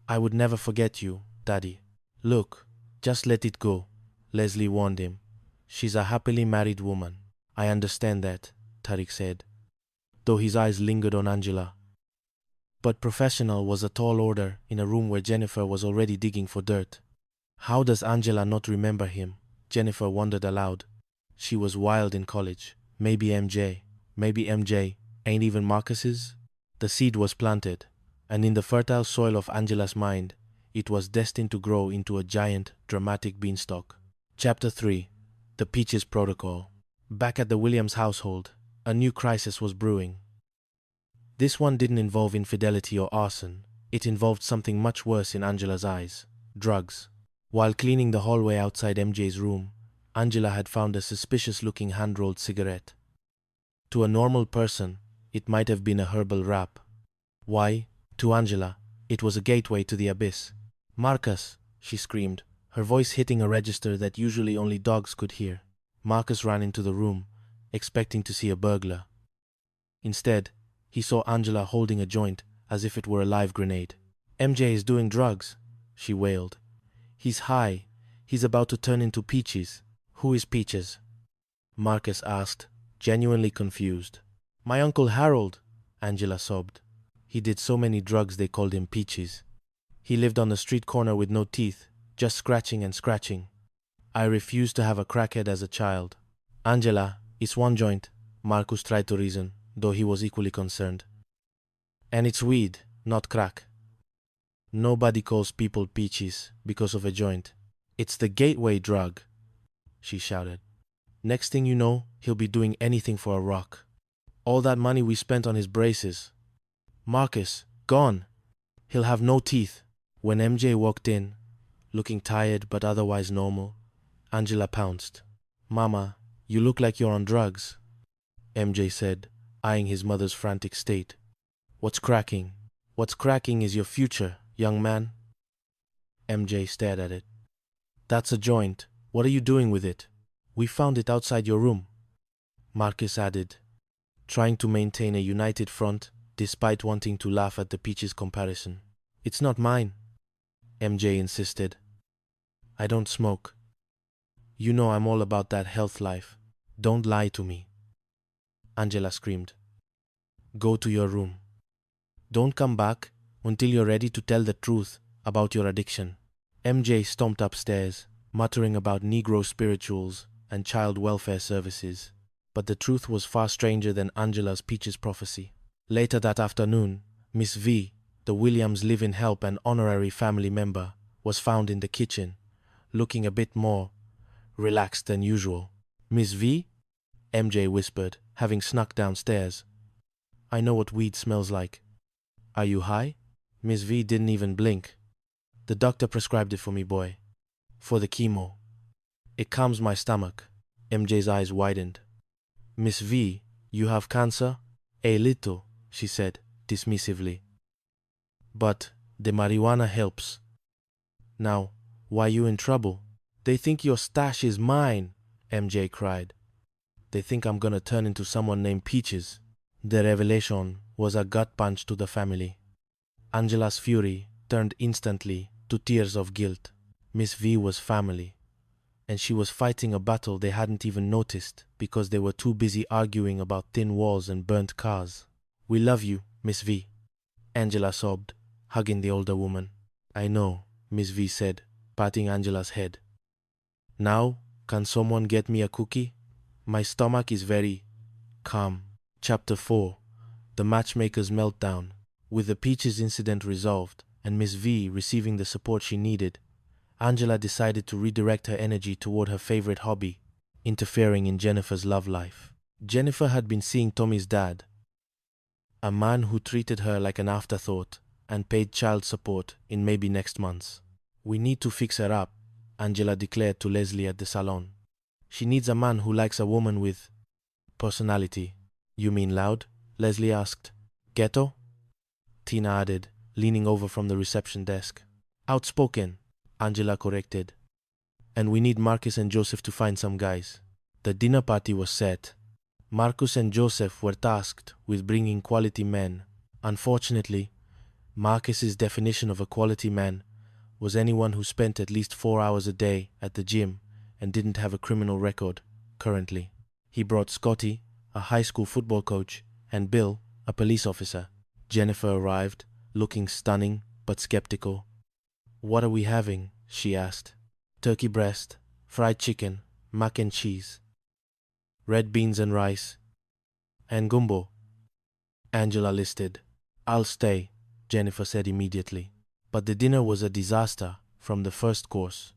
I would never forget you, Daddy. Look, just let it go, Leslie warned him. She's a happily married woman. I understand that, Tariq said, though his eyes lingered on Angela. But professional was a tall order in a room where Jennifer was already digging for dirt. How does Angela not remember him? Jennifer wondered aloud. She was wild in college. Maybe MJ. Maybe MJ ain't even Marcus's? The seed was planted, and in the fertile soil of Angela's mind, it was destined to grow into a giant, dramatic beanstalk. Chapter 3. The Peaches Protocol. Back at the Williams household, a new crisis was brewing. This one didn't involve infidelity or arson. It involved something much worse in Angela's eyes. Drugs. While cleaning the hallway outside MJ's room, Angela had found a suspicious-looking hand-rolled cigarette. To a normal person, it might have been a herbal wrap. Why, to Angela, it was a gateway to the abyss. Marcus, she screamed, her voice hitting a register that usually only dogs could hear. Marcus ran into the room, expecting to see a burglar. Instead, he saw Angela holding a joint as if it were a live grenade. MJ is doing drugs, she wailed. He's high. He's about to turn into Peaches. Who is Peaches? Marcus asked, genuinely confused. My Uncle Harold, Angela sobbed. He did so many drugs they called him Peaches. He lived on the street corner with no teeth, just scratching and scratching. I refused to have a crackhead as a child. Angela, it's one joint, Marcus tried to reason, though he was equally concerned. And it's weed, not crack. Nobody calls people Peaches because of a joint. It's the gateway drug, she shouted. Next thing you know, he'll be doing anything for a rock. All that money we spent on his braces. Marcus, gone. He'll have no teeth. When MJ walked in, looking tired but otherwise normal, Angela pounced. Mama, you look like you're on drugs, MJ said, eyeing his mother's frantic state. What's cracking? What's cracking is your future, young man. MJ stared at it. That's a joint. What are you doing with it? We found it outside your room, Marcus added, trying to maintain a united front despite wanting to laugh at the Peaches comparison. It's not mine, MJ insisted. I don't smoke. You know I'm all about that health life. Don't lie to me, Angela screamed. Go to your room. Don't come back until you're ready to tell the truth about your addiction. MJ stomped upstairs, muttering about Negro spirituals and child welfare services. But the truth was far stranger than Angela's Peaches prophecy. Later that afternoon, Miss V, the Williams live-in help and honorary family member, was found in the kitchen, looking a bit more relaxed than usual. Miss V? MJ whispered, having snuck downstairs. I know what weed smells like. Are you high? Miss V didn't even blink. The doctor prescribed it for me, boy. For the chemo. It calms my stomach. MJ's eyes widened. Miss V, you have cancer? A little, she said, dismissively. But the marijuana helps. Now, why you in trouble? They think your stash is mine, MJ cried. They think I'm gonna turn into someone named Peaches. The revelation was a gut punch to the family. Angela's fury turned instantly to tears of guilt. Miss V was family, and she was fighting a battle they hadn't even noticed because they were too busy arguing about thin walls and burnt cars. We love you, Miss V, Angela sobbed, hugging the older woman. I know, Miss V said, patting Angela's head. Now, can someone get me a cookie? My stomach is very calm. Chapter 4. The Matchmaker's Meltdown. With the Peaches incident resolved and Miss V receiving the support she needed, Angela decided to redirect her energy toward her favorite hobby, interfering in Jennifer's love life. Jennifer had been seeing Tommy's dad, a man who treated her like an afterthought and paid child support in maybe next month's. We need to fix her up, Angela declared to Leslie at the salon. She needs a man who likes a woman with personality. You mean loud? Leslie asked. Ghetto? Tina added, leaning over from the reception desk. Outspoken, Angela corrected. And we need Marcus and Joseph to find some guys. The dinner party was set. Marcus and Joseph were tasked with bringing quality men. Unfortunately, Marcus's definition of a quality man was anyone who spent at least 4 hours a day at the gym and didn't have a criminal record, currently. He brought Scotty, a high school football coach, and Bill, a police officer. Jennifer arrived, looking stunning but skeptical. What are we having? She asked. Turkey breast, fried chicken, mac and cheese, red beans and rice, and gumbo, Angela listed. I'll stay, Jennifer said immediately. But the dinner was a disaster from the first course.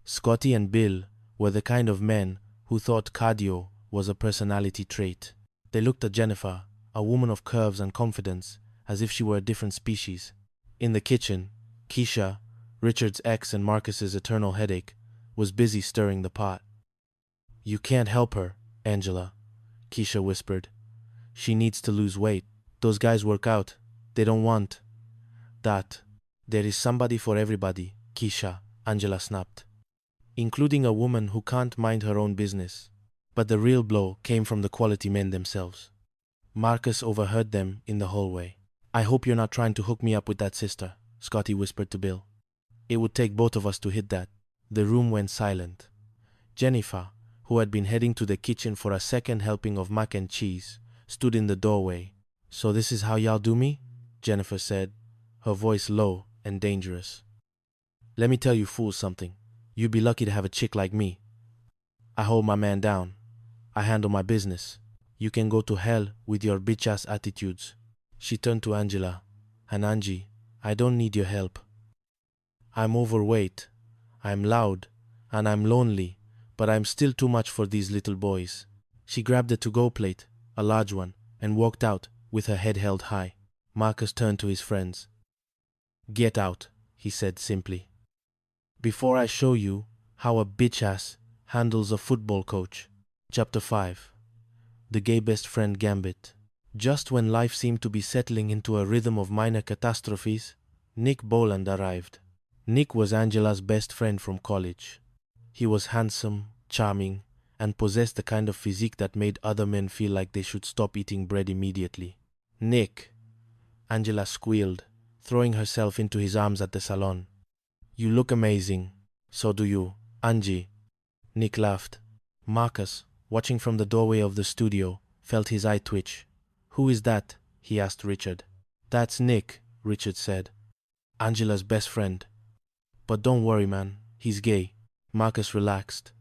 Scotty and Bill were the kind of men who thought cardio was a personality trait. They looked at Jennifer, a woman of curves and confidence, as if she were a different species. In the kitchen, Keisha, Richard's ex and Marcus's eternal headache, was busy stirring the pot. You can't help her, Angela, Keisha whispered. She needs to lose weight. Those guys work out. They don't want that. There is somebody for everybody, Keisha, Angela snapped, including a woman who can't mind her own business. But the real blow came from the quality men themselves. Marcus overheard them in the hallway. I hope you're not trying to hook me up with that sister, Scotty whispered to Bill. It would take both of us to hit that. The room went silent. Jennifer, who had been heading to the kitchen for a second helping of mac and cheese, stood in the doorway. So this is how y'all do me? Jennifer said, her voice low and dangerous. Let me tell you fools something. You'd be lucky to have a chick like me. I hold my man down. I handle my business. You can go to hell with your bitch-ass attitudes. She turned to Angela. And Angie, I don't need your help. I'm overweight. I'm loud. And I'm lonely. But I'm still too much for these little boys. She grabbed a to-go plate, a large one, and walked out with her head held high. Marcus turned to his friends. Get out, he said simply. Before I show you how a bitch-ass handles a football coach. Chapter 5. The Gay Best Friend Gambit. Just when life seemed to be settling into a rhythm of minor catastrophes, Nick Boland arrived. Nick was Angela's best friend from college. He was handsome, charming, and possessed the kind of physique that made other men feel like they should stop eating bread immediately. Nick, Angela squealed, throwing herself into his arms at the salon. You look amazing. So do you, Angie. Nick laughed. Marcus, watching from the doorway of the studio, felt his eye twitch. Who is that? He asked Richard. That's Nick, Richard said. Angela's best friend. But don't worry, man. He's gay. Marcus relaxed.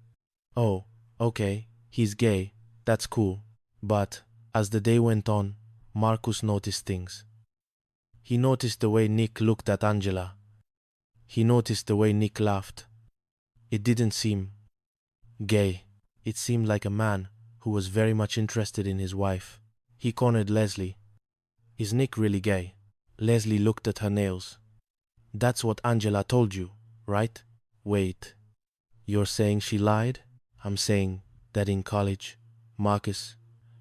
Oh, okay. He's gay. That's cool. But, as the day went on, Marcus noticed things. He noticed the way Nick looked at Angela. He noticed the way Nick laughed. It didn't seem gay. It seemed like a man who was very much interested in his wife. He cornered Leslie. Is Nick really gay? Leslie looked at her nails. That's what Angela told you, right? Wait. You're saying she lied? I'm saying that in college, Marcus,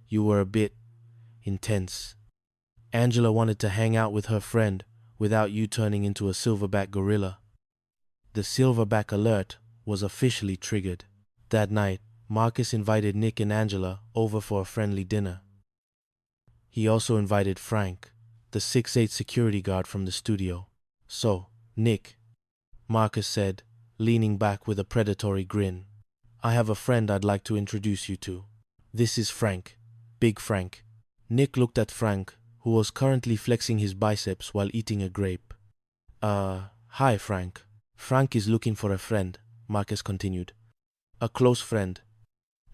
you were a bit intense. Angela wanted to hang out with her friend without you turning into a silverback gorilla. The silverback alert was officially triggered. That night, Marcus invited Nick and Angela over for a friendly dinner. He also invited Frank, the 6'8" security guard from the studio. So, Nick, Marcus said, leaning back with a predatory grin, I have a friend I'd like to introduce you to. This is Frank, Big Frank. Nick looked at Frank, who was currently flexing his biceps while eating a grape. Hi, Frank. Frank is looking for a friend, Marcus continued. A close friend.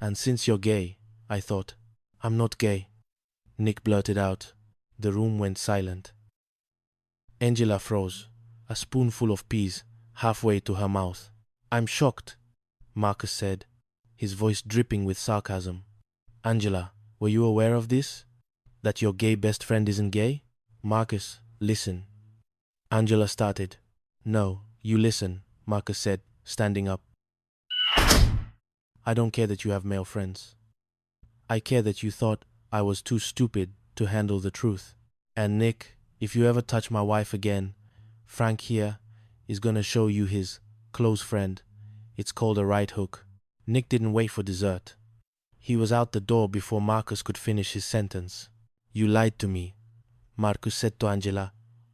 And since you're gay, I thought. I'm not gay, Nick blurted out. The room went silent. Angela froze, a spoonful of peas halfway to her mouth. I'm shocked, Marcus said, his voice dripping with sarcasm. Angela, were you aware of this? That your gay best friend isn't gay? Marcus, listen. Angela started. No, you listen, Marcus said, standing up. I don't care that you have male friends. I care that you thought I was too stupid to handle the truth. And Nick, if you ever touch my wife again, Frank here is gonna show you his close friend. It's called a right hook. Nick didn't wait for dessert. He was out the door before Marcus could finish his sentence. You lied to me, Marcus said to Angela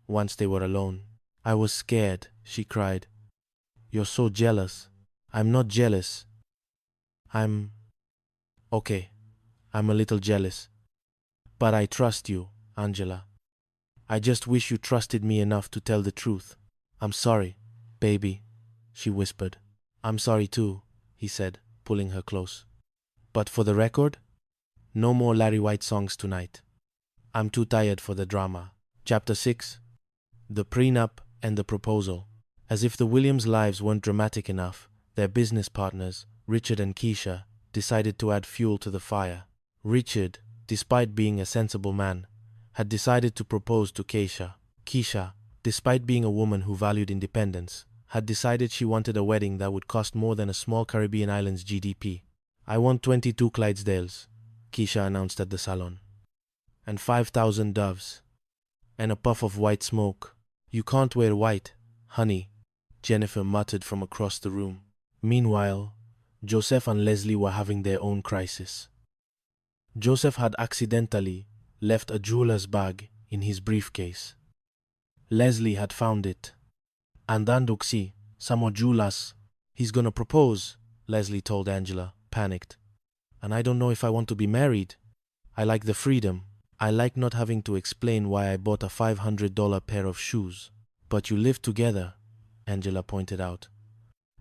once they were alone. I was scared, she cried. You're so jealous. I'm not jealous. Okay, I'm a little jealous. But I trust you, Angela. I just wish you trusted me enough to tell the truth. I'm sorry, baby, she whispered. I'm sorry too, he said, pulling her close. But for the record, no more Larry White songs tonight. I'm too tired for the drama. Chapter 6. The prenup and the proposal. As if the Williams' lives weren't dramatic enough, their business partners, Richard and Keisha, decided to add fuel to the fire. Richard, despite being a sensible man, had decided to propose to Keisha. Keisha, despite being a woman who valued independence, had decided she wanted a wedding that would cost more than a small Caribbean island's GDP. I want 22 Clydesdales, Keisha announced at the salon. And 5,000 doves. And a puff of white smoke. You can't wear white, honey, Jennifer muttered from across the room. Meanwhile, Joseph and Leslie were having their own crisis. Joseph had accidentally left a jeweler's bag in his briefcase. Leslie had found it. Andando si, samo julas. He's gonna propose, Leslie told Angela, panicked. And I don't know if I want to be married. I like the freedom. I like not having to explain why I bought a $500 pair of shoes. But you live together, Angela pointed out.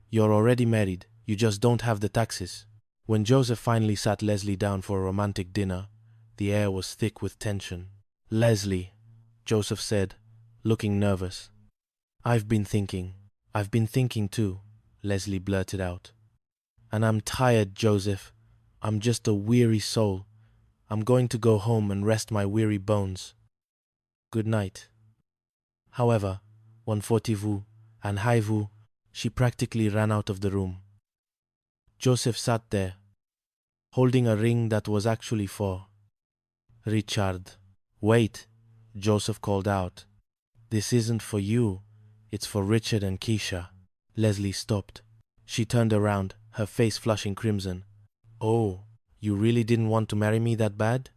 You're already married. You just don't have the taxes. When Joseph finally sat Leslie down for a romantic dinner, the air was thick with tension. Leslie, Joseph said, looking nervous. I've been thinking too, Leslie blurted out. And I'm tired, Joseph. I'm just a weary soul. I'm going to go home and rest my weary bones. Good night. However, 140-vous and high-vous, she practically ran out of the room. Joseph sat there, holding a ring that was actually for Richard. Wait, Joseph called out. This isn't for you. It's for Richard and Keisha. Leslie stopped. She turned around, her face flushing crimson. Oh, you really didn't want to marry me that bad?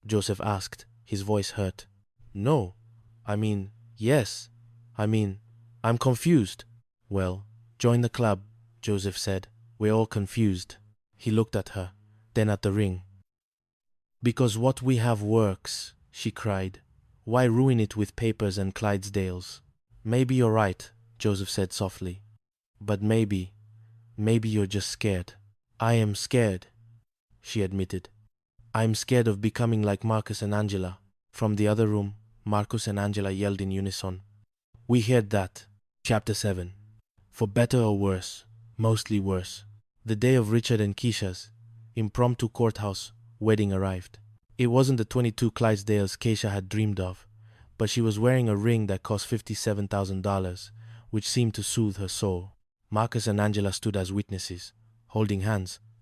Joseph asked, his voice hurt. No. Yes. I'm confused. Well, join the club, Joseph said. We're all confused. He looked at her, then at the ring. Because what we have works, she cried. Why ruin it with papers and Clydesdales? Maybe you're right, Joseph said softly. But maybe you're just scared. I am scared, she admitted. I'm scared of becoming like Marcus and Angela. From the other room, Marcus and Angela yelled in unison. We heard that. Chapter 7. For better or worse, mostly worse, the day of Richard and Keisha's impromptu courthouse wedding arrived. It wasn't the 22 Clydesdales Keisha had dreamed of, but she was wearing a ring that cost $57,000, which seemed to soothe her soul. Marcus and Angela stood as witnesses, holding hands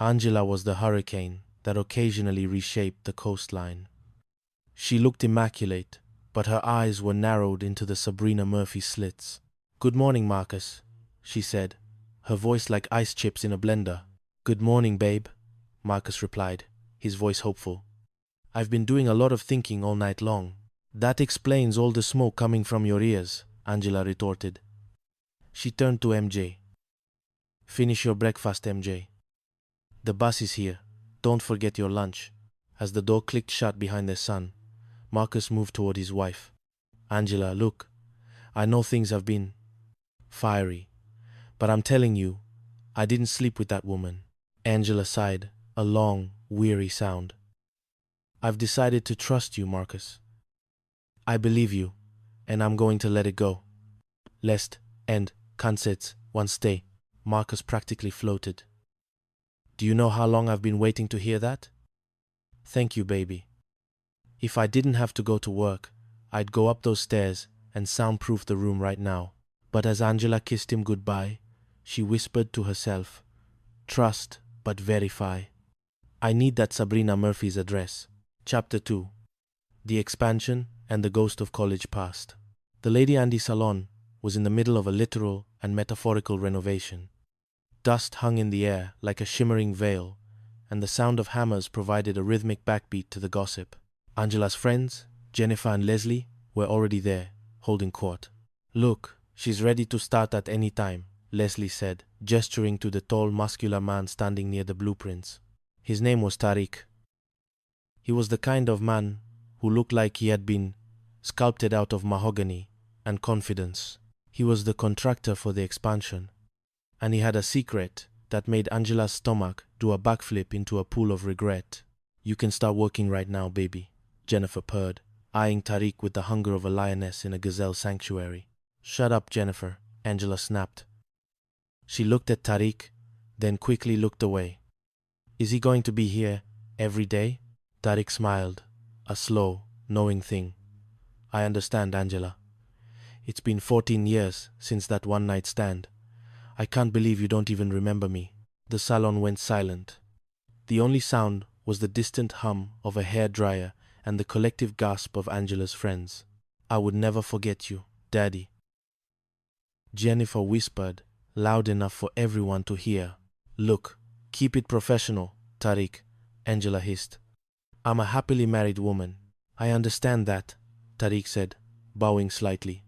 Angela was the hurricane that occasionally reshaped the coastline. She looked immaculate, but her eyes were narrowed into the Sabrina Murphy slits. "Good morning, Marcus," she said, her voice like ice chips in a blender. "Good morning, babe," Marcus replied, his voice hopeful. "I've been doing a lot of thinking all night long." "That explains all the smoke coming from your ears," Angela retorted. She turned to MJ. "Finish your breakfast, MJ. The bus is here. Don't forget your lunch." As the door clicked shut behind their son, Marcus moved toward his wife. "Angela, look, I know things have been fiery, but I'm telling you, I didn't sleep with that woman." Angela sighed, a long, weary sound. "I've decided to trust you, Marcus. I believe you, and I'm going to let it go. Lest, and, can't one stay." Marcus practically floated. "Do you know how long I've been waiting to hear that?" "Thank you, baby. If I didn't have to go to work, I'd go up those stairs and soundproof the room right now." But as Angela kissed him goodbye, she whispered to herself, "Trust, but verify. I need that Sabrina Murphy's address." Chapter 2. The Expansion and the Ghost of College Past. The Lady Andy Salon was in the middle of a literal and metaphorical renovation. Dust hung in the air like a shimmering veil, and the sound of hammers provided a rhythmic backbeat to the gossip. Angela's friends, Jennifer and Leslie, were already there, holding court. "Look, she's ready to start at any time," Leslie said, gesturing to the tall, muscular man standing near the blueprints. His name was Tariq. He was the kind of man who looked like he had been sculpted out of mahogany and confidence. He was the contractor for the expansion, and he had a secret that made Angela's stomach do a backflip into a pool of regret. "You can start working right now, baby," Jennifer purred, eyeing Tariq with the hunger of a lioness in a gazelle sanctuary. "Shut up, Jennifer," Angela snapped. She looked at Tariq, then quickly looked away. "Is he going to be here every day?" Tariq smiled, a slow, knowing thing. "I understand, Angela. It's been 14 years since that one-night stand. I can't believe you don't even remember me." The salon went silent. The only sound was the distant hum of a hairdryer and the collective gasp of Angela's friends. "I would never forget you, Daddy," Jennifer whispered, loud enough for everyone to hear. "Look, keep it professional, Tariq," Angela hissed. "I'm a happily married woman." "I understand that," Tariq said, bowing slightly.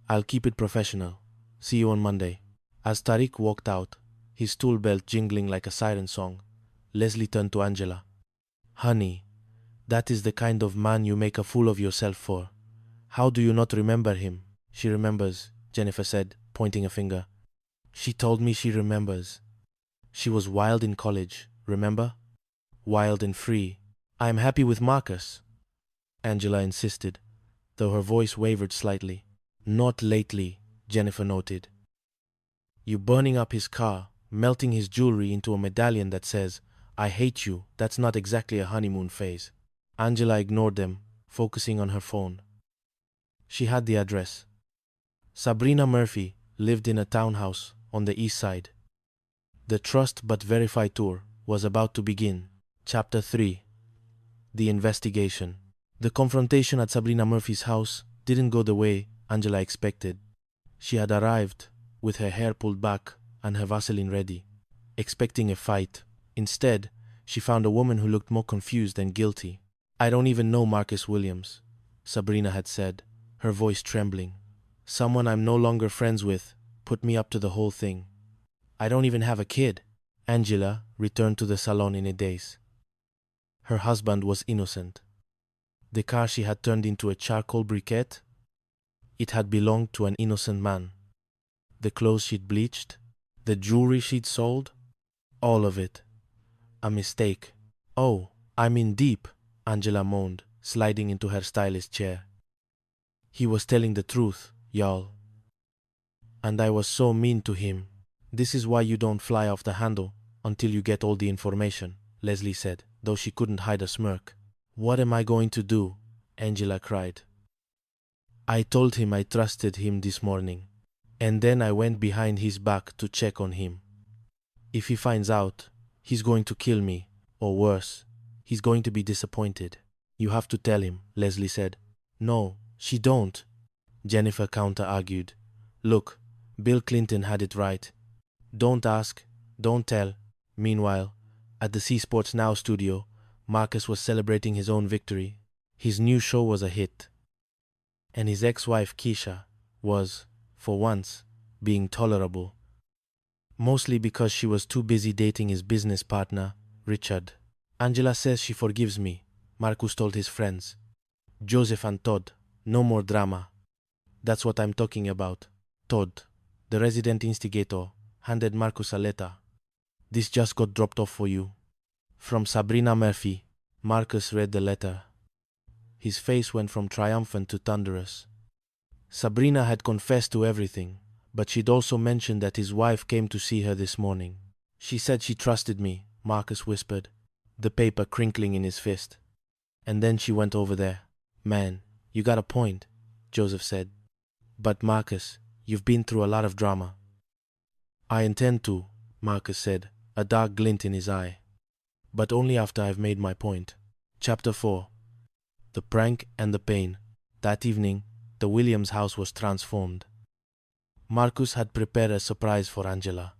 "I'll keep it professional. See you on Monday." As Tariq walked out, his tool belt jingling like a siren song, Leslie turned to Angela. "Honey, that is the kind of man you make a fool of yourself for. How do you not remember him?" "She remembers," Jennifer said, pointing a finger. "She told me she remembers. She was wild in college, remember? Wild and free." "I am happy with Marcus," Angela insisted, though her voice wavered slightly. "Not lately," Jennifer noted. "You burning up his car, melting his jewelry into a medallion that says, 'I hate you,' that's not exactly a honeymoon phase." Angela ignored them, focusing on her phone. She had the address. Sabrina Murphy lived in a townhouse on the east side. The Trust But Verify tour was about to begin. Chapter 3. The Investigation. The confrontation at Sabrina Murphy's house didn't go the way Angela expected. She had arrived with her hair pulled back and her Vaseline ready, expecting a fight. Instead, she found a woman who looked more confused than guilty. "I don't even know Marcus Williams," Sabrina had said, her voice trembling. "Someone I'm no longer friends with put me up to the whole thing. I don't even have a kid." Angela returned to the salon in a daze. Her husband was innocent. The car she had turned into a charcoal briquette, it had belonged to an innocent man. The clothes she'd bleached, the jewelry she'd sold, all of it. A mistake. "Oh, I'm in deep," Angela moaned, sliding into her stylist chair. "He was telling the truth, y'all. And I was so mean to him." "This is why you don't fly off the handle until you get all the information," Leslie said, though she couldn't hide a smirk. "What am I going to do?" Angela cried. "I told him I trusted him this morning, and then I went behind his back to check on him. If he finds out, He's going to kill me, or worse, he's going to be disappointed. You have to tell him, Leslie said. No, she don't, Jennifer counter-argued. Look, Bill Clinton had it right. Don't ask, don't tell. Meanwhile, at the C Sports Now studio, Marcus was celebrating his own victory. His new show was a hit. And his ex-wife, Keisha, was, for once, being tolerable. Mostly because she was too busy dating his business partner, Richard. Angela says she forgives me, Marcus told his friends. Joseph and Todd, no more drama. That's what I'm talking about. Todd, the resident instigator, handed Marcus a letter. This just got dropped off for you. From Sabrina Murphy. Marcus read the letter. His face went from triumphant to thunderous. Sabrina had confessed to everything, but she'd also mentioned that his wife came to see her this morning. She said she trusted me, Marcus whispered, the paper crinkling in his fist. And then she went over there. Man, you got a point, Joseph said. But Marcus, you've been through a lot of drama. I intend to, Marcus said, a dark glint in his eye. But only after I've made my point. Chapter 4. The Prank and the Pain. That evening, the Williams house was transformed. Marcus had prepared a surprise for Angela.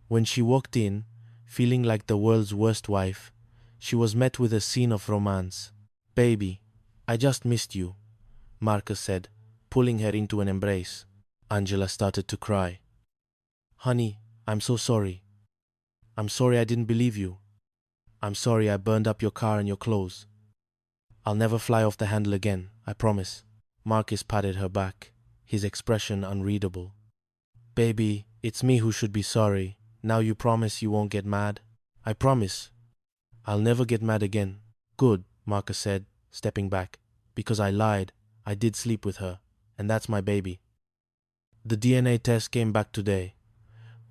When she walked in, feeling like the world's worst wife, she was met with a scene of romance. Baby, I just missed you, Marcus said, pulling her into an embrace. Angela started to cry. Honey, I'm so sorry. I'm sorry I didn't believe you. I'm sorry I burned up your car and your clothes. I'll never fly off the handle again, I promise. Marcus patted her back, his expression unreadable. Baby, it's me who should be sorry. Now you promise you won't get mad? I promise. I'll never get mad again. Good, Marcus said, stepping back. Because I lied. I did sleep with her, and that's my baby. The DNA test came back today.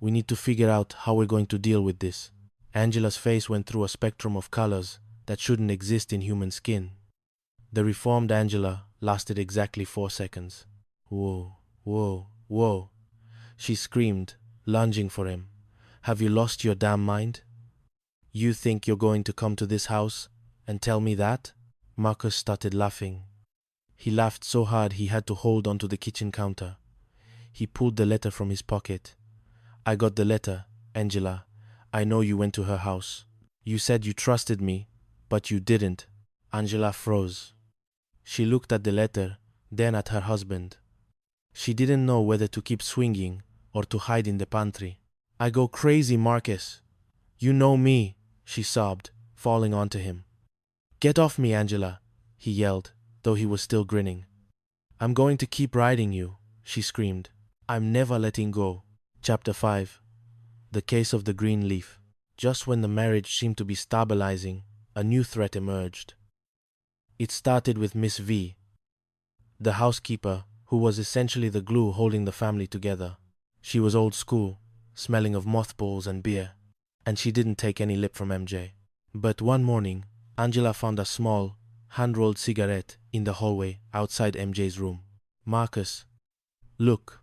We need to figure out how we're going to deal with this. Angela's face went through a spectrum of colors that shouldn't exist in human skin. The reformed Angela lasted exactly 4 seconds. Whoa, whoa, whoa, she screamed, lunging for him. Have you lost your damn mind? You think you're going to come to this house and tell me that? Marcus started laughing. He laughed so hard he had to hold onto the kitchen counter. He pulled the letter from his pocket. I got the letter, Angela. I know you went to her house. You said you trusted me, but you didn't. Angela froze. She looked at the letter, then at her husband. She didn't know whether to keep swinging or to hide in the pantry. I go crazy, Marcus. You know me, she sobbed, falling onto him. Get off me, Angela, he yelled, though he was still grinning. I'm going to keep riding you, she screamed. I'm never letting go. Chapter 5. The Case of the Green Leaf. Just when the marriage seemed to be stabilizing, a new threat emerged. It started with Miss V, the housekeeper, who was essentially the glue holding the family together. She was old school, smelling of mothballs and beer, and she didn't take any lip from MJ. But one morning, Angela found a small, hand-rolled cigarette in the hallway outside MJ's room. Marcus, look,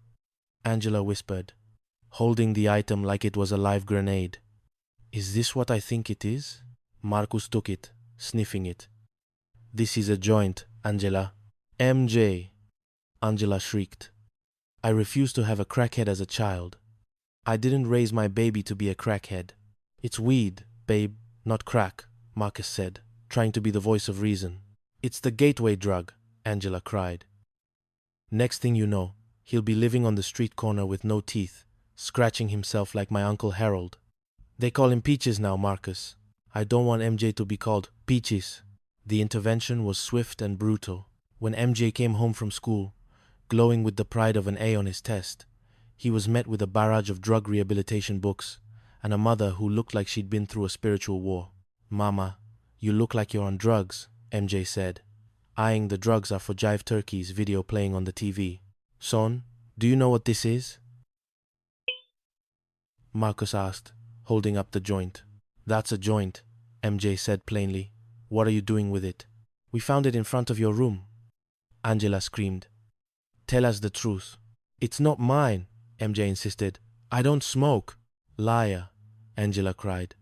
Angela whispered, holding the item like it was a live grenade. Is this what I think it is? Marcus took it, sniffing it. This is a joint, Angela. MJ, Angela shrieked. I refused to have a crackhead as a child. I didn't raise my baby to be a crackhead. It's weed, babe, not crack, Marcus said, trying to be the voice of reason. It's the gateway drug, Angela cried. Next thing you know, he'll be living on the street corner with no teeth, scratching himself like my Uncle Harold. They call him Peaches now, Marcus. I don't want MJ to be called Peaches. The intervention was swift and brutal. When MJ came home from school, glowing with the pride of an A on his test, he was met with a barrage of drug rehabilitation books and a mother who looked like she'd been through a spiritual war. Mama, you look like you're on drugs, MJ said, eyeing the drugs are for Jive Turkey's video playing on the TV. Son, do you know what this is? Marcus asked, holding up the joint. That's a joint, MJ said plainly. What are you doing with it? We found it in front of your room, Angela screamed. Tell us the truth. It's not mine, MJ insisted. I don't smoke. Liar, Angela cried.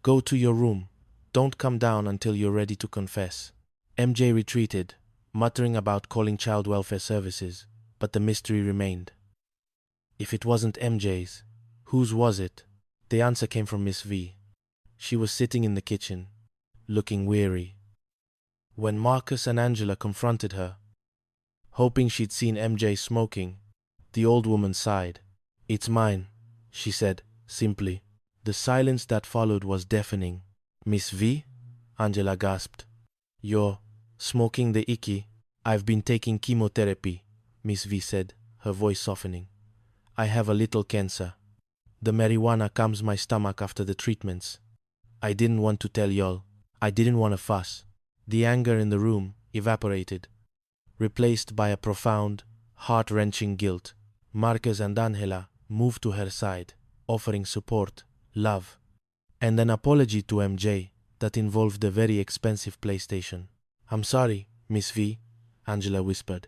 Go to your room. Don't come down until you're ready to confess. MJ retreated, muttering about calling child welfare services, but the mystery remained. If it wasn't MJ's, whose was it? The answer came from Miss V. She was sitting in the kitchen, looking weary. When Marcus and Angela confronted her, hoping she'd seen MJ smoking, the old woman sighed. "It's mine," she said, simply. The silence that followed was deafening. "Miss V?" Angela gasped. "You're smoking the icky?" "I've been taking chemotherapy," Miss V said, her voice softening. "I have a little cancer. The marijuana calms my stomach after the treatments. I didn't want to tell y'all. I didn't want to fuss." The anger in the room evaporated, replaced by a profound, heart-wrenching guilt. Marcus and Angela moved to her side, offering support, love, and an apology to MJ that involved a very expensive PlayStation. "I'm sorry, Miss V," Angela whispered.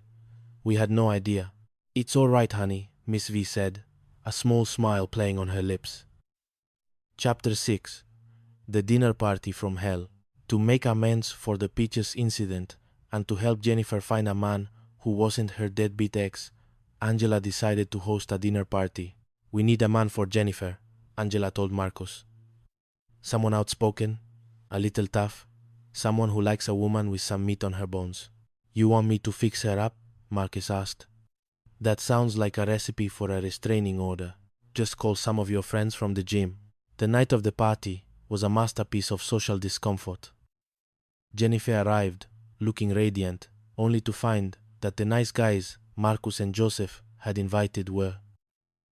"We had no idea." "It's all right, honey," Miss V said, a small smile playing on her lips. Chapter 6. The Dinner Party from Hell. To make amends for the Peaches incident and to help Jennifer find a man who wasn't her deadbeat ex, Angela decided to host a dinner party. "We need a man for Jennifer," Angela told Marcus. "Someone outspoken, a little tough, someone who likes a woman with some meat on her bones." "You want me to fix her up?" Marcus asked. "That sounds like a recipe for a restraining order. Just call some of your friends from the gym." The night of the party was a masterpiece of social discomfort. Jennifer arrived, looking radiant, only to find that the nice guys Marcus and Joseph had invited were,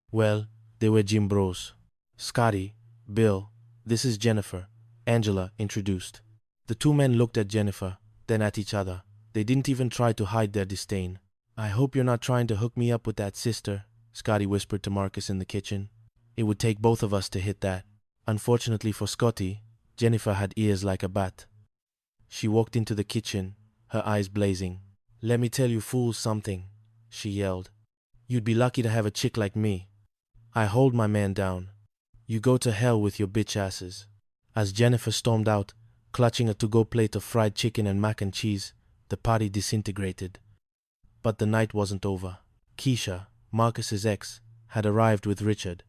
well, they were gym bros. "Scotty, Bill, this is Jennifer," Angela introduced. The two men looked at Jennifer, then at each other. They didn't even try to hide their disdain. "I hope you're not trying to hook me up with that sister," Scotty whispered to Marcus in the kitchen. "It would take both of us to hit that." Unfortunately for Scotty, Jennifer had ears like a bat. She walked into the kitchen, her eyes blazing. "Let me tell you fools something," she yelled. "You'd be lucky to have a chick like me. I hold my man down. You go to hell with your bitch asses." As Jennifer stormed out, clutching a to-go plate of fried chicken and mac and cheese, the party disintegrated. But the night wasn't over. Keisha, Marcus's ex, had arrived with Richard,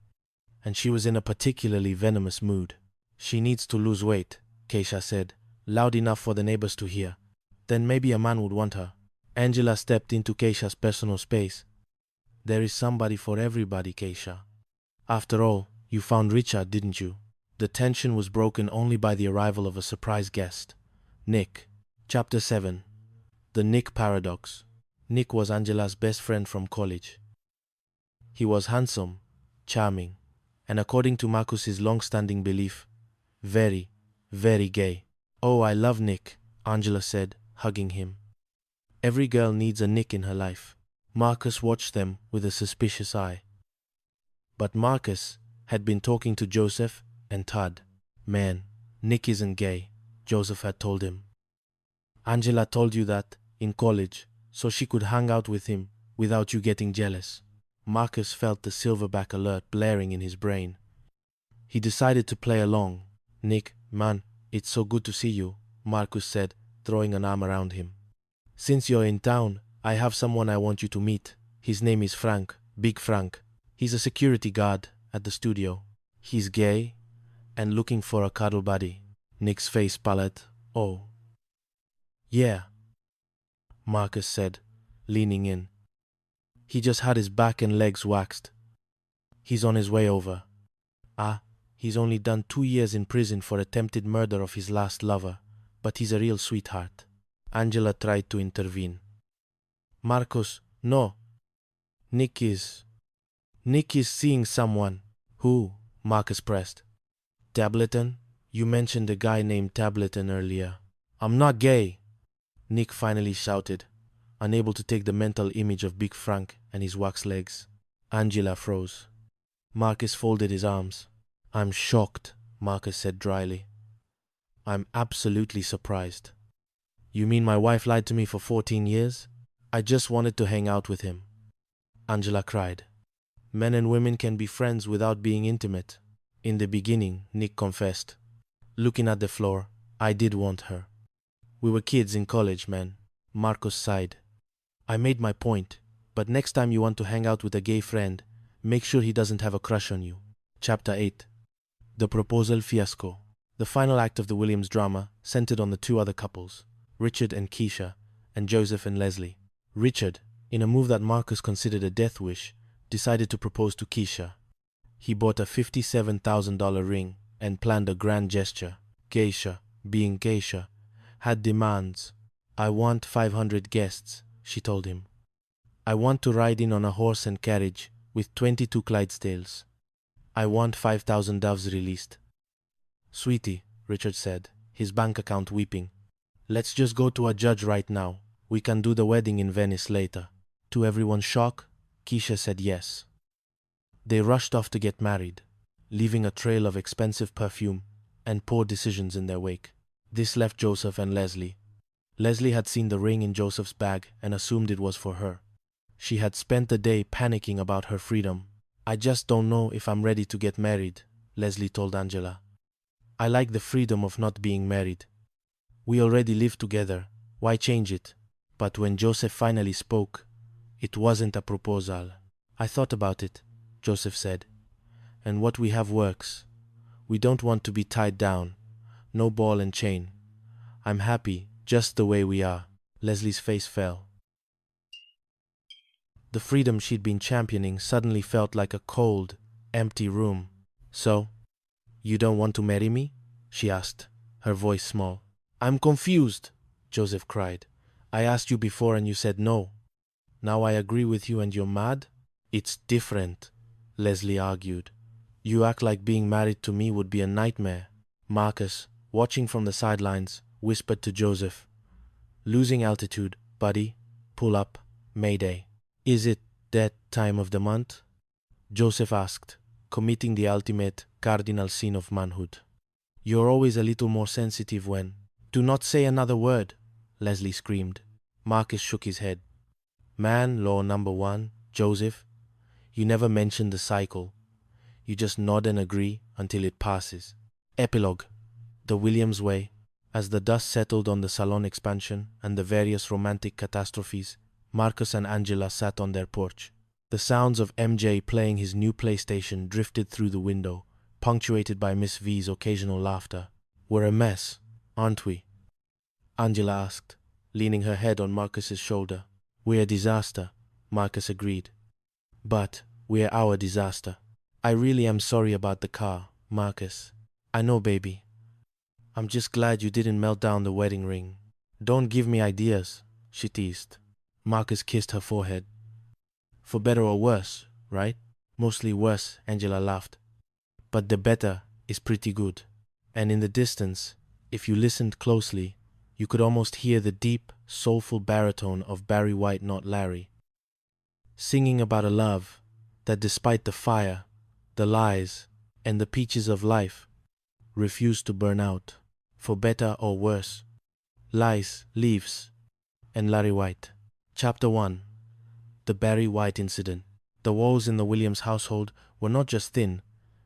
and she was in a particularly venomous mood. "She needs to lose weight," Keisha said, loud enough for the neighbors to hear. "Then maybe a man would want her." Angela stepped into Keisha's personal space. "There is somebody for everybody, Keisha. After all, you found Richard, didn't you?" The tension was broken only by the arrival of a surprise guest, Nick. Chapter 7. The Nick Paradox. Nick was Angela's best friend from college. He was handsome, charming, and according to Marcus's long-standing belief, very, very gay. "Oh, I love Nick," Angela said, hugging him. Every girl needs a Nick in her life. Marcus watched them with a suspicious eye. But Marcus had been talking to Joseph and Todd. "Man, Nick isn't gay," Joseph had told him. "Angela told you that in college, so she could hang out with him without you getting jealous." Marcus felt the silverback alert blaring in his brain. He decided to play along. "Nick, man, it's so good to see you," Marcus said, throwing an arm around him. "Since you're in town, I have someone I want you to meet. His name is Frank, Big Frank. He's a security guard at the studio. He's gay and looking for a cuddle buddy." Nick's face pallid. "Oh. Yeah," Marcus said, leaning in. "He just had his back and legs waxed. He's on his way over. He's only done 2 years in prison for attempted murder of his last lover, but he's a real sweetheart." Angela tried to intervene. "Marcus, no. Nick is seeing someone." "Who?" Marcus pressed. "Tableton? You mentioned a guy named Tableton earlier." "I'm not gay," Nick finally shouted, unable to take the mental image of Big Frank and his wax legs. Angela froze. Marcus folded his arms. "I'm shocked," Marcus said dryly. "I'm absolutely surprised. You mean my wife lied to me for 14 years? I just wanted to hang out with him." Angela cried. "Men and women can be friends without being intimate." "In the beginning," Nick confessed. Looking at the floor, I did want her. We were kids in college, man. Marcos sighed. I made my point, but next time you want to hang out with a gay friend, make sure he doesn't have a crush on you. Chapter 8. The Proposal Fiasco. The final act of the Williams drama centered on the two other couples, Richard and Keisha, and Joseph and Leslie. Richard, in a move that Marcus considered a death wish, decided to propose to Keisha. He bought a $57,000 ring and planned a grand gesture. Keisha, being Keisha, had demands. I want 500 guests, she told him. I want to ride in on a horse and carriage with 22 Clydesdales. I want 5,000 doves released. Sweetie, Richard said, his bank account weeping. Let's just go to a judge right now. We can do the wedding in Venice later. To everyone's shock, Keisha said yes. They rushed off to get married, leaving a trail of expensive perfume and poor decisions in their wake. This left Joseph and Leslie. Leslie had seen the ring in Joseph's bag and assumed it was for her. She had spent the day panicking about her freedom. I just don't know if I'm ready to get married, Leslie told Angela. I like the freedom of not being married. We already live together. Why change it? But when Joseph finally spoke, it wasn't a proposal. I thought about it, Joseph said. And what we have works. We don't want to be tied down. No ball and chain. I'm happy just the way we are. Leslie's face fell. The freedom she'd been championing suddenly felt like a cold, empty room. So, you don't want to marry me? She asked, her voice small. I'm confused, Joseph cried. I asked you before and you said no. Now I agree with you and you're mad? It's different, Leslie argued. You act like being married to me would be a nightmare. Marcus, watching from the sidelines, whispered to Joseph. Losing altitude, buddy. Pull up. Mayday. Is it that time of the month? Joseph asked, committing the ultimate cardinal sin of manhood. You're always a little more sensitive when... Do not say another word, Leslie screamed. Marcus shook his head. Man, law number 1, Joseph. You never mention the cycle. You just nod and agree until it passes. Epilogue. The Williams Way. As the dust settled on the salon expansion and the various romantic catastrophes, Marcus and Angela sat on their porch. The sounds of MJ playing his new PlayStation drifted through the window, punctuated by Miss V's occasional laughter. We're a mess, aren't we? Angela asked, leaning her head on Marcus's shoulder. We're a disaster, Marcus agreed. But we're our disaster. I really am sorry about the car, Marcus. I know, baby. I'm just glad you didn't melt down the wedding ring. Don't give me ideas, she teased. Marcus kissed her forehead. For better or worse, right? Mostly worse, Angela laughed. But the better is pretty good. And in the distance, if you listened closely, you could almost hear the deep, soulful baritone of Barry White, Not Larry, singing about a love that despite the fire, the lies, and the peaches of life, refused to burn out, for better or worse. Lies, Leaves, and Larry White. Chapter 1. The Barry White Incident. The walls in the Williams household were not just thin,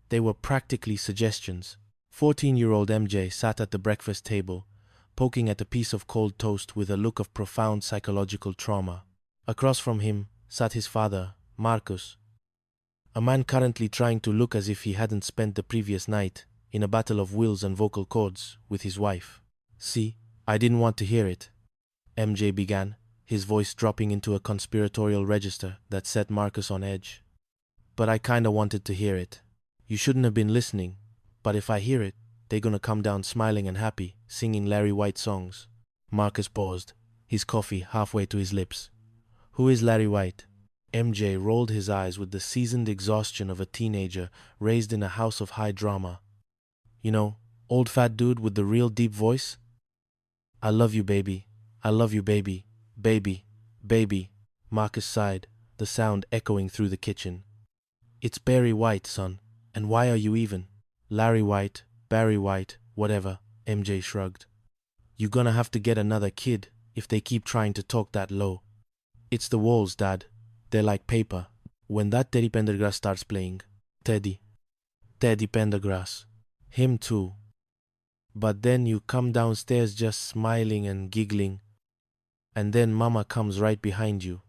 they were practically suggestions. 14-year-old MJ sat at the breakfast table, poking at a piece of cold toast with a look of profound psychological trauma. Across from him sat his father, Marcus, a man currently trying to look as if he hadn't spent the previous night in a battle of wills and vocal cords with his wife. See, I didn't want to hear it, MJ began, his voice dropping into a conspiratorial register that set Marcus on edge. But I kinda wanted to hear it. You shouldn't have been listening, but if I hear it, they're gonna come down smiling and happy, singing Larry White songs. Marcus paused, his coffee halfway to his lips. Who is Larry White? MJ rolled his eyes with the seasoned exhaustion of a teenager raised in a house of high drama. You know, old fat dude with the real deep voice? I love you, baby. I love you, baby. Baby. Baby. Marcus sighed, the sound echoing through the kitchen. It's Barry White, son. And why are you even? Larry White, Barry White, whatever, MJ shrugged. You're gonna have to get another kid if they keep trying to talk that low. It's the walls, Dad. They're like paper. When that Teddy Pendergrass starts playing. Teddy Pendergrass. Him too. But then you come downstairs just smiling and giggling, and then Mama comes right behind you,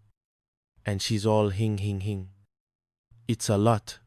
and she's all hing hing hing. It's a lot.